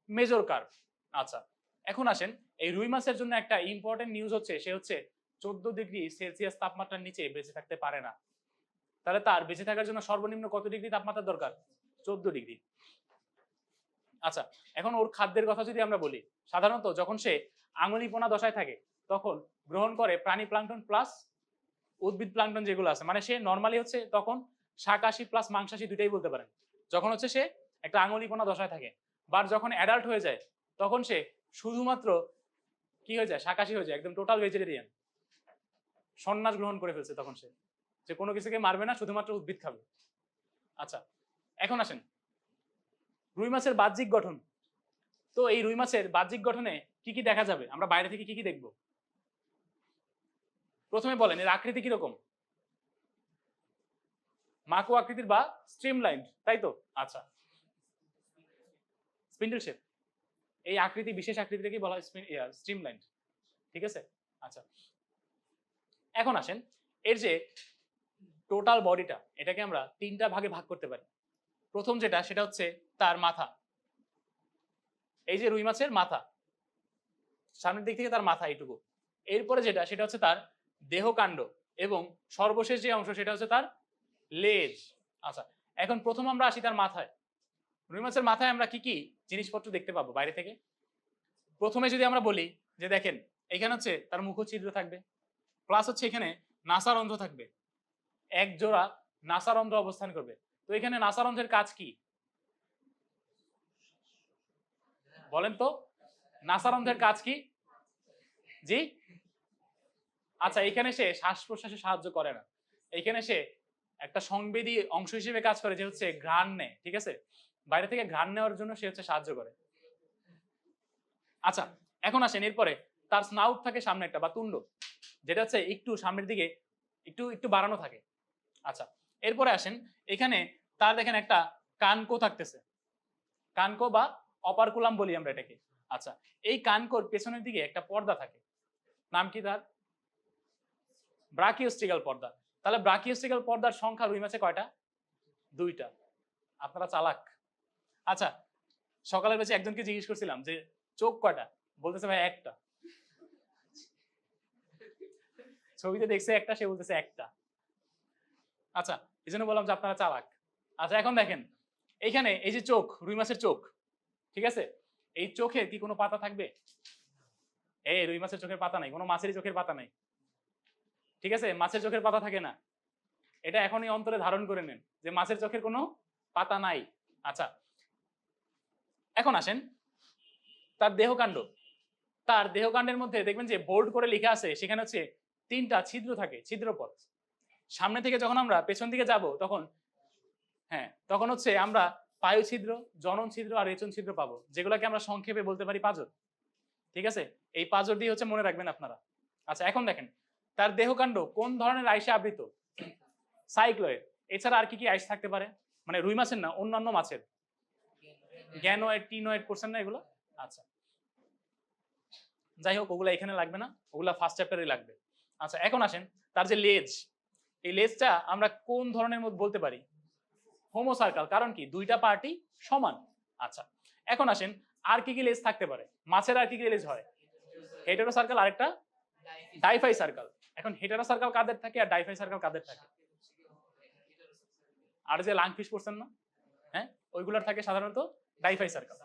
মেজর কার্প। আচ্ছা, এখন আসেন এই রুই মাছের জন্য একটা ইম্পর্টেন্ট নিউজ হচ্ছে, সে হচ্ছে 14 ডিগ্রি সেলসিয়াস তাপমাত্রার নিচে বেঁচে থাকতে পারে না। তাহলে তার বেঁচে থাকার জন্য সর্বনিম্ন কত ডিগ্রি তাপমাত্রা দরকার? 14 ডিগ্রি। আচ্ছা, এখন ওর খাদ্যের কথা যদি আমরা বলি, সাধারণত যখন সে আঙুলিপোনা দশায় থাকে তখন গ্রহণ করে প্রাণী প্লাঙ্কটন প্লাস উদ্ভিদ প্লাঙ্কটন যেগুলো আছে, মানে সে নর্মালি হচ্ছে তখন শাকাশি প্লাস মাংসাশী দুইটাই বলতে পারেন, যখন হচ্ছে সে একটা আঙুলিপোনা দশায় থাকে। বা যখন অ্যাডাল্ট হয়ে যায় তখন সে শুধুমাত্র কি হয়ে যায়? শাকাশী হয়ে যায়, একদম টোটাল ভেজিটেরিয়ান, সন্ন্যাস গ্রহণ করে ফেলছে তখন সে, যে কোনো কিছুকে মারবে না, শুধুমাত্র উদ্ভিদ খাবে। আচ্ছা, এখন আসেন রুই মাছের বাহ্যিক গঠন। তো এই রুই মাছের বাহ্যিক গঠনে কি কি দেখা যাবে? আমরা বাইরে থেকে কি কি দেখব? প্রথমে বলেন এর আকৃতি কিরকম? মাকো আকৃতির বা স্ট্রিমলাইন, তাই তো? আচ্ছা, স্পিন্ডল শেপ, এই আকৃতি বিশেষ আকৃতিটাকে বলা হয় স্ট্রিমলাইন, ঠিক আছে? আচ্ছা, এখন আসেন এর যে টোটাল বডিটা, এটাকে আমরা তিনটা ভাগে ভাগ করতে পারি। প্রথম যেটা, সেটা হচ্ছে তার মাথা। এই যে রুই মাছের মাথা, সামনের দিক থেকে তার মাথা এইটুকু। এরপরে যেটা, সেটা হচ্ছে তার দেহকাণ্ড, এবং সর্বশেষ যে অংশ সেটা হচ্ছে তার লেজ। আচ্ছা, এখন প্রথম আমরা আসি তার মাথায়। রুই মাছের মাথায় আমরা কি কি জিনিসপত্র দেখতে পাবো বাইরে থেকে? প্রথমে যদি আমরা বলি যে দেখেন এখানে হচ্ছে তার মুখছিদ্র থাকবে, প্লাস হচ্ছে এখানে নাসারন্ধ্র থাকবে, এক জোড়া নাসারন্ধ্র অবস্থান করবে। তো এখানে নাসারন্ধ্রের কাজ কি বলেন তো? নাসারন্ধ্রের কাজ কি? জি, আচ্ছা, এখানে সে শ্বাস প্রশ্বাসে সাহায্য করে না, এখানে সে একটা সংবেদী অংশ হিসেবে কাজ করে, যে হচ্ছে ঘ্রাণ নেয়, ঠিক আছে? বাইরে থেকে ঘ্রাণ নেওয়ার জন্য সে হচ্ছে সাহায্য করে। আচ্ছা, এখন আসেন এরপরে তার স্নাউট থাকে সামনে একটা, বা তুণ্ড, যেটা হচ্ছে একটু সামনের দিকে একটু একটু বাড়ানো থাকে। আচ্ছা, এরপরে আসেন এখানে তার দেখেন একটা কানকো থাকতেছে, কানকো বা অপারকুলাম বলি আমরা এটাকে। আচ্ছা, এই কানকোর পেছনের দিকে একটা পর্দা থাকে, নাম কি তার? ব্রাকিওস্টিকাল পর্দা। তাহলে ব্রাকিওস্টিকাল পর্দার সংখ্যা রুই মাছে কয়টা? দুইটা। আপনারা চালাক। আচ্ছা, সকালের বেশি একজনকে জিজ্ঞেস করছিলাম যে চোখ কয়টা, বলতেছে ভাই একটা। ছবিতে দেখছে একটা, সে বলতেছে একটা। আচ্ছা, এই জন্য বললাম যে আপনারা চালাক। আচ্ছা, এখন দেখেন এইখানে এই যে চোখ, রুই মাছের চোখ, ঠিক আছে? এই চোখে কি কোনো পাতা থাকবে? এই রুই মাছের চোখের পাতা নাই, কোনো মাছেরই চোখের পাতা নাই, ঠিক আছে? মাছের চোখের পাতা থাকে না, এটা এখনই অন্তরে ধারণ করে নেন যে মাছের চোখের কোনো পাতা নাই। আচ্ছা, এখন আসেন তার দেহকাণ্ড। তার দেহকাণ্ডের মধ্যে দেখবেন যে বোল্ড করে লেখা আছে, সেখানে হচ্ছে তিনটা ছিদ্র থাকে, ছিদ্রপথ। সামনে থেকে যখন আমরা পেছন দিকে যাব তখন, হ্যাঁ, তখন হচ্ছে আমরা পায়ু ছিদ্র, জনন ছিদ্র আর রেচন ছিদ্র পাবো, যেগুলোকে আমরা সংক্ষেপে বলতে পারি পাঁজর, ঠিক আছে? এই পাঁজর দিয়ে হচ্ছে মনে রাখবেন আপনারা। আচ্ছা, এখন দেখেন তার দেহকাণ্ড কোন ধরনের আইসে আবৃত? সাইক্লয়েড। এছাড়া আর কি কি আইস থাকতে পারে? মানে রুই মাছের না, অন্যান্য মাছের। গ্যানোয়েড, টিনোয়েড করছেন না এগুলো? আচ্ছা, যাই হোক, ওগুলা এখানে লাগবে না, ওগুলা ফার্স্ট চ্যাপ্টারে লাগবে। আচ্ছা, এখন আসেন তার যে লেজ, এই লেজটা আমরা কোন ধরনের মধ্যে বলতে পারি? Homo circle. কারণ কি? দুইটা পার্টি সমান। আচ্ছা, এখন আসেন আর কি কি লেজ থাকতে পারে? মাছের আর কি কি লেজ হয়? হেটেরো সার্কাল, আরেকটা ডাইফাই সার্কাল। এখন হেটেরো সার্কাল কাদের থাকে আর ডাইফাই সার্কাল কাদের থাকে? আর যে লাংফিশ করছেন না, হ্যাঁ, ওইগুলোর থাকে সাধারণত ডাইফাই সার্কাল।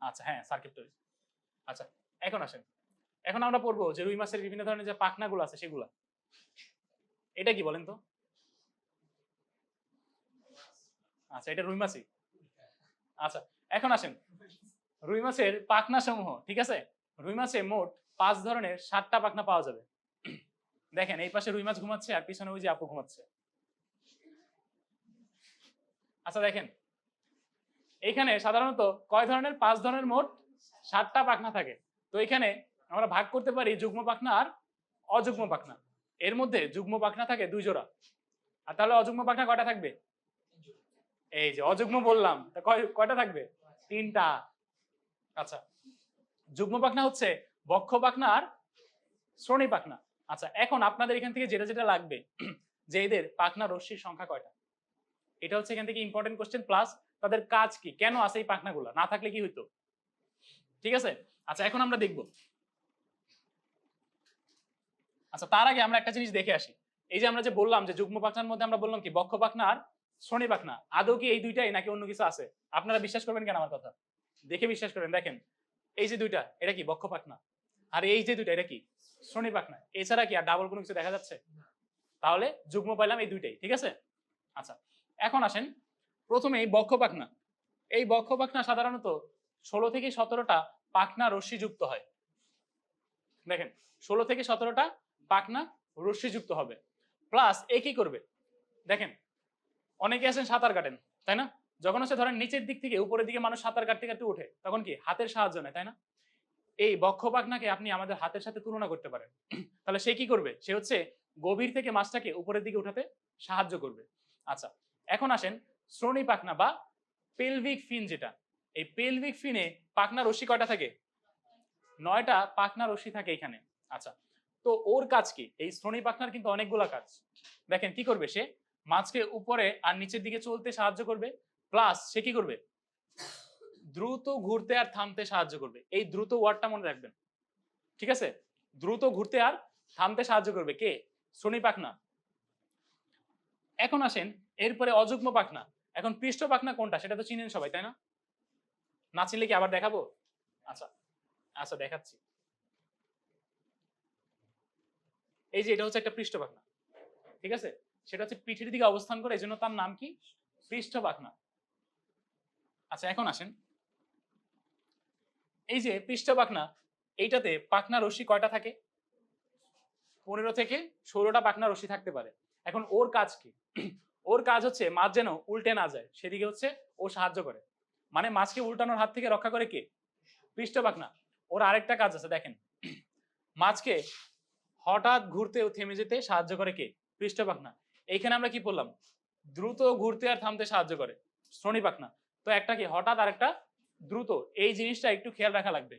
আচ্ছা, হ্যাঁ, সার্কিপ্টরি। আচ্ছা, এখন আসেন, এখন আমরা পড়বো যে রুই মাছের বিভিন্ন ধরনের যে পাখনাগুলো আছে সেগুলা। এটা কি বলেন তো? আচ্ছা, এটা রুই মাছই। আচ্ছা, এখন আসেন রুই মাছের পাখনা সমূহ, ঠিক আছে? রুই মাছে মোট 5 ধরনের 7টা পাখনা পাওয়া যাবে। দেখেন এই পাশে রুই মাছ ঘুমাচ্ছে আর পিছনে ওই যে আপু ঘুমাচ্ছে। আচ্ছা, দেখেন এখানে সাধারণত কয় ধরনের? 5 ধরনের, মোট 7টা পাখনা থাকে। তো এখানে আমরা ভাগ করতে পারি যুগ্ম পাখনা আর অযুগ্ম পাখনা। এর মধ্যে যুগ্ম পাখনা থাকে 2 জোড়া, আর তাহলে অযুগ্ম পাখনা কয়টা থাকবে? এই যে অযুগ্ম বললাম, তা কয়টা থাকবে? 3টা। আচ্ছা, যুগ্ম পাখনা হচ্ছে বক্ষ পাখনা আর শ্রোণী পাখনা। আচ্ছা, এখন আপনাদের এখান থেকে যেটা যেটা লাগবে যে এদের পাখনা রশ্মির সংখ্যা কয়টা, এটা হচ্ছে এখান থেকে ইম্পর্টেন্ট কোশ্চেন, প্লাস তাদের কাজ কি, কেন আছে এই পাখনাগুলো, না থাকলে কি হইতো, ঠিক আছে? আচ্ছা, এখন আমরা দেখব। আচ্ছা, তার আগে আমরা একটা জিনিস দেখে আসি, এই যে আমরা যে বললাম যে যুগ্ম পাখনার মধ্যে আমরা বললাম কি বক্ষ পাখনা আর শ্রোণী পাখনা, আদৌ কি এই দুইটাই নাকি অন্য কিছু আছে? আপনারা বিশ্বাস করবেন কেন আমার কথা? দেখে বিশ্বাস করেন। দেখেন এই যে দুইটা, এটা কি বক্ষ পাখনা, আর এই যে দুইটা এটা কি শ্রোণী পাখনা, এছাড়া কি আর ডাবল কোনো কিছু দেখা যাচ্ছে? তাহলে যুগ্ম পাইলাম এই দুইটাই, ঠিক আছে। আচ্ছা, এখন আসেন প্রথমে এই বক্ষ পাখনা। এই বক্ষ পাখনা সাধারণত 16 থেকে 17টা পাখনা রশ্মি যুক্ত হয়। দেখেন 16 থেকে 17টা পাখনা রশ্মি যুক্ত হবে, প্লাস এ কি করবে দেখেন, অনেকে আছেন সাঁতার কাটেন, তাই না? যখন হচ্ছে ধরেন নিচের দিক থেকে উপরের দিকে মানুষ সাঁতার কাটতে কাটতে উঠে, তখন কি হাতের সাহায্য নেয়, তাই না? এই বক্ষ পাখনাকে আপনি আমাদের হাতের সাথে তুলনা করতে পারেন। তাহলে সে কি করবে? সে হচ্ছে গভীর থেকে মাছটাকে উপরের দিকে উঠাতে সাহায্য করবে। আচ্ছা, এখন আসেন শ্রোণী পাখনা বা পেলভিক ফিন যেটা, এই পেলভিক ফিনে পাখনা রশ্মি কয়টা থাকে? 9টা পাখনা রশ্মি থাকে এখানে। আচ্ছা, তো ওর কাজ কি? এই শ্রোণী পাখনার কিন্তু অনেকগুলা কাজ। দেখেন কি করবে সে? মাছকে উপরে আর নিচের দিকে চলতে সাহায্য করবে, প্লাস সে কি করবে? দ্রুত ঘুরতে আর থামতে সাহায্য করবে। এই দ্রুত ওয়ার্ডটা মনে রাখবেন, ঠিক আছে? দ্রুত ঘুরতে আর থামতে সাহায্য করবে কে? শ্রোণী পাখনা। এখন আসেন এরপরে অযুগ্ম পাখনা। এখন পৃষ্ঠ পাখনা কোনটা সেটা তো চিনেন সবাই, তাই না? না চিনলে কি আবার দেখাবো? আচ্ছা আচ্ছা দেখাচ্ছি। এই যে এটা হচ্ছে একটা পৃষ্ঠ পাখনা, ঠিক আছে? সেটা হচ্ছে পিঠের দিকে অবস্থান করে, এজন্য তার নাম কি? পৃষ্ঠ পাখনা। আচ্ছা, এখন আসেন এই যে পৃষ্ঠ পাখনা, এইটাতে পাখনা রশ্মি কয়টা থাকে? 15 থেকে 16টা পাখনা রশ্মি থাকতে পারে। এখন ওর কাজ কি? ওর কাজ হচ্ছে মাছ যেন উল্টে না যায় সেদিকে হচ্ছে ও সাহায্য করে। মানে মাছকে উল্টানোর হাত থেকে রক্ষা করে কে? পৃষ্ঠ পাখনা। ওর আরেকটা কাজ আছে দেখেন, মাছকে হঠাৎ ঘুরতে ও থেমে যেতে সাহায্য করে কে? পৃষ্ঠ পাখনা। এইখানে আমরা কি বললাম? দ্রুত ঘুরতে আর থামতে সাহায্য করে শ্রোণী পাখনা। তো একটা কি হঠাৎ আর একটা দ্রুত, এই জিনিসটা একটু খেয়াল রাখা লাগবে।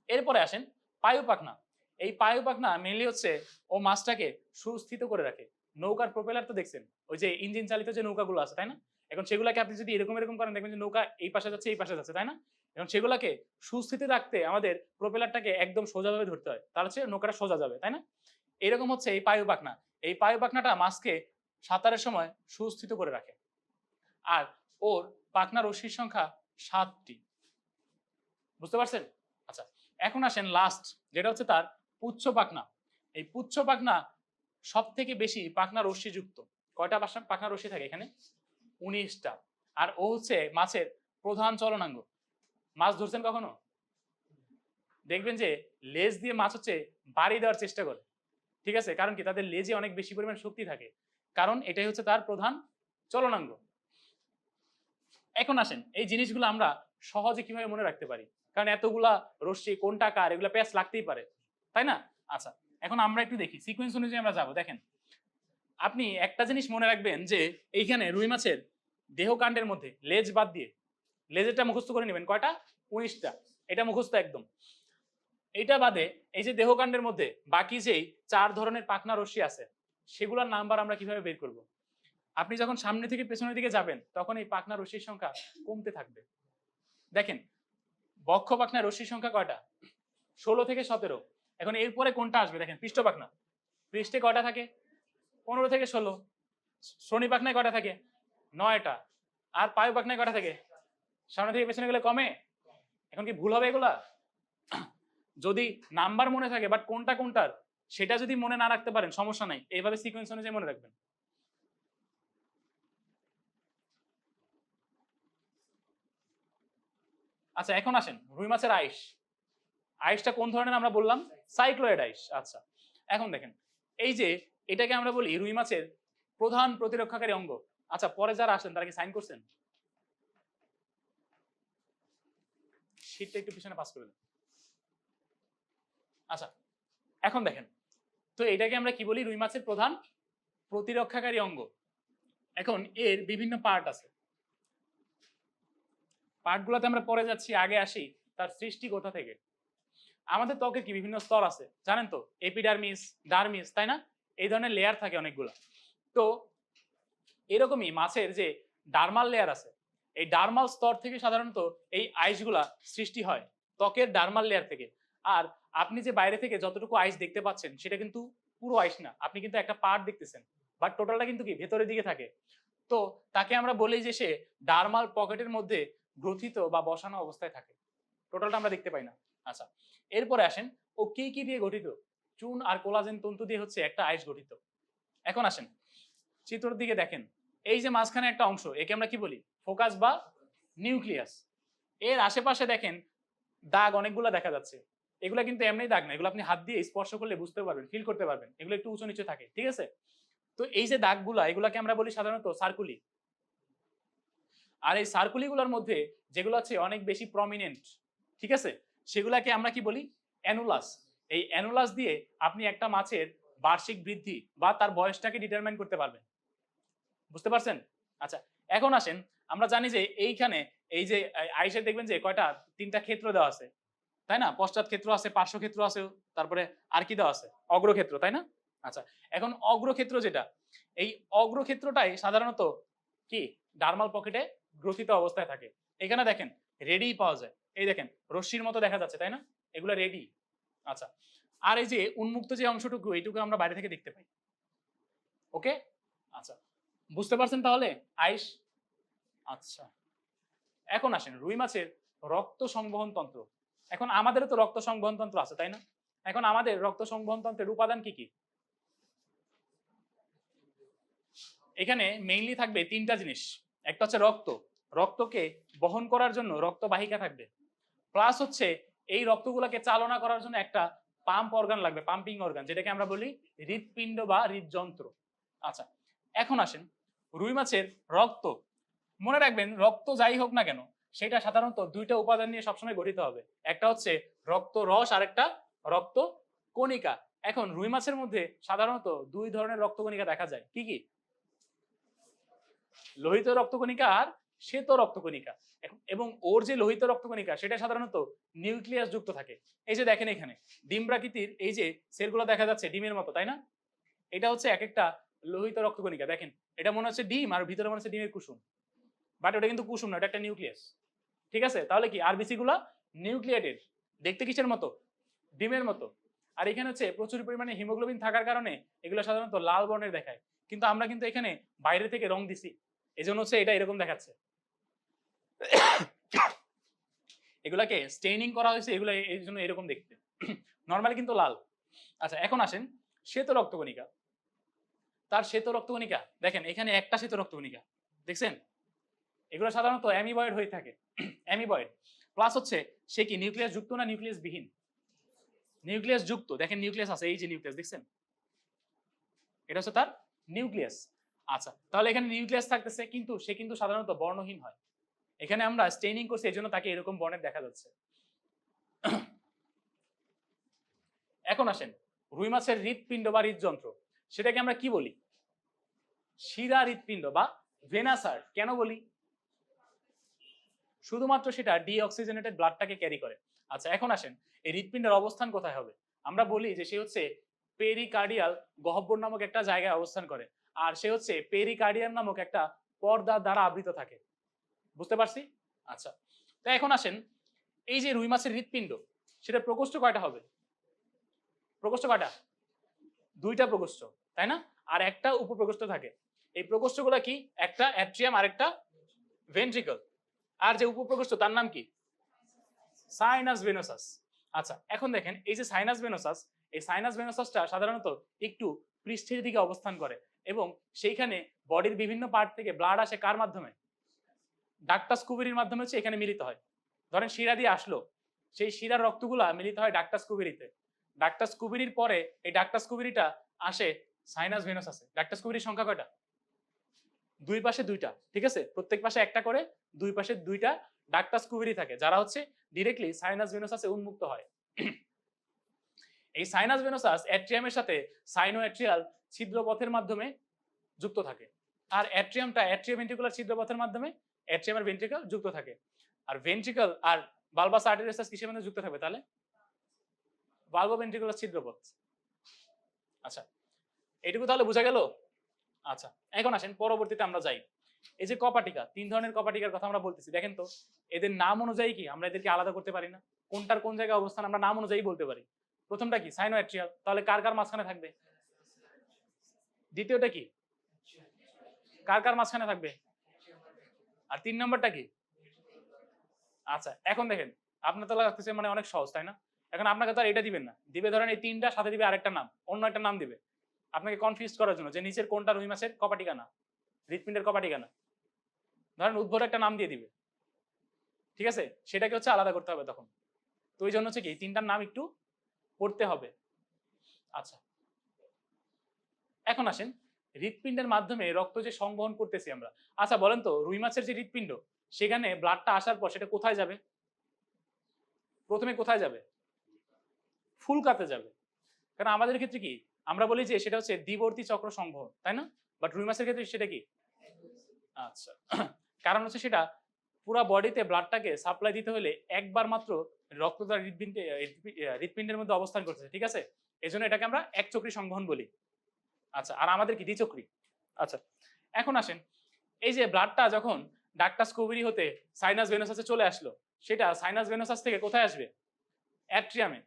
এরপরে আসেন পায়ু পাখনা। এই পায়ু পাখনা মেনলি হচ্ছে ও মাছটাকে সুস্থিত করে রাখে। নৌকার প্রপেলার তো দেখছেন, ওই যে ইঞ্জিন চালিত যে নৌকাগুলো আছে, তাই না? এখন সেগুলাকে আপনি যদি এরকম এরকম করেন দেখবেন যে নৌকা এই পাশে যাচ্ছে এই পাশে যাচ্ছে, তাই না? এখন সেগুলাকে সুস্থিতি রাখতে আমাদের প্রপেলারটাকে একদম সোজাভাবে ধরতে হয়, তাহলে হচ্ছে নৌকাটা সোজা যাবে, তাই না? এরকম হচ্ছে এই পায়ু পাখনা। এই পায়ু পাখনাটা মাছকে সাঁতারের সময় সুস্থিত করে রাখে। আর ওর পাখনা রশ্মির সংখ্যা 7টি। বুঝতে পারছেন? আচ্ছা, এখন আসেন লাস্ট যেটা হচ্ছে তার পুচ্ছ পাখনা। এই পুচ্ছ পাখনা সব থেকে বেশি পাখনা রশ্মি যুক্ত। কয়টা পাখনা রশ্মি থাকে এখানে? 19টা। আর ও হচ্ছে মাছের প্রধান চলনাঙ্গ। মাছ ধরছেন কখনো? দেখবেন যে লেজ দিয়ে মাছ হচ্ছে বাড়ি দেওয়ার চেষ্টা করে, ঠিক আছে? কারণ কি? তাদের লেজে অনেক বেশি পরিমাণ শক্তি থাকে, কারণ এটাই হচ্ছে তার প্রধান চলনাঙ্গ। এখন আসেন এই জিনিসগুলো আমরা সহজে কিভাবে মনে রাখতে পারি, কারণ এতগুলা রশ্মি কোনটা কার এগুলা প্যাচ লাগতেই পারে, তাই না? আচ্ছা, এখন আমরা একটু দেখি সিকোয়েন্স অনুযায়ী আমরা যাব। দেখেন আপনি একটা জিনিস মনে রাখবেন যে এইখানে রুই মাছের দেহকাণ্ডের মধ্যে লেজ বাদ দিয়ে লেজেরটা মুখস্থ করে নেবেন কয়টা? 19টা। এটা মুখস্থ একদম। এইটা বাদে এই যে দেহকাণ্ডের মধ্যে বাকি যেই 4 ধরনের পাখনা রশ্মি আছে সেগুলোর নাম্বার আমরা কিভাবে বের করব? আপনি যখন সামনে থেকে পেছনের দিকে যাবেন তখন এই পাখনা রশ্মির সংখ্যা কমতে থাকবে। দেখেন বক্ষ পাখনা রশ্মির সংখ্যা কয়টা? 16 থেকে 17। এখন এরপরে কোনটা আসবে? দেখেন পৃষ্ঠ পাখনা। পৃষ্ঠে কয়টা থাকে? 15 থেকে 16। শ্রোণী পাখনায় কয়টা থাকে? 9টা। আর পায়ু পাখনায় কয়টা থাকে? সামনে থেকে পেছনে গেলে কমে। এখন কি ভুল হবে এগুলা? যদি নাম্বার মনে থাকে বাট কোনটা কোনটার সেটা যদি মনে না রাখতে পারেন সমস্যা নাই, এইভাবে সিকোয়েন্স অনুযায়ী মনে রাখবেন। আচ্ছা, এখন আসেন রুই মাছের আইস। আইসটা কোন ধরনের আমরা বললাম? সাইক্লোয়েড আইস। আচ্ছা, এখন দেখেন এই যে এটাকে আমরা বলি রুই মাছের প্রধান প্রতিরক্ষাকারী অঙ্গ। আচ্ছা, পরে যারা আসেন তারা কি সাইন করছেন? শীটটা একটু পিছনে পাস করে দেন। আচ্ছা, এখন দেখেন তো এটাকে আমরা কি বলি? রুই মাছের প্রধান প্রতিরক্ষাকারী অঙ্গ। এখন এর বিভিন্ন পার্ট আছে, পার্টগুলোতে আমরা পরে যাচ্ছি, আগে আসি তার সৃষ্টি কোথা থেকে। আমাদের ত্বকের কি বিভিন্ন স্তর আছে জানেন তো? এপিডার্মিস, ডার্মিস, তাই না? এই ধরনের লেয়ার থাকে অনেকগুলো। তো এরকমই মাছের যে ডার্মাল লেয়ার আছে, এই ডার্মাল স্তর থেকে সাধারণত এই আইসগুলা সৃষ্টি হয়, ত্বকের ডার্মাল লেয়ার থেকে। আর আপনি যে বাইরে থেকে যতটুকু আইস দেখতে পাচ্ছেন সেটা কিন্তু পুরো আইস না, আপনি কিন্তু একটা পার্ট দেখতেছেন, বাট টোটালটা কিন্তু কি ভেতরের দিকে থাকে। তো তাকে আমরা বলি যে সে ডার্মাল পকেটের মধ্যে গ্রথিত বা বসানো অবস্থায় থাকে, টোটালটা আমরা দেখতে পাই না। আচ্ছা, এরপরে আসেন ও কি কি দিয়ে গঠিত? চুন আর কোলাজেন তন্তু দিয়ে হচ্ছে একটা আইস গঠিত। এখন আসেন চিত্রের দিকে দেখেন, এই যে মাঝখানে একটা অংশ, একে আমরা কি বলি? ফোকাস বা নিউক্লিয়াস। এর আশেপাশে দেখেন দাগ অনেকগুলো দেখা যাচ্ছে, এগুলা কিন্তু এমনি দাগ না, এগুলো আপনি হাত দিয়ে স্পর্শ করলে বুঝতে পারবেন, ফিল করতে পারবেন, এগুলো একটু উঁচু নিচু থাকে, ঠিক আছে? তো এই যে দাগগুলা, এগুলাকে আমরা বলি সাধারণত সার্কুলি। আর এই সার্কুলিগুলোর মধ্যে যেগুলো আছে অনেক বেশি প্রমিনেন্ট, ঠিক আছে, সেগুলাকে আমরা কি বলি? অ্যানুলাস। এই অ্যানুলাস দিয়ে আপনি একটা মাছের বার্ষিক বৃদ্ধি বা তার বয়সটাকে ডিটারমাইন করতে পারবেন। বুঝতে পারছেন? আচ্ছা, এখন আসেন, আমরা জানি যে এইখানে এই যে আইসে দেখবেন যে কয়টা, তিনটা ক্ষেত্র দেওয়া আছে, তাই না? পশ্চাৎ ক্ষেত্র আছে, পার্শ্ব ক্ষেত্র আছে, তারপরে আর কি দেওয়া আছে? অগ্রক্ষেত্র, তাই না? আচ্ছা, এখন অগ্রক্ষেত্র যেটা, এই অগ্রক্ষেত্রটাই সাধারণত কি ডার্মাল পকেটে গ্রথিত অবস্থায় থাকে। এখানে দেখেন রেডি পাওয়া যায়, এই দেখেন রশ্মির মতো দেখা যাচ্ছে, তাই না? এগুলো রেডি। আচ্ছা, আর এই যে উন্মুক্ত যে অংশটুকু, এইটুকু আমরা বাইরে থেকে দেখতে পাই। ওকে, আচ্ছা, বুঝতে পারছেন তাহলে আইস? আচ্ছা, এখন আসেন রুই মাছের রক্ত সংবহন তন্ত্র। এখন আমাদেরও তো রক্ত সংবহন তন্ত্র আছে, তাই না? এখন আমাদের রক্ত সংবহন তন্ত্রের উপাদান কি কি? এখানে মেইনলি থাকবে তিনটা জিনিস। একটা হচ্ছে রক্ত, রক্তকে বহন করার জন্য রক্তবাহিকা থাকবে, প্লাস হচ্ছে এই রক্তগুলোকে চালনা করার জন্য একটা পাম্প অর্গান লাগবে, পাম্পিং অর্গান, যেটাকে আমরা বলি হৃৎপিণ্ড বা হৃদযন্ত্র। আচ্ছা, এখন আসেন রুই মাছের রক্ত, মনে রাখবেন রক্ত যাই হোক না কেন সেটা সাধারণত দুইটা উপাদান নিয়ে সবসময় গঠিত হবে, একটা হচ্ছে রক্ত রস আর একটা রক্ত কণিকা। এখন রুই মাছের মধ্যে সাধারণত দুই ধরনের রক্ত কণিকা দেখা যায়, কি কি? লোহিত রক্তকণিকা আর শ্বেত রক্তকণিকা। এবং ওর যে লোহিত রক্তকণিকা সেটা সাধারণত নিউক্লিয়াস যুক্ত থাকে। এই যে দেখেন এখানে ডিম্বাকৃতির এই যে সেলগুলো দেখা যাচ্ছে ডিমের মতো, তাই না? এটা হচ্ছে এক একটা লোহিত রক্তকণিকা। দেখেন এটা মনে হচ্ছে ডিম আর ভিতরে মনে হচ্ছে ডিমের কুসুম, বাট ওটা কিন্তু কুসুম না, এটা একটা নিউক্লিয়াস। ঠিক আছে, তাহলে কি আরবিসি গুলা নিউক্লিয়েটেড, দেখতে কিসের মতো? ডিমের মতো। আর এখানে হচ্ছে প্রচুর পরিমাণে হিমোগ্লোবিন থাকার কারণে এগুলো সাধারণত লাল বর্ণের দেখায়, কিন্তু আমরা কিন্তু এখানে বাইরে থেকে রং দিছি, এজন্য হচ্ছে এটা এরকম দেখাচ্ছে। এগুলাকে স্টেইনিং করা হয়েছে, এগুলো এই জন্য এরকম দেখতে, নর্মালি কিন্তু লাল। আচ্ছা, এখন আসেন শ্বেত রক্তকণিকা। তার শ্বেত রক্তকণিকা দেখেন এখানে একটা শ্বেত রক্তকণিকা দেখছেন, এগুলো সাধারণত অ্যামিবয়েড হয়ে থাকে, অ্যামিবয়েড। প্লাস হচ্ছে সে কি নিউক্লিয়াস যুক্ত না নিউক্লিয়াস বিহীন? নিউক্লিয়াস যুক্ত, দেখেন নিউক্লিয়াস আছে, এই যে নিউক্লিয়াস দেখছেন, এটা হচ্ছে তার নিউক্লিয়াস। আচ্ছা, তাহলে এখানে নিউক্লিয়াস থাকতেছে, কিন্তু সে কিন্তু সাধারণত বর্ণহীন হয়। এখানে আমরা স্টেইনিং করছি, এই জন্য তাকে এরকম বর্ণের দেখা যাচ্ছে। এখন আসেন রুই মাছের হৃৎপিণ্ড বা হৃদযন্ত্র, সেটাকে আমরা কি বলি? শিরা হৃৎপিণ্ড বা ভেনাসার। কেন বলি? শুধুমাত্র সেটা ডিঅক্সিজেনেটেড ব্লাডটাকে ক্যারি করে। আচ্ছা, এখন আসেন এই হৃৎপিণ্ডের অবস্থান কোথায় হবে? আমরা বলি যে সে হচ্ছে পেরিকার্ডিয়াল গহ্বর নামক একটা জায়গায় অবস্থান করে, আর সে হচ্ছে পেরিকার্ডিয়াম নামক একটা পর্দা দ্বারা আবৃত থাকে। বুঝতে পারছি? আচ্ছা, তো এখন আসেন এই যে রুই মাছের হৃৎপিণ্ড, সেটা প্রকোষ্ঠ কয়টা হবে? প্রকোষ্ঠ কয়টা? দুইটা প্রকোষ্ঠ, তাই না? আর একটা উপপ্রকোষ্ঠ থাকে। এই প্রকোষ্ঠগুলো কি? একটা অ্যাট্রিয়াম আর একটা ভেন্ট্রিকল। আর যে উপপ্রকোষ্ঠ তার নাম কি? Sinus venosus. আচ্ছা, এখন দেখেন এই যে সাইনাস ভেনোসাস, এই সাইনাস ভেনোসাসটা সাধারণত একটু পৃষ্ঠের দিকে অবস্থান করে, এবং সেইখানে বডির বিভিন্ন পার্ট থেকে ব্লাড আসে কার মাধ্যমে? ডাক্টাস কুবেরির মাধ্যমে হচ্ছে এখানে মিলিত হয়। ধরেন শিরা দিয়ে আসলো, সেই শিরার রক্তগুলা মিলিত হয় ডাক্টাস কুবেরিতে। ডাক্টাস কুবেরির পরে এই ডাক্টাস কুবেরিটা আসে সাইনাস ভেনোসাসে। ডাক্টাস কুবেরির সংখ্যা কয়টা? দুই পাশে দুইটা, ঠিক আছে, প্রত্যেক পাশে একটা করে, দুই পাশে দুইটা ডাক্টাস কুবেরি থাকে, যারা হচ্ছে ডিরেক্টলি সাইনাস ভেনোসাসে উন্মুক্ত হয়। এই সাইনাস ভেনোসাস অ্যাট্রিয়ামের সাথে সাইনোঅ্যাট্রিয়াল ছিদ্রপথের মাধ্যমে যুক্ত থাকে, আর অ্যাট্রিয়ামটা অ্যাট্রিওভেন্ট্রিকুলার ছিদ্রপথের মাধ্যমে অ্যাট্রিয়াম আর ভেন্ট্রিকল যুক্ত থাকে। আর ভেন্ট্রিকল আর বালবাস আর্টেরিয়াস কিসের মধ্যে যুক্ত থাকবে তাহলে? ভালভোভেন্ট্রিকুলার ছিদ্রপথ। আচ্ছা, এটুকু তাহলে বোঝা গেল? আচ্ছা, এখন আসেন পরবর্তীতে আমরা যাই। এই যে কপাটিকা, তিন ধরনের কপাটিকার কথা আমরা বলতেছি, দেখেন তো এদের নাম অনুযায়ী কি আমরা এদেরকে আলাদা করতে পারি না? কোনটার কোন জায়গায় অবস্থান আমরা নাম অনুযায়ী বলতে পারি। প্রথমটা কি? সাইনোঅ্যাট্রিয়াল, তাহলে কার কার মাঝখানে থাকবে? দ্বিতীয়টা কি? কার কার মাঝখানে থাকবে? আর 3 নাম্বারটা কি? আচ্ছা, এখন দেখেন আপনার তো লাগতেছে মানে অনেক সহজ, তাই না? এখন আপনাকে তো আর এটা দিবেন না। দিবে ধরেন এই ৩ টা সাথে দিবে আরেকটা নাম। অন্য একটা নাম দিবে। আপনাকে কনফিউজ করার জন্য যে নিচের কোনটা রুই মাছের কপাটিকা না, হৃৎপিণ্ডের কপাটিকা না। ধরেন উদ্ভট একটা নাম দিয়ে দিবে। ঠিক আছে? সেটাকে হচ্ছে আলাদা করতে হবে তখন। তো এইজন্য হচ্ছে কি ৩ টার নাম একটু পড়তে হবে। আচ্ছা। এখন আসেন হৃৎপিণ্ডের মাধ্যমে রক্ত যে সংবহন করতেছি আমরা। আচ্ছা বলেন তো রুই মাছের যে হৃৎপিণ্ড সেখানে ব্লাডটা আসার পর সেটা কোথায় যাবে? প্রথমে কোথায় যাবে? ফুলকাতে যাবে। কারণ আমাদের ক্ষেত্রে কি আমরা বলি যে সেটা হচ্ছে দ্বিবর্তী চক্র সংবহন, তাই না? বাট রুই মাছের ক্ষেত্রে সেটা কি? আচ্ছা। কারণ হচ্ছে সেটা পুরা বডিতে ব্লাডটাকে সাপ্লাই দিতে হলে একবার মাত্র রক্তটা হৃৎপিণ্ডের মধ্যে অবস্থান করতেছে, ঠিক আছে? এজন্য এটাকে আমরা একচক্রী সংবহন বলি। আচ্ছা, আর আমাদের কি দ্বিচক্রী। আচ্ছা, এখন আসেন এই যে ব্লাডটা যখন ডাক্টাস কুভিরি হতে সাইনাস ভেনাসাসে চলে আসলো, সেটা সাইনাস ভেনাসাস থেকে কোথায় আসবে? অ্যাট্রিয়ামে।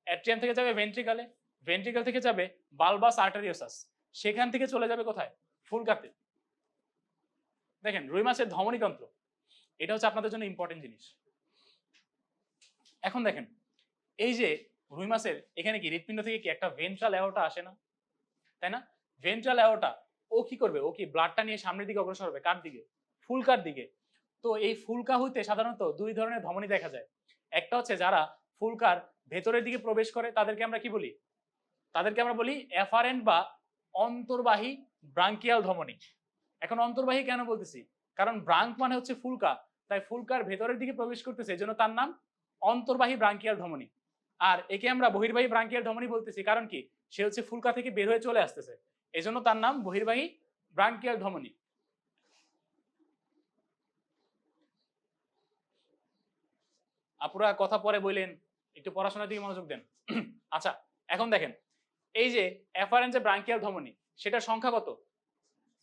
অ্যাট্রিয়াম থেকে যাবে ভেন্ট্রিকালে, ভেন্ট্রিকাল থেকে যাবে বালবাস আর্টারিওসাস, সেখান থেকে চলে যাবে কোথায়? ফুলকাতে। দেখেন রুই মাছের ধমনীতন্ত্র এটা হচ্ছে আপনাদের জন্য ইম্পর্টেন্ট জিনিস। এখন দেখেন এই যে রুই মাছের এখানে কি হৃৎপিণ্ড থেকে কি একটা ভেন্ট্রাল অ্যাওর্টা আসে না, তাই না? ভেন্ট্রাল অ্যাওর্টা ও কি করবে? ও কি ব্লাডটা নিয়ে সামনের দিকে অগ্রসর হবে? কার দিকে? ফুলকার দিকে। তো এই ফুলকা হইতে সাধারণত দুই ধরনের ধমনী দেখা যায়। একটা হচ্ছে যারা ফুলকার ভেতরের দিকে প্রবেশ করে তাদেরকে আমরা কি বলি? তাদেরকে আমরা বলি এফারেন্ট বা অন্তর্বাহী ব্রাঙ্কিয়াল ধমনী। এখন অন্তর্বাহী কেন বলতেছি? কারণ ব্রাঙ্ক মানে হচ্ছে ফুলকা, তাই ফুলকার ভেতরের দিকে প্রবেশ করতেছে, এজন্য তার নাম অন্তর্বাহী ব্রাঙ্কিয়াল ধমনী। আর একে আমরা বহির্বাহী ব্রাঙ্কিয়াল ধমনী বলতেছি, কারণ কি সে হচ্ছে ফুলকা থেকে বের হয়ে চলে আসতেছে, এজন্য তার নাম বহির্বাহী ব্রাঙ্কিয়াল ধমনী। আপুরা কথা পরে বললেন, একটু পড়াশোনার দিকে মনোযোগ দেন। আচ্ছা, এখন দেখেন এই যে এফারেন্ট যে ব্রাঙ্কিয়াল ধমনী সেটার সংখ্যা কত?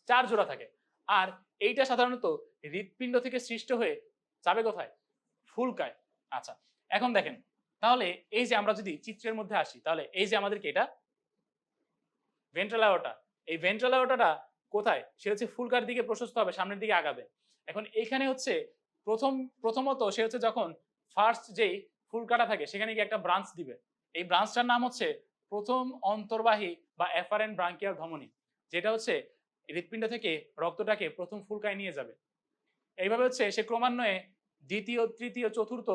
4 জোড়া থাকে। আর এইটা সাধারণত হৃৎপিণ্ড থেকে সৃষ্ট হয়ে যাবে কোথায়? ফুলকায়। আচ্ছা, এখন দেখেন তাহলে এই যে আমরা যদি চিত্রের মধ্যে আসি, তাহলে এই যে আমাদেরকে এটা ভেন্ট্রাল অ্যাওর্টা, এই ভেন্ট্রাল অ্যাওর্টাটা কোথায়? সে হচ্ছে ফুলকার দিকে প্রশস্ত হবে, সামনের দিকে আগাবে। এখন এইখানে হচ্ছে প্রথমত সে হচ্ছে যখন ফার্স্ট যেই ফুলকাটা থাকে সেখানে গিয়ে একটা ব্রাঞ্চ দিবে। এই ব্রাঞ্চটার নাম হচ্ছে প্রথম অন্তর্বাহী বা এফারেন্ট ব্রাঙ্কিয়াল ধমনী, যেটা হচ্ছে হৃৎপিণ্ড থেকে রক্তটাকে প্রথম ফুলকায় নিয়ে যাবে। এইভাবে হচ্ছে সে ক্রমান্বয়ে দ্বিতীয়, তৃতীয়, চতুর্থ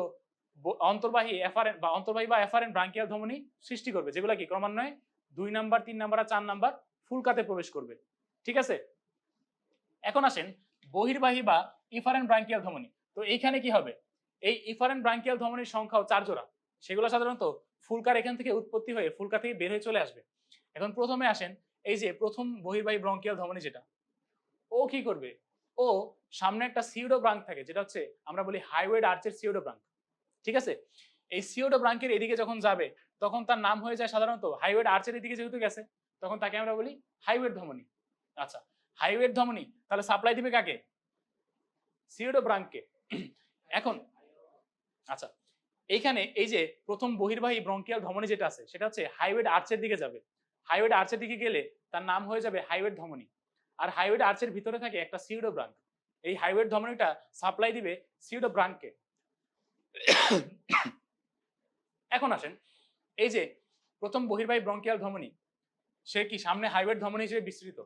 অন্তর্বাহী এফারেন্ট বা অন্তর্বাহী বা এফারেন্ট ব্রাঙ্কিয়াল ধমনী সৃষ্টি করবে, যেগুলো কি ক্রমান্বয়ে 2 নাম্বার, 3 নাম্বার আর 4 নাম্বার ফুলকাতে প্রবেশ করবে। ঠিক আছে? এখন আসেন বহির্বাহী বা ইফারেন্ট ব্রাঙ্কিয়াল ধমনী। তো এইখানে কি হবে? এই ইফারেন্ট ব্রাঙ্কিয়াল ধমনীর সংখ্যাও 4 জোড়া। সেগুলো সাধারণত ফুলকার এখান থেকে উৎপত্তি হয়ে ফুলকা থেকে বের হয়ে চলে আসবে। এখন প্রথমে আসেন এই যে প্রথম বহির্বাহী ব্রঙ্কিয়াল ধমনী, যেটা ও কি করবে? ও সামনে একটা সিউডো ব্রাঙ্ক থাকে, যেটা হচ্ছে আমরা বলি হাইওয়েড আর্চের সিউডো ব্রাঙ্ক। ঠিক আছে? এই সিউডো ব্রাঙ্কের এদিকে যখন যাবে তখন তার নাম হয়ে যায় সাধারণত হাইওয়েড আর্চের এদিকে যেহেতু গেছে তখন তাকে আমরা বলি হাইওয়েড ধমনী। আচ্ছা, হাইওয়েড ধমনী তাহলে সাপ্লাই দিবে কাকে? সিউডো ব্রাঙ্ককে। এখন আচ্ছা, এইখানে এই যে প্রথম বহির্বাহী ব্রঙ্কিয়াল ধমনী যেটা আছে সেটা হচ্ছে হাইওয়েড আর্চের দিকে যাবে। হাইওয়েড আর্চের দিকে গেলে তার নাম হয়ে যাবে হাইওয়েড ধমনী। আর হাইওয়েড আর্চের ভিতরে থাকে একটা সিউডো ব্রাঙ্ক। এই হাইওয়েড ধমনীটা সাপ্লাই দিবে সিউডো ব্রাঙ্ককে। এখন আসেন এই যে প্রথম বহির্বাহী ব্রঙ্কিয়াল ধমনী সে কি সামনে হাইওয়েড ধমনী হিসেবে বিস্তৃত।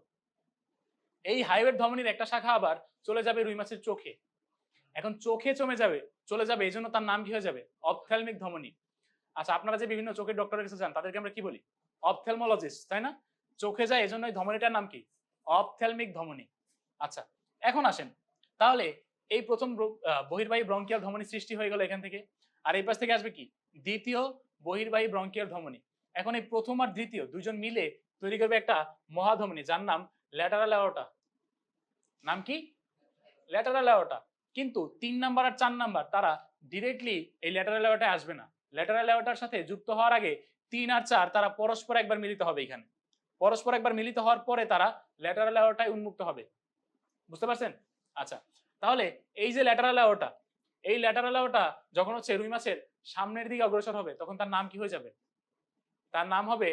এই হাইওয়েড ধমনীর একটা শাখা আবার চলে যাবে রুই মাছের চোখে। এখন চোখে চলে যাবে এই জন্য তার নাম কি হয়ে যাবে? অপথ্যালমিক ধমনী। আচ্ছা, আপনারা যে বিভিন্ন চোখের ডক্টরের কাছে যান তাদেরকে আমরা কি বলি? অপথ্যালমোলজিস্ট, তাই না? চোখে যায় এজন্য এই ধমনীটার নাম কি? অপথ্যালমিক ধমনী। আচ্ছা, এখন আসেন তাহলে এই প্রথম বহির্বাহী ব্রঙ্কিয়াল ধমনী সৃষ্টি হয়ে গেল এখান থেকে। আর এই পাশ থেকে আসবে কি? দ্বিতীয় বহির্বাহী ব্রঙ্কিয়াল ধমনী। এখন এই প্রথম আর দ্বিতীয় দুইজন মিলে তৈরি করবে একটা মহাধমনী যার নাম ল্যাটারাল অ্যাওর্টা। নাম কি? Lateral aorta. কিন্তু 3 নাম্বার আর 4 নাম্বার তারা ডিরেক্টলি এই ল্যাটারাল অ্যাওর্টায় আসবে না। ল্যাটারাল অ্যাওর্টার সাথে যুক্ত হওয়ার আগে 3 আর 4 তারা পরস্পর একবার মিলিত হবে এখানে। পরস্পর একবার মিলিত হওয়ার পরে তারা ল্যাটারাল অ্যাওর্টায় উন্মুক্ত হবে। বুঝতে পারছেন? আচ্ছা, তাহলে এই যে ল্যাটারাল অ্যাওর্টা, এই ল্যাটারাল অ্যাওর্টা যখন হচ্ছে রুই মাছের সামনের দিকে অগ্রসর হবে তখন তার নাম কি হয়ে যাবে? তার নাম হবে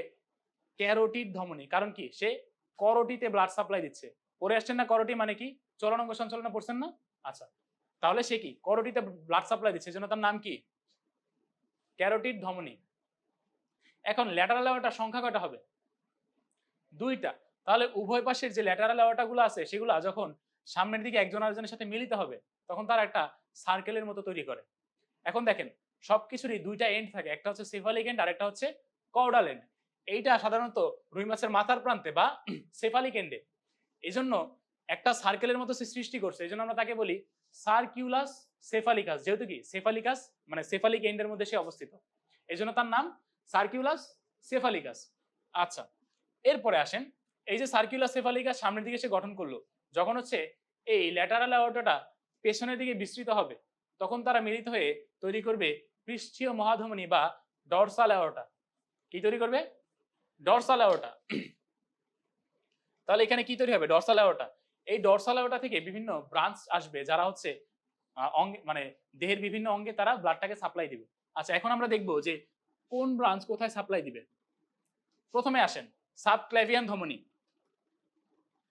ক্যারোটিড ধমনী। কারণ কি? সে করোটিতে ব্লাড সাপ্লাই দিচ্ছে। পড়ে আসছেন না করোটি মানে কি? চলনাঙ্গ সঞ্চালনা পড়ছেন না? আচ্ছা, তাহলে সে কি করোটিতে ব্লাড সাপ্লাই দিচ্ছে, এজন্য তার নাম কি? ক্যারোটিড ধমনী। এখন ল্যাটারাল অ্যাওর্টার সংখ্যা কয়টা হবে? দুইটা। তাহলে উভয় পাশের যে ল্যাটারাল অ্যাওর্টা গুলো আছে সেগুলা যখন সামনের দিকে একজন আরেকজনের সাথে মিলিত হবে তখন তারা একটা সার্কেলের মতো তৈরি করে। এখন দেখেন সবকিছুরই দুইটা এন্ড থাকে, একটা হচ্ছে সেফালিক এন্ড আর একটা হচ্ছে কর্ডাল এন্ড। এইটা সাধারণত রুই মাছের মাথার প্রান্তে বা সেফালিক এন্ডে, এই জন্য একটা সার্কেলের মতো সে সৃষ্টি করছে, এই জন্য আমরা তাকে বলি সার্কিউলাস সেফালিকাস, যেহেতু কি সেফালিকাস মানে সেফালিক এন্ডের মধ্যে সে অবস্থিত, এই জন্য তার নাম সার্কিউলাস সেফালিকাস। আচ্ছা, এরপরে আসেন এই যে সার্কুলার সেফালিকাস সামনের দিকে সে গঠন করলো, যখন হচ্ছে এই ল্যাটারাল অ্যাওর্টাটা পেছনের দিকে বিস্তৃত হবে তখন তারা মিলিত হয়ে তৈরি করবে পৃষ্ঠীয় মহাধমনী বা ডরসাল অ্যাওর্টা। কি তৈরি করবে? Dorsal aorta. তাহলে এখানে কি তৈরি হবে? Dorsal aorta. এই ডরসাল অ্যাওর্টা থেকে বিভিন্ন ব্রাঞ্চ আসবে যারা হচ্ছে অঙ্গে মানে দেহের বিভিন্ন অঙ্গে তারা ব্লাডটাকে সাপ্লাই দিবে। আচ্ছা, এখন আমরা দেখবো যে কোন ব্রাঞ্চ কোথায় সাপ্লাই দিবে। প্রথমে আসেন সাবক্লেভিয়ান ধমনী।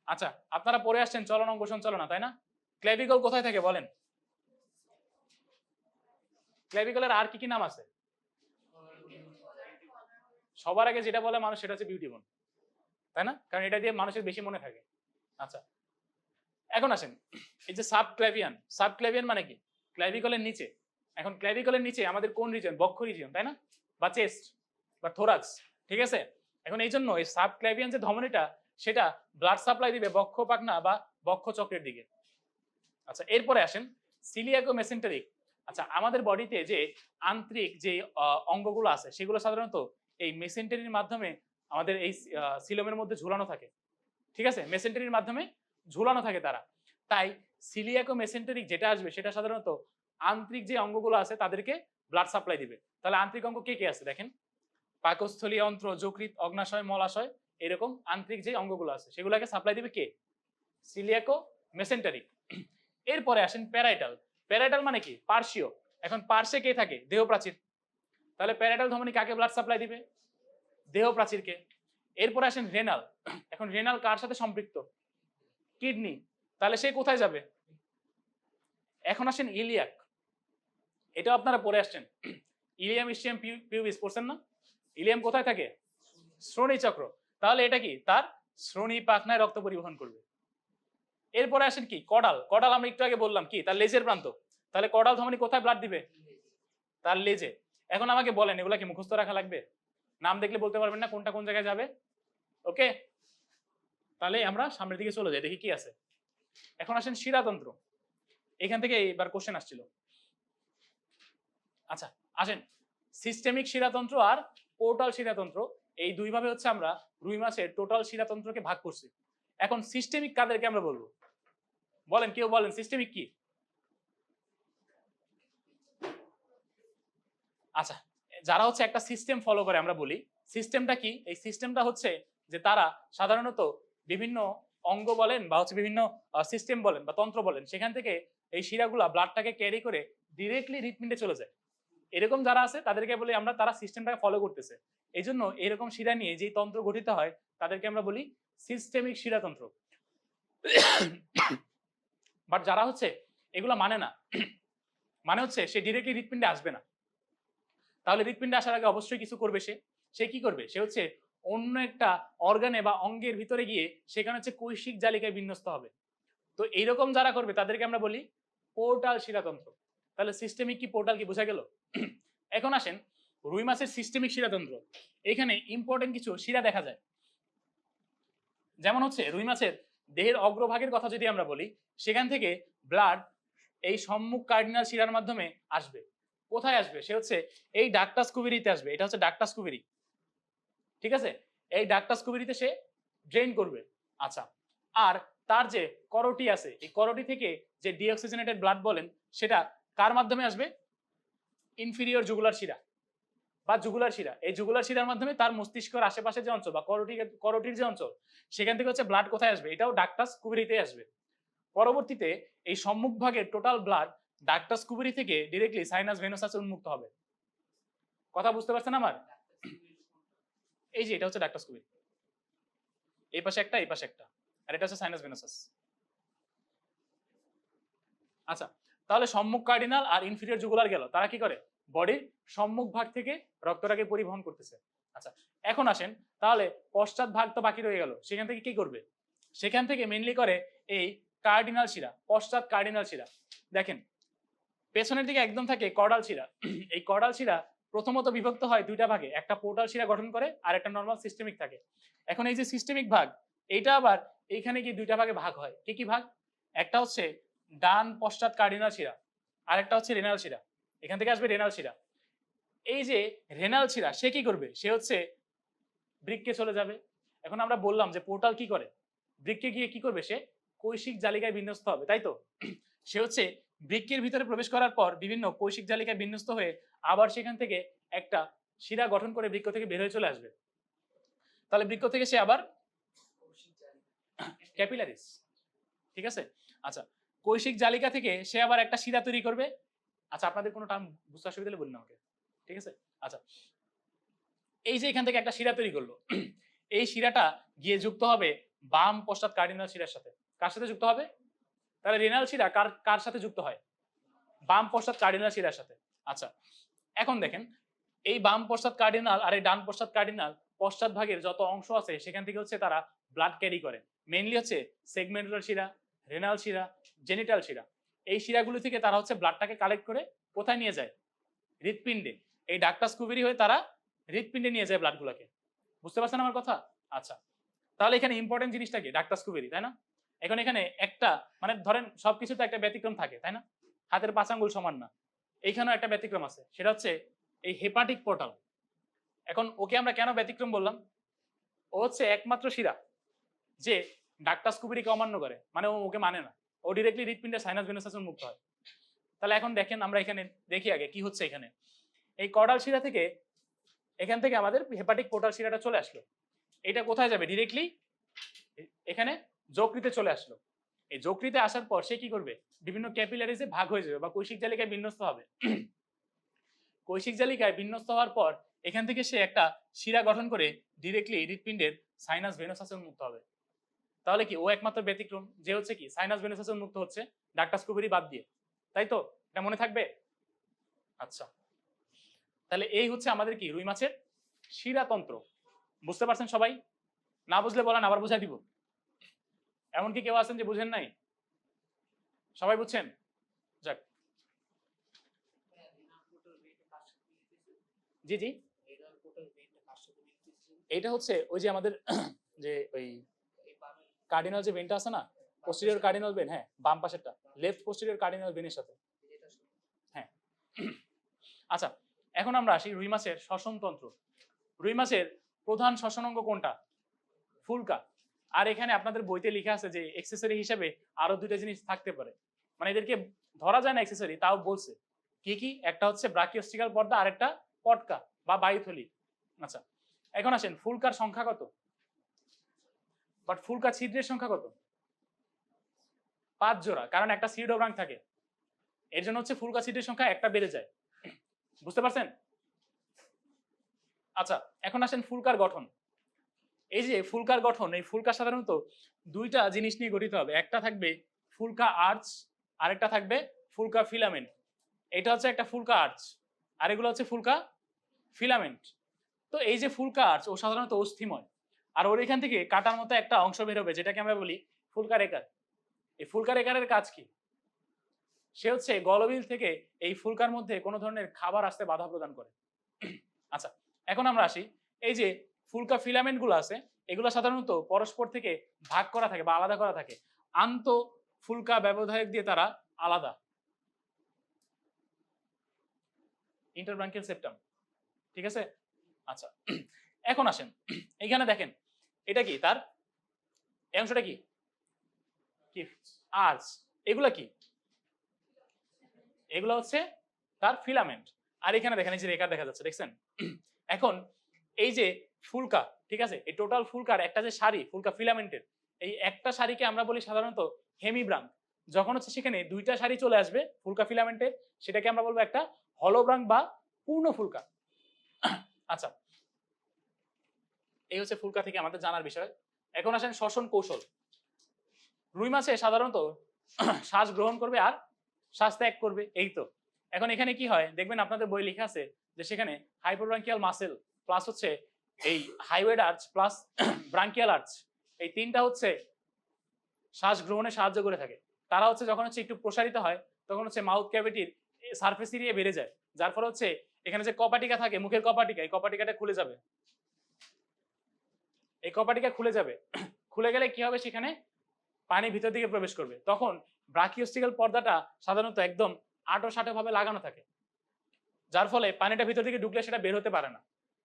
আচ্ছা, আপনারা পড়ে আসছেন চলনাঙ্গ সঞ্চালনা, তাই না? ক্লেভিকল কোথায় থাকে বলেন? ক্লেভিকলের আর কি কি নাম আছে? সবার আগে যেটা বলে মানুষ সেটা হচ্ছে বিউটি বোন, তাই না? কারণ এটা দিয়ে মানুষের বেশি মনে থাকে। আচ্ছা, এখন আসেন এই যে সাবক্লেভিয়ান মানে কি? ক্লেভিকলের নিচে। এখন ক্লেভিকলের নিচে আমাদের কোন রিজন? বক্ষ রিজন, তাই না? বা চেস্ট বা থোরাক্স, ঠিক আছে? এখন এই জন্য এই সাবক্লেভিয়ান যে ধমনীটা সেটা ব্লাড সাপ্লাই দিবে বক্ষ পাখনা বা বক্ষ চক্রের দিকে। আচ্ছা, এরপরে আসেন সিলিয়াকো মেসেন্টারিক। আচ্ছা, আমাদের বডিতে যে আন্তরিক যে অঙ্গগুলো আছে সেগুলো সাধারণত এই মেসেন্টারির মাধ্যমে আমাদের এই সিলোমের মধ্যে ঝুলানো থাকে, ঠিক আছে? মেসেন্টারির মাধ্যমে ঝুলানো থাকে তারা। তাই সিলিয়াকো মেসেন্টারিক যেটা আসবে সেটা সাধারণত আন্তরিক যে অঙ্গগুলো আছে তাদেরকে ব্লাড সাপ্লাই দিবে। তাহলে আন্তরিক অঙ্গ কে কে আছে দেখেন? পাকস্থলী, অন্ত্র, যকৃৎ, অগ্নাশয়, মলাশয়, এরকম আন্তরিক যে অঙ্গগুলো আছে সেগুলোকে সাপ্লাই দিবে কে? সিলিয়াকো মেসেন্টারিক। এরপরে আসেন প্যারাইটাল। প্যারাইটাল মানে কি? পার্শ্বীয়। এখন পার্শ্বে কে থাকে? দেহ প্রাচীর। তাহলে প্যারাইটাল ধমনী কাকে ব্লাড সাপ্লাই দিবে? দেহ প্রাচীরকে। এরপরে আসেন রেনাল। এখন রেনাল কার সাথে সম্পৃক্ত? কিডনি। তাহলে সে কোথায় যাবে? এখন আসেন ইলিয়াক। এটা আপনারা পড়ে আসছেন, ইলিয়াম ইস্টিয়াম পিউবিস পড়ছেন না? ইলিয়াম কোথায় থাকে? শ্রোণী চক্র। তাহলে এটা কি? তার শ্রোণী পাখনায় রক্ত পরিবহন করবে। এরপরে আসেন কি? কডাল। কডাল আমরা একটু আগে বললাম কি? তার লেজের প্রান্ত। তাহলে কডাল ধমনী কোথায় ব্লাড দিবে? তার লেজে। এখন আমাকে বলেন এগুলা কি মুখস্থ রাখা লাগবে? নাম দেখলে বলতে পারবেন না কোনটা কোন জায়গায় যাবে? ওকে, তাহলে আমরা সামনের দিকে চলে যাই, দেখি কি আছে। এখন আসেন শিরাতন্ত্র। এখান থেকে এবার কোশ্চেন আসছিল। আচ্ছা, আসেন সিস্টেমিক শিরাতন্ত্র আর পোর্টাল শিরাতন্ত্র, এই দুই ভাবে হচ্ছে আমরা রুই মাছের টোটাল শিরাতন্ত্রকে ভাগ করছি। এখন সিস্টেমিক কাদেরকে আমরা বলবো? বলেন, কেউ বলেন সিস্টেমিক কি? আচ্ছা, যারা হচ্ছে একটা সিস্টেম ফলো করে আমরা বলি সিস্টেমটা কি? এই সিস্টেমটা হচ্ছে যে তারা সাধারণত বিভিন্ন অঙ্গ বলেন বা হচ্ছে বিভিন্ন সিস্টেম বলেন বা তন্ত্র বলেন সেখান থেকে এই শিরাগুলা ব্লাডটাকে ক্যারি করে ডিরেক্টলি হৃৎপিণ্ডে চলে যায়। এরকম যারা আছে তাদেরকে বলি আমরা তারা সিস্টেমটাকে ফলো করতেছে। এই জন্য এরকম শিরা নিয়ে যেই তন্ত্র গঠিত হয় তাদেরকে আমরা বলি সিস্টেমিক শিরাতন্ত্র। বাট যারা হচ্ছে এগুলা মানে না, মানে হচ্ছে সে ডিরেক্টলি হৃৎপিণ্ডে আসবে না, তাহলে হৃৎপিণ্ডে আসার আগে অবশ্যই কিছু করবে। সে কি করবে? সে হচ্ছে অন্য একটা অর্গানে বা অঙ্গের ভিতরে গিয়ে সেখানে হচ্ছে কৈশিক জালিকায় বিন্যস্ত হবে। তো এইরকম যারা করবে তাদেরকে আমরা বলি পোর্টাল শিরাতন্ত্র। তাহলে সিস্টেমিক কি পোর্টাল কি বোঝা গেল? এখন আসেন রুই মাছের সিস্টেমিক শিরাতন্ত্র। এখানে ইম্পর্টেন্ট কিছু শিরা দেখা যায়, যেমন হচ্ছে রুই মাছের দেহের অগ্রভাগের কথা যদি আমরা বলি সেখান থেকে ব্লাড এই সম্মুখ কার্ডিনাল শিরার মাধ্যমে আসবে। কোথায় আসবে? সে হচ্ছে এই ডাক্টাস কুবেরিতে আসবে। এটা হচ্ছে ডাক্টাস কুবেরি, ঠিক আছে? এই ডাক্টাস কুবেরিতে সে ড্রেন করবে। আচ্ছা, আর তার যে করোটি আছে এই করোটি থেকে যে ডিঅক্সিজেনেটেড ব্লাড বলেন সেটা কার মাধ্যমে আসবে? ইনফিরিয়র জুগুলার শিরা বা জুগুলার শিরা। এই জুগুলার শিরার মাধ্যমে তার মস্তিষ্কের আশেপাশে যে অঞ্চল বা করোটির যে অঞ্চল সেখান থেকে হচ্ছে ব্লাড কোথায় আসবে? এটাও ডাক্টাস কুবেরিতে আসবে। পরবর্তীতে এই সম্মুখ ভাগের টোটাল ব্লাড ডাক্টাস কুবেরি থেকে ডিরেক্টলি সাইনাস ভেনোসাসে উন্মুক্ত হবে। কথা বুঝতে পারছেন আমার? এই যে এটা হচ্ছে ডাক্টাস কুবেরি। এই পাশে একটা, এই পাশে একটা, আর এটা হচ্ছে সাইনাস ভেনাসাস। আচ্ছা, তাহলে সম্মুখ কার্ডিনাল আর ইনফিরিয়র জুগুলার গেল, তারা কি করে? বডির সম্মুখ ভাগ থেকে রক্তটাকে পরিবহন করতেছে। আচ্ছা, এখন আসেন, তাহলে পশ্চাৎ ভাগ তো বাকি রয়ে গেল, সেখান থেকে কি করবে? সেখান থেকে মেইনলি করে এই কার্ডিনাল শিরা, পশ্চাৎ কার্ডিনাল শিরা। দেখেন পেছনের দিকে একদম থাকে কর্ডাল শিরা। এই কর্ডাল শিরা প্রথমত বিভক্ত হয় দুইটা ভাগে, একটা পোর্টাল শিরা গঠন করে আর একটা নর্মাল সিস্টেমিক থাকে। এখন এই যে সিস্টেমিক ভাগ, এইটা আবার এইখানে কি দুইটা ভাগে ভাগ হয়। কি কি ভাগ? একটা হচ্ছে ডান পশ্চাৎ কার্ডিনাল শিরা, আর একটা হচ্ছে রেনাল শিরা। এখান থেকে আসবে রেনাল শিরা। এই যে রেনাল শিরা, সে কি করবে? সে হচ্ছে বৃক্কে চলে যাবে। এখন আমরা বললাম যে পোর্টাল কি করে, বৃক্কে গিয়ে কি করবে? সে কৈশিক জালিকায় বিন্যস্ত হবে, তাই তো? সে হচ্ছে বৃক্কের ভিতরে প্রবেশ করার পর বিভিন্ন কৈশিক জালিকায় বিন্যস্ত হয়ে আবার সেখান থেকে একটা শিরা গঠন করে বৃক্ক থেকে বের হয়ে চলে আসবে। তাহলে বৃক্ক থেকে সে আবার ক্যাপিলারিস, ঠিক আছে? আচ্ছা, কৈশিক জালিকা থেকে সে আবার একটা শিরা তৈরি করবে। আচ্ছা, আপনাদের কোনো টার্ম বুঝতে অসুবিধা হলে বলুন আমাকে, ঠিক আছে? আচ্ছা, এই যে এখান থেকে একটা শিরা তৈরি করলো, এই শিরাটা গিয়ে যুক্ত হবে বাম পশ্চাৎ কার্ডিনাল শিরার সাথে। কার সাথে যুক্ত হবে? তাহলে রেনাল শিরা কার কার সাথে যুক্ত হয়? বাম পশ্চাৎ কার্ডিনাল শিরার সাথে। আচ্ছা, এখন দেখেন এই বাম পশ্চাৎ কার্ডিনাল আর এই ডান পশ্চাৎ কার্ডিনাল পশ্চাৎ ভাগের যত অংশ আছে সেখান থেকে হচ্ছে তারা ব্লাড ক্যারি করে। মেইনলি হচ্ছে সেগমেন্টাল শিরা, রেনাল শিরা, জেনিটাল শিরা। এই শিরাগুলো থেকে তারা হচ্ছে ব্লাডটাকে কালেক্ট করে কোথায় নিয়ে যায়? হৃৎপিণ্ডে। এই ডাক্টাস কুবেরি হয়ে তারা হৃৎপিণ্ডে নিয়ে যায় ব্লাডগুলোকে। বুঝতে পারছেন আমার কথা? আচ্ছা, তাহলে এখানে ইম্পর্টেন্ট জিনিসটা কি? ডাক্টাস কুবেরি, তাই না? এখন এখানে একটা মানে ধরেন সবকিছুতে একটা ব্যতিক্রম থাকে, তাই না? হাতের 5 আঙ্গুল সমান না। এইখানেও একটা ব্যতিক্রম আছে, সেটা হচ্ছে এই হেপাটিক পোর্টাল। এখন ওকে আমরা কেন ব্যতিক্রম বললাম? ও হচ্ছে একমাত্র শিরা যে ডাক্টাস কুবেরিকে অমান্য করে, মানে ও ওকে মানে না। ও ডিরেক্টলি হৃৎপিণ্ডের সাইনাস ভেনাসাস মুক্ত হয়। তাহলে এখন দেখেন আমরা এখানে দেখি আগে কি হচ্ছে। এখানে এই কর্ডাল শিরা থেকে এখান থেকে আমাদের হেপাটিক পোর্টাল শিরাটা চলে আসলো। এটা কোথায় যাবে? ডিরেক্টলি এখানে যকৃতে চলে আসলো। এই যকৃতে আসার পর সে কি করবে? বিভিন্ন ক্যাপিলারিজে ভাগ হয়ে যাবে বা কৈশিক জালিকায় বিন্যস্ত হবে। কৈশিক জালিকায় বিন্যস্ত হওয়ার পর এখান থেকে সে একটা শিরা গঠন করে ডিরেক্টলি হৃৎপিণ্ডের সাইনাস ভেনাসাস মুক্ত হবে। তাহলে কি ও একমাত্র ব্যতিক্রম যে হচ্ছে কি সাইনাস ভেনাসাস মুক্ত হচ্ছে ডাক্টাস কুবেরি বাদ দিয়ে, তাই তো? এটা মনে থাকবে। আচ্ছা, তাহলে এই হচ্ছে আমাদের কি রুই মাছের শিরাতন্ত্র। বুঝতে পারছেন সবাই? না বুঝলে বলেন, আবার বুঝাই দিব। এমন কি কেউ আছেন যে বুঝেন নাই? সবাই বুঝছেন? যাক, জি জি, এটা হচ্ছে ওই যে আমাদের যে ওই কার্ডিনাল যে ভেনটা আছে না, পোস্টেরিয়র কার্ডিনাল ভেন, হ্যাঁ বাম পাশেরটা, লেফট পোস্টেরিয়র কার্ডিনাল ভেনের সাথে। হ্যাঁ। আচ্ছা, এখন আমরা আসি রুই মাছের শ্বসনতন্ত্র। রুই মাছের প্রধান শ্বসন অঙ্গ কোনটা? ফুলকা। আর এখানে আপনাদের বইতে লেখা আছে যে এক্সেসরি হিসেবে আরো দুইটা জিনিস থাকতে পারে, মানে এদেরকে ধরা যায় না এক্সেসরি, তাও বলছে কি কি। একটা হচ্ছে ব্রাকিওস্টিকাল পর্দা, আর একটা পটকা বা বায়ুথলি। আচ্ছা, এখন আসেন ফুলকার সংখ্যা কত? বাট ফুলকা ছিদ্রের সংখ্যা কত? 5 জোড়া, কারণ একটা সিডোব্রাঙ্ক থাকে। এর জন্য হচ্ছে ফুলকা ছিদ্রের সংখ্যা একটা বেড়ে যায়। বুঝতে পারছেন? আচ্ছা, এখন আসেন ফুলকার গঠন। এই যে ফুলকার গঠন, এই ফুলকা সাধারণত দুইটা জিনিস নিয়ে গঠিত হবে। একটা থাকবে ফুলকা আর্চ, আরেকটা থাকবে ফুলকা ফিলামেন্ট। এটা হচ্ছে একটা ফুলকা আর্চ, আর এগুলো হচ্ছে ফুলকা ফিলামেন্ট। তো এই যে ফুলকা আর্চ, ও সাধারণত অস্থিময়, আর ওর এখান থেকে কাটার মতো একটা অংশ বের হবে যেটাকে আমরা বলি ফুলকার একার। এই ফুলকার একারের কাজ কি? সে হচ্ছে গলবিল থেকে এই ফুলকার মধ্যে কোনো ধরনের খাবার আসতে বাধা প্রদান করে। আচ্ছা, এখন আমরা আসি, এই যে ফুলকা ফিলামেন্ট গুলো আছে, এগুলো সাধারণত পরস্পর থেকে ভাগ করা থাকে বা আলাদা করা থাকে। আন্ত ফুলকা ব্যবধায়ক দিয়ে তারা আলাদা, ইন্টারব্রাঙ্কিয়াল সেপ্টাম, ঠিক আছে? আচ্ছা, এখন আসেন এখানে দেখেন এটা কি, তার এই অংশটা কি কি আর্চ। এগুলা কি? এগুলো হচ্ছে তার ফিলামেন্ট। আর এখানে দেখেন এই যে রেখা দেখা যাচ্ছে, দেখছেন? এখন এই যে ফুলকা, ঠিক আছে, এই টোটাল ফুলকার একটা যে সারি ফুলকা ফিলামেন্টের, এই একটা সারিকে আমরা বলি সাধারণত হেমিব্রাঙ্ক। যখন হচ্ছে সেখানে দুইটা সারি চলে আসবে ফুলকা ফিলামেন্টের, সেটাকে আমরা বলবো একটা হলোব্রাঙ্ক বা পূর্ণ ফুলকা। আচ্ছা, এই হচ্ছে ফুলকা থেকে আমাদের জানার বিষয়। এখন আসেন শ্বসন কৌশল। রুই মাছে সাধারণত শ্বাস গ্রহণ করবে আর শ্বাস ত্যাগ করবে, এই তো। এখন এখানে কি হয় দেখবেন আপনাদের বই লেখা আছে যে সেখানে হাইপোব্রাঙ্কিয়াল মাসেল প্লাস হচ্ছে এই হাইওয়েড আর্চ প্লাস ব্রাঙ্কিয়াল আর্চ, এই তিনটা হচ্ছে শ্বাস গ্রহণে সাহায্য করে থাকে। তারা হচ্ছে যখন হচ্ছে একটু প্রসারিত হয় তখন হচ্ছে মাউথ ক্যাভিটির সারফেস এরিয়া বেড়ে যায়, যার ফলে হচ্ছে এখানে যে কপাটিকা থাকে মুখের কপাটিকা, এই কপাটিকাটা খুলে যাবে, এই কপাটিকা খুলে যাবে। খুলে গেলে কি হবে, সেখানে পানি ভিতর দিকে প্রবেশ করবে। তখন ব্রাকিওস্টিক্যাল পর্দাটা সাধারণত একদম আঁটো সাঁটো ভাবে লাগানো থাকে, যার ফলে পানিটা ভিতর দিকে ঢুকলে সেটা বের হতে পারে না।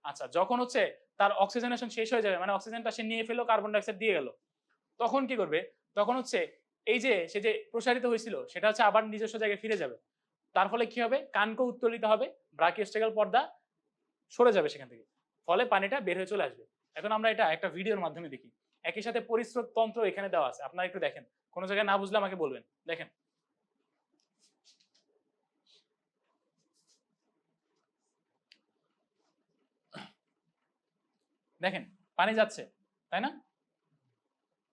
আচ্ছা, যখন হচ্ছে তার অক্সিজেনেশন শেষ হয়ে যাবে, মানে অক্সিজেনটা সে নিয়ে ফেলো, কার্বন ডাইঅক্সাইড দিয়ে গেল, তখন কি করবে, তখন হচ্ছে এই যে সে যে প্রসারিত হয়েছিল সেটা হচ্ছে আবার নিজস্ব জায়গায় ফিরে যাবে। তার ফলে কি হবে, কানকো উত্তোলিত হবে, ব্রাকিওস্টিক্যাল পর্দা সরে যাবে সেখান থেকে, ফলে পানিটা বের হয়ে চলে আসবে। এখন আমরা এটা একটা ভিডিওর মাধ্যমে দেখি। একই সাথে পরিস্রোত তন্ত্র এখানে দেওয়া আছে, আপনারা একটু দেখেন, কোনো জায়গায় না বুঝলে আমাকে বলবেন। দেখেন, দেখেন পানি যাচ্ছে, তাই না?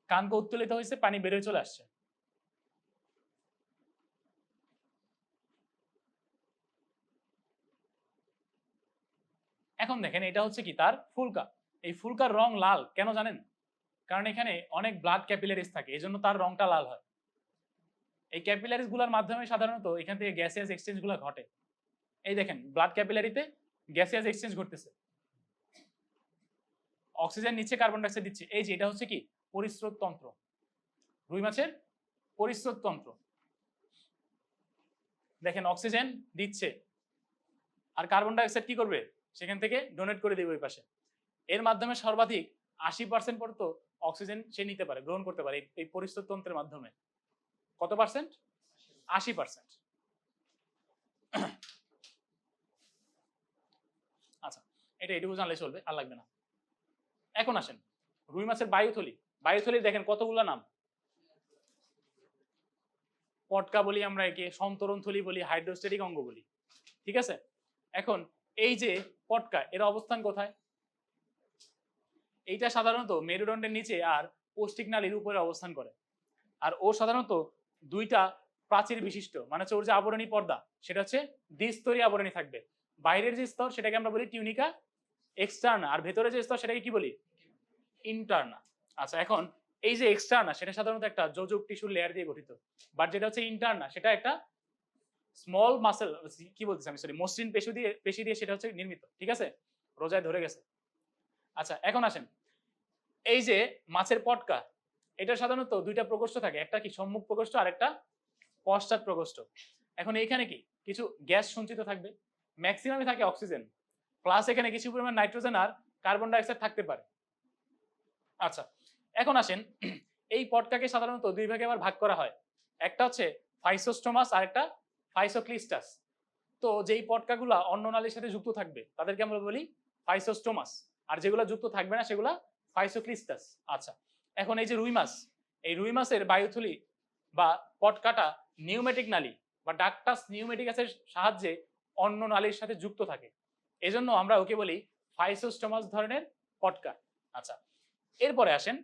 কানকো উত্তোলিত হয়েছে, পানি বের হয়ে চলে আসছে। এখন দেখেন এটা হচ্ছে কি, তার ফুলকা। এই ফুলকার রং লাল কেন জানেন? কারণ এখানে অনেক ব্লাড ক্যাপিলারিজ থাকে, এই জন্য তার রংটা লাল হয়। এই ক্যাপিলারিজ গুলোর মাধ্যমে সাধারণত এখান থেকে গ্যাসিয়াস এক্সচেঞ্জ গুলো ঘটে। এই দেখেন ব্লাড ক্যাপিলারিতে গ্যাসিয়াস এক্সচেঞ্জ ঘটতেছে, অক্সিজেন নিচ্ছে, কার্বন ডাইঅক্সাইড দিচ্ছে। এই যে এটা হচ্ছে কি পরিস্রোত তন্ত্র, রুই মাছের পরিস্রোত তন্ত্র। দেখেন অক্সিজেন দিচ্ছে আর কার্বন ডাইঅক্সাইড কি করবে, সেখান থেকে ডোনেট করে দেবে ওই পাশে। এর মাধ্যমে সর্বাধিক 80% পর্যন্ত অক্সিজেন সে নিতে পারে, গ্রহণ করতে পারে এই পরিস্রোত তন্ত্রের মাধ্যমে। কত পার্সেন্ট? 80%। আচ্ছা, এটা এটুকু জানলে চলবে, আর লাগবে না। এখন আসেন রুই মাছের বায়ুথলি। বায়ুথলির দেখেন কতগুলো নাম, পটকা বলি আমরা একে, সন্তরণ থলি বলি, হাইড্রোস্ট্যাটিক অঙ্গ বলি, ঠিক আছে? এখন এই যে পটকা, এর অবস্থান কোথায়? এইটা সাধারণত মেরুদণ্ডের নিচে আর পৌষ্টিক নালীর উপরে অবস্থান করে। আর ও সাধারণত দুইটা প্রাচীর বিশিষ্ট, মানে হচ্ছে ওর যে আবরণী পর্দা সেটা হচ্ছে দ্বিস্তরী আবরণী থাকবে। বাইরের যে স্তর সেটাকে আমরা বলি টিউনিকা এক্সটার্না, আর ভেতরে যে স্তর সেটাকে কি বলি, ইন্টারনা। আচ্ছা, এখন এই যে এক্সটার্না সেটা সাধারণত একটা যোজক টিস্যুর লেয়ার দিয়ে গঠিত, বাট যেটা হচ্ছে ইন্টারনা সেটা একটা স্মল মাসেল, কি বলতেছি আমি, সরি, মসৃণ পেশি দিয়ে সেটা হচ্ছে নির্মিত, ঠিক আছে? রোজায় ধরে গেছে। আচ্ছা, এখন আসেন এই যে মাছের পটকা, এটা সাধারণত দুইটা প্রকোষ্ঠ থাকে, একটা কি সম্মুখ প্রকোষ্ঠ আর একটা পশ্চাৎ প্রকোষ্ঠ। এখন এইখানে কি কিছু গ্যাস সঞ্চিত থাকবে, ম্যাক্সিমামই থাকে অক্সিজেন, প্লাস এখানে কিছু পরিমাণ নাইট্রোজেন আর কার্বন ডাইঅক্সাইড থাকতে পারে। আচ্ছা, এখন আসেন এই পটকাকে সাধারণত দুই ভাগে আবার ভাগ করা হয়, একটা হচ্ছে ফাইসোস্টোমাস আর একটা ফাইসোক্লিস্টাস। তো যেই পটকাগুলা অন্য নালীর সাথে যুক্ত থাকবে তাদেরকে আমরা বলি ফাইসোস্টোমাস, আর যেগুলো যুক্ত থাকবে না সেগুলা ফাইসোক্লিস্টাস। আচ্ছা, এখন এই যে রুই মাছ, এই রুই মাছের বায়ুথলি বা পটকাটা নিউমেটিক নালী বা ডাকটাস নিউমেটিকাসের সাহায্যে অন্য নালীর সাথে যুক্ত থাকে, এজন্য আমরা ওকে বলি ফাইসোস্টোমাস ধরনের পটকা। আচ্ছা, এরপরে আসেন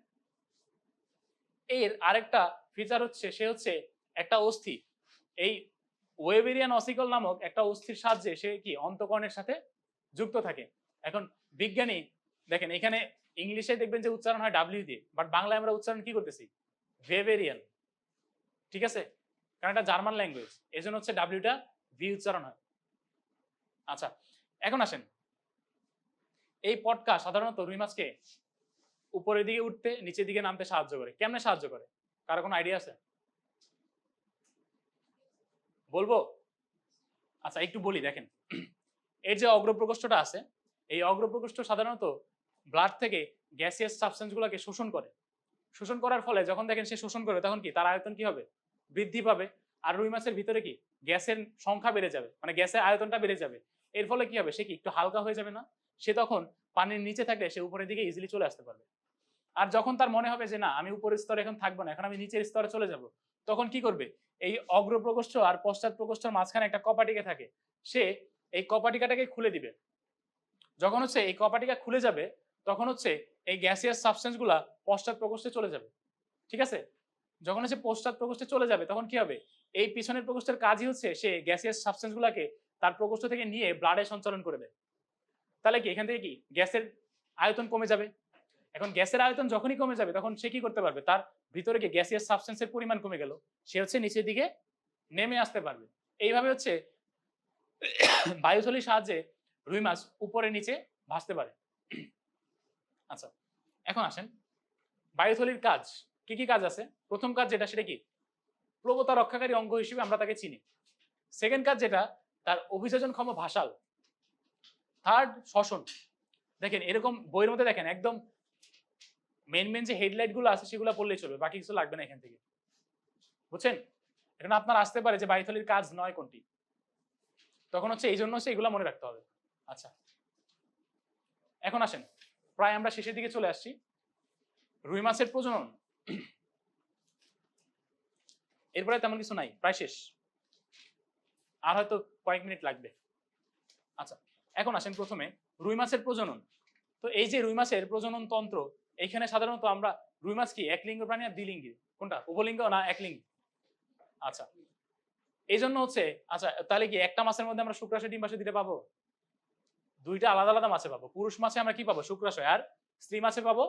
এর আরেকটা ফিচার হচ্ছে, সে হচ্ছে একটা অস্থি, এই ওয়েবেরিয়ান অসিকল নামক একটা অস্থির সাহায্যে সে কি অন্তঃকরণের সাথে যুক্ত থাকে। এখন বিজ্ঞানী দেখেন এখানে ইংলিশে দেখবেন যে উচ্চারণ হয় ডাব্লিউ দিয়ে, বাট বাংলায় আমরা উচ্চারণ কি করতেছি, ভেবেরিয়ান, ঠিক আছে? কারণ এটা জার্মান ল্যাঙ্গুয়েজ, এই জন্য হচ্ছে ডাব্লিউটা ভি উচ্চারণ হয়। আচ্ছা, এখন আসেন এই পটকা সাধারণত রুই মাছকে উপরের দিকে উঠতে নিচের দিকে নামতে সাহায্য করে। কেমনে সাহায্য করে, কারো কোনো আইডিয়া আছে? বলবো? আচ্ছা, একটু বলি, দেখেন এর যে অগ্রপ্রকোষ্ঠটা আছে, এই অগ্রপ্রকোষ্ঠ সাধারণত ব্লাড থেকে গ্যাসিয়াস সাবস্টেন্স গুলোকে শোষণ করে। শোষণ করার ফলে যখন দেখেন সে শোষণ করে তখন কি তার আয়তন কি হবে, বৃদ্ধি পাবে। আর রুই মাছের ভিতরে কি গ্যাসের সংখ্যা বেড়ে যাবে, মানে গ্যাসের আয়তনটা বেড়ে যাবে। এর ফলে কি হবে, সে কি একটু হালকা হয়ে যাবে না? সে তখন পানির নিচে থাকলে সে উপরের দিকে ইজিলি চলে আসতে পারবে। আর যখন তার মনে হবে যে না আমি উপরের স্তরে এখন থাকবো না, এখন আমি নিচের স্তরে চলে যাব, তখন কি করবে, এই অগ্রপ্রকোষ্ঠ আর পশ্চাৎ প্রকোষ্ঠের মাঝখানে একটা কপাটিকা থাকে, সে এই কপাটিকাটাকে খুলে দিবে। যখন হচ্ছে এই কপাটিকা খুলে যাবে তখন হচ্ছে এই গ্যাসিয়াস সাবস্টেন্স গুলা পশ্চাৎ প্রকোষ্ঠে চলে যাবে। ঠিক আছে, যখন সে পশ্চাৎ প্রকোষ্ঠে চলে যাবে তখন কি হবে, এই পিছনের প্রকোষ্ঠের কাজই হচ্ছে সে গ্যাসিয়াস সাবস্টেন্স গুলাকে তার প্রকোষ্ঠ থেকে নিয়ে ব্লাডে সঞ্চালন করে দেয়। তাহলে কি এখান থেকে কি গ্যাসের আয়তন কমে যাবে। এখন গ্যাসের আয়তন যখনই কমে যাবে তখন সে কি করতে পারবে, তার ভিতরে কি গ্যাসিয়াস সাবস্টেন্সের পরিমাণ কমে গেল, সে হচ্ছে নিচের দিকে নেমে আসতে পারবে। এইভাবে হচ্ছে বায়ুথলির সাহায্যে রুই মাছ উপরে নিচে ভাসতে পারে। আচ্ছা, এখন আসেন বায়ুথলির কাজ, কি কি কাজ আছে। প্রথম কাজ যেটা, সেটা কি, প্রবতা রক্ষাকারী অঙ্গ হিসেবে আমরা তাকে চিনি। সেকেন্ড কাজ যেটা, তার অভিযোজনক্ষম ভাসাল। থার্ড, শ্বসন। দেখেন এরকম বইয়ের মধ্যে দেখেন একদম মেন মেন যে হেডলাইট গুলো আছে সেগুলো পড়লেই চলবে, বাকি কিছু লাগবে না এখান থেকে, বুঝছেন। এখন আপনার আসতে পারে যে বায়ুথলির কাজ নয় কোনটি, তখন হচ্ছে এই জন্য হচ্ছে এগুলো মনে রাখতে হবে। আচ্ছা, এখন আসেন প্রায় আমরা শেষের দিকে চলে আসছি। রুই মাছের প্রজনন, এরপরে তেমন কিছু নাই, প্রায় শেষ, আর হয়তো কয়েক মিনিট লাগবে। আচ্ছা, এখন আসেন প্রথমে রুই মাছের প্রজনন। তো এই যে রুই মাছের প্রজনন তন্ত্র, এইখানে সাধারণত আমরা রুই মাছ কি একলিঙ্গ প্রাণী আর দ্বিলিঙ্গি, কোনটা, উভলিঙ্গ না একলিঙ্গি? আচ্ছা, এই জন্য হচ্ছে, আচ্ছা তাহলে কি একটা মাছের মধ্যে আমরা শুক্রাশয় ডিম্বাশয় দিতে পাবো? দুইটা আলাদা আলাদা মাছে পাবো। পুরুষ মাছে আমরা কি পাবো, শুক্রাশয়, আর স্ত্রী মাছে পাবো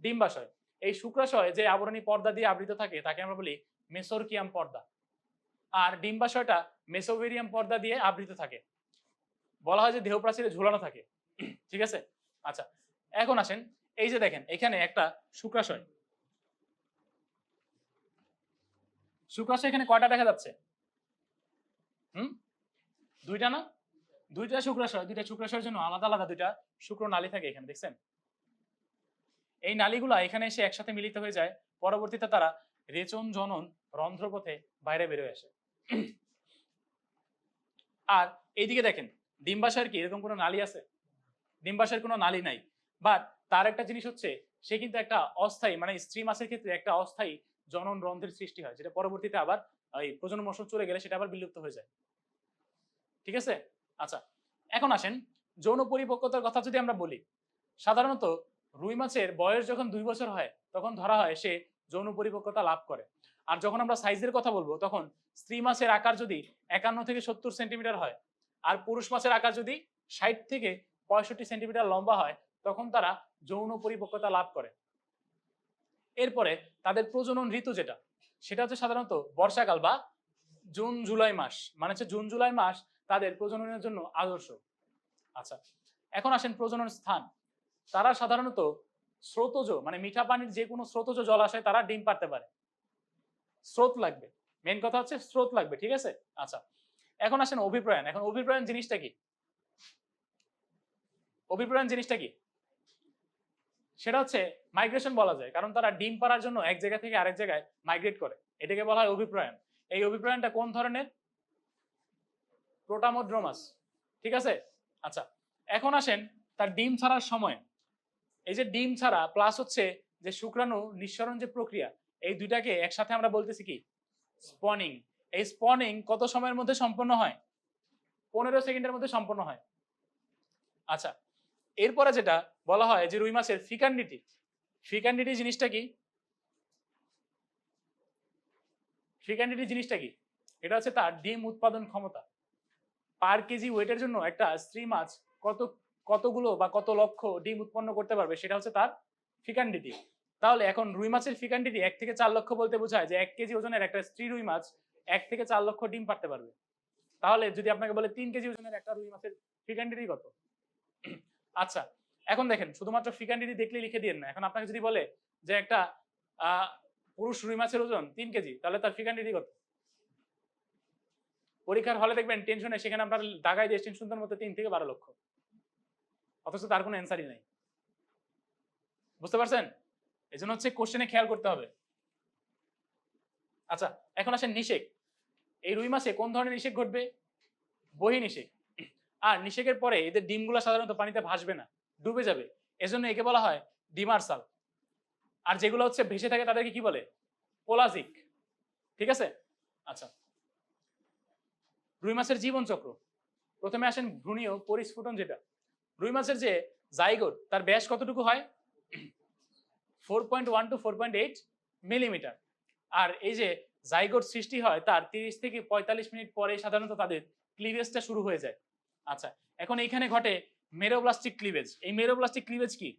ডিম্বাশয়। এই শুক্রাশয় যে আবরণী পর্দা দিয়ে আবৃত থাকে তাকে আমরা বলি মেসোরকিয়াম পর্দা, আর ডিম্বাশয়টা মেসোভেরিয়াম পর্দা দিয়ে আবৃত থাকে, বলা হয় যে দেহ প্রাচীরে ঝুলানো থাকে। ঠিক আছে, আচ্ছা এখন আসেন, এই যে দেখেন এখানে একটা শুক্রাশয়, শুক্রাশয় এখানে কয়টা দেখা যাচ্ছে? দুইটা না? দুইটা শুক্রাশয়, দুইটা শুক্রাশয়ের জন্য আলাদা আলাদা দুইটা শুক্র নালী থাকে এখানে, দেখছেন? এই নালীগুলা এখানে এসে একসাথে মিলিত হয়ে যায়, পরবর্তীতে তারা রেচন জনন রন্ধ্রপথে বাইরে বেরোয় আসে। আর এইদিকে দেখেন ডিম্বাশয়ের কি এরকম কোনো নালী আছে? ডিম্বাশয়ের কোনো নালী নাই, বাট তার একটা জিনিস হচ্ছে সে কিন্তু একটা অস্থায়ী, মানে স্ত্রী মাছের ক্ষেত্রে একটা অস্থায়ী জনন রন্ধ্রের সৃষ্টি হয়, যেটা পরবর্তীতে আবার এই প্রজনন মৌসুম চলে গেলে সেটা আবার বিলুপ্ত হয়ে যায়। ঠিক আছে, আচ্ছা এখন আসেন যৌন পরিপক্কতার কথা যদি আমরা বলি, সাধারণত রুই মাছের বয়স যখন 2 বছর হয় তখন ধরা হয় সে যৌন পরিপক্কতা লাভ করে। আর যখন আমরা সাইজের কথা বলবো তখন স্ত্রী মাছের আকার যদি 51 থেকে 70 সেন্টিমিটার হয় আর পুরুষ মাছের আকার যদি 60 থেকে 65 সেন্টিমিটার লম্বা হয় তখন তারা যৌন পরিপক্কতা লাভ করে। এরপরে তাদের প্রজনন ঋতু যেটা, সেটা হচ্ছে সাধারণত বর্ষাকাল বা জুন জুলাই মাস, মানে হচ্ছে জুন জুলাই মাস তাদের প্রজননের জন্য আদর্শ। আচ্ছা, এখন আসেন প্রজনন স্থান। তারা সাধারণত স্রোতজ, মানে মিঠা পানির যে কোনো স্রোতজ জলাশয় তারা ডিম পারতে পারে। স্রোত লাগবে, মেন কথা হচ্ছে স্রোত লাগবে। ঠিক আছে, আচ্ছা এখন আসেন অভিপ্রায়ন। এখন অভিপ্রায়ন জিনিসটা কি? অভিপ্রায়ন জিনিসটা কি? সেটা হচ্ছে মাইগ্রেশন বলা যায়, কারণ তারা ডিম পাড়ার জন্য এক জায়গা থেকে আরেক জায়গায় মাইগ্রেট করে, এটাকে বলা হয় অভিপ্রায়ন। এই অভিপ্রায়নটা কোন ধরনের? প্রোটামোড্রোমাস। ঠিক আছে, আচ্ছা এখন আসেন তার ডিম ছাড়ার সময়। এই যে ডিম ছাড়া প্লাস হচ্ছে যে শুক্রাণু নিঃসরণ যে প্রক্রিয়া, এই দুইটাকে একসাথে আমরা বলতেছি কি, স্পনিং। এই স্পনিং কত সময়ের মধ্যে সম্পন্ন হয়? 15 সেকেন্ডের মধ্যে সম্পন্ন হয়। আচ্ছা, এরপরে যেটা বলা হয় যে রুই মাছের ফিকান্ডিটি। ফিকান্ডিটি জিনিসটা কি? ফিকান্ডিটি জিনিসটা কি? এটা হচ্ছে তার ডিম উৎপাদন ক্ষমতা। পার কেজি ওয়েটের জন্য একটা স্ত্রী মাছ কতগুলো বা কত লক্ষ ডিম উৎপন্ন করতে পারবে সেটা হচ্ছে তার ফিকান্ডিটি। তাহলে এখন রুই মাছের ফিকান্ডিটি 1 থেকে 4 লক্ষ বলতে বোঝায় যে 1 কেজি ওজনের একটা স্ত্রী রুই মাছ 1 থেকে 4 লক্ষ ডিম পারতে পারবে। তাহলে যদি আপনাকে বলে 3 কেজি ওজনের একটা রুই মাছের ফিকান্ডিটি কত? আচ্ছা, এখন দেখেন শুধুমাত্র ফিকান্ডিটি দেখলে লিখে দিয়েন না। এখন আপনাকে যদি বলে যে একটা পুরুষ রুই মাছের ওজন 3 কেজি, তাহলে তার ফিকান্ডিটি কত? পরীক্ষার হলে দেখবেন টেনশনে সেখানে আমরা দাগাই দিয়েছেন সুন্দর মতো 3 থেকে 12 লক্ষ, অথচ তার কোনো অ্যান্সারই নাই। বুঝতে পারছেন? এই জন্য হচ্ছে কোশ্চেনে খেয়াল করতে হবে। আচ্ছা, এখন আসেন নিষেক। এই রুই মাছে কোন ধরনের নিষেক ঘটবে? বহি নিষেক। আর নিষেকের পরে এদের ডিমগুলো সাধারণত পানিতে ভাসবে না, ডুবে যাবে, এজন্য একে বলা হয় ডিমারসাল। আর যেগুলো হচ্ছে ভেসে থাকে তাদেরকে কি বলে? পোলাজিক। ঠিক আছে, আচ্ছা রুই মাছের জীবন চক্র। প্রথমে আসেন ভ্রূণীয় পরিস্ফুটন যেটা। রুই মাছের যে জাইগোট তার ব্যাস কতটুকু হয়? 4.1 to 4.8 মিলিমিটার। আর এই যে জাইগোট সৃষ্টি হয় তার 30 থেকে 45 মিনিট পরে সাধারণত তাদের ক্লিভেজটা শুরু হয়ে যায়। আচ্ছা, এখন এইখানে ঘটে মেরোব্লাস্টিক ক্লিভেজ। এই মেরোব্লাস্টিক ক্লিভেজ কি?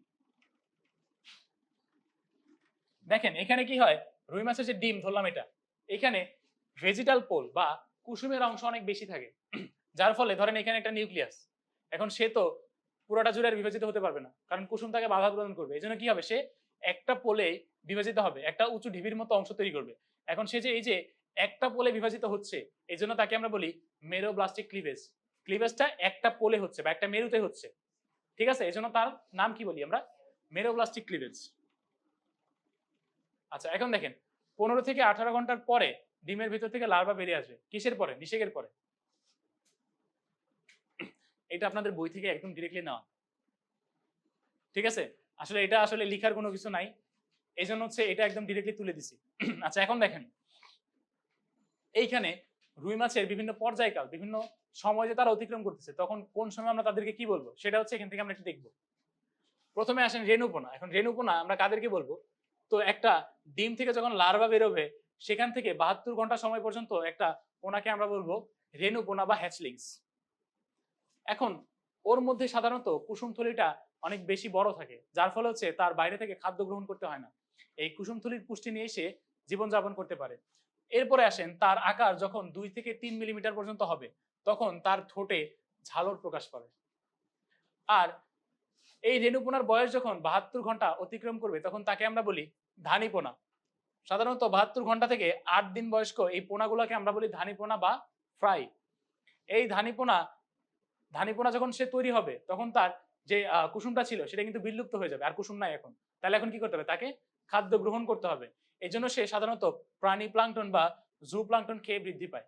দেখেন এখানে কি হয়, রুই মাছের যে ডিম ধরলাম এটা, এখানে ভেজিটাল পোল বা কুসুমের অংশ অনেক বেশি থাকে, যার ফলে ধরেন এখানে একটা নিউক্লিয়াস, এখন সে তো পুরোটা জুড়ে আর বিভাজিত হতে পারবে না, কারণ কুসুম তাকে বাধা প্রদান করবে। এই জন্য কি হবে, সে একটা পোলে বিভাজিত হবে, একটা উঁচু ঢিবির মতো অংশ তৈরি করবে। এখন সে যে এই যে একটা পোলে বিভাজিত হচ্ছে, এই জন্য তাকে আমরা বলি মেরোব্লাস্টিক ক্লিভেজ। ক্লিভেজটা একটা পোলে হচ্ছে বা একটা মেরুতে হচ্ছে, ঠিক আছে? এই জন্য তার নাম কি বলি আমরা, মেরোব্লাস্টিক ক্লিভেজ। আচ্ছা, এখন দেখেন 15 থেকে 18 ঘন্টার পরে ডিমের ভিতর থেকে লার্ভা বেরিয়ে আসবে। কিসের পরে? নিষেকের পরে। এটা আপনাদের বই থেকে একদম ডিরেক্টলি নেওয়া, ঠিক আছে? আসলে এটা আসলে লিখার কোনো কিছু নাই, এই জন্য হচ্ছে এটা একদম ডিরেক্টলি তুলে দিছি। আচ্ছা, এখন দেখেন এইখানে রুই মাছের বিভিন্ন পর্যায়কাল, বিভিন্ন সময় যে তারা অতিক্রম করতেছে, তখন কোন সময় আমরা তাদেরকে কি বলবো সেটা হচ্ছে এখান থেকে আমরা একটু দেখবো। প্রথমে আসেন রেণুপোনা। এখন রেণুপোনা আমরা কাদেরকে বলবো? তো একটা ডিম থেকে যখন লার্ভা বেরোবে, সেখান থেকে 72 ঘন্টা সময় পর্যন্ত একটা পোনাকে আমরা বলবো রেণুপোনা বা হ্যাচলিংস। এখন ওর মধ্যে সাধারণত কুসুমথলিটা অনেক বেশি বড় থাকে, যার ফলে হচ্ছে তার বাইরে থেকে খাদ্য গ্রহণ করতে হয় না, এই কুসুমথলির পুষ্টি নিয়ে সে জীবনযাপন করতে পারে। এরপরে আসেন তার আকার যখন 2 থেকে 3 মিলিমিটার পর্যন্ত হবে, তখন তার ঠোঁটে ঝালর প্রকাশ পাবে। আর এই রেণুপোনার বয়স যখন 72 ঘন্টা অতিক্রম করবে, তখন তাকে আমরা বলি ধানীপোনা। সাধারণত 72 ঘন্টা থেকে 8 দিন বয়স্ক এই পোনাগুলোকে আমরা বলি ধানীপোনা বা ফ্রাই। এই ধানীপোনা যখন সে তৈরি হবে, তখন তার যে কুসুমটা ছিল সেটা কিন্তু বিলুপ্ত হয়ে যাবে, আর কুসুম নাই এখন। তাহলে এখন কি করতে হবে, তাকে খাদ্য গ্রহণ করতে হবে। এই জন্য সে সাধারণত প্রাণী প্লাঙ্কটন বা জু প্লাঙ্কটন খেয়ে বৃদ্ধি পায়।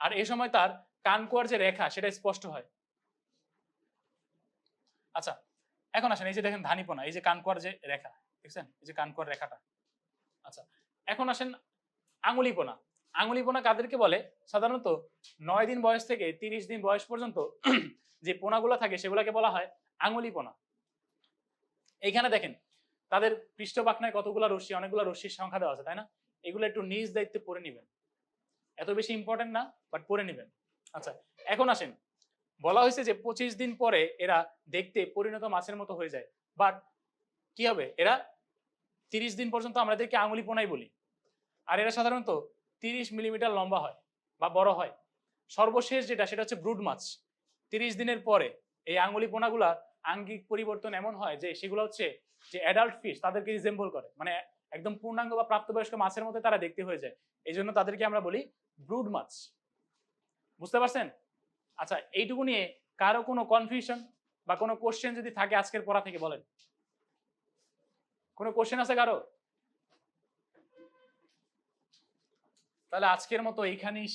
আর এই সময় তার কানকোয়ার যে রেখা সেটা স্পষ্ট হয়। আচ্ছা, এখন আসেন এই যে দেখেন ধানীপোনা, এই যে কানকোয়ার যে রেখা দেখছেন, এই যে কানকোয়ার রেখাটা। আচ্ছা, এখন আসেন আঙুলিপোনা। আঙুলিপোনা কাদেরকে বলে? সাধারণত 9 দিন বয়স থেকে 30 দিন বয়স পর্যন্ত যে পোনাগুলো থাকে সেগুলোকে বলা হয় আঙুলিপোনা। এইখানে দেখেন তাদের পৃষ্ঠপাখনায় কতগুলো রশ্মি, অনেকগুলো রশ্মির সংখ্যা দেওয়া আছে, তাই না? এগুলো একটু নিজ দায়িত্বে পড়ে নেবেন, এত বেশি ইম্পর্টেন্ট না, বাট পড়ে নেবেন। আচ্ছা, এখন আসেন বলা হয়েছে যে 25 দিন পরে এরা দেখতে পরিণত মাছের মতো হয়ে যায়, বাট কি হবে, এরা 30 দিন পর্যন্ত আমাদেরকে আঙুলিপোনাই বলি। আর এরা সাধারণত 30 মিলিমিটার লম্বা হয় বা বড় হয়। সর্বশেষ যেটা, সেটা হচ্ছে ব্রুড মাছ। 30 দিনের পরে এই আঙুলিপোনাগুলা আঙ্গিক পরিবর্তন এমন হয় যে সেগুলো হচ্ছে যে অ্যাডাল্ট ফিশ তাদেরকে রিজেম্বল করে, মানে একদম পূর্ণাঙ্গ বা প্রাপ্তবয়স্ক মাছের মতো তারা দেখতে হয়ে যায়। এই জন্য তাদেরকে আমরা বলি ব্রুড মাছ। বুঝতে পারছেন? আচ্ছা, এইটুকু নিয়ে কারো কোনো কনফিউশন বা কোনো কোশ্চেন যদি থাকে আজকের পড়া থেকে বলেন। কোনো কোশ্চেন আছে কারো? তাহলে আজকের মতো এইখানেই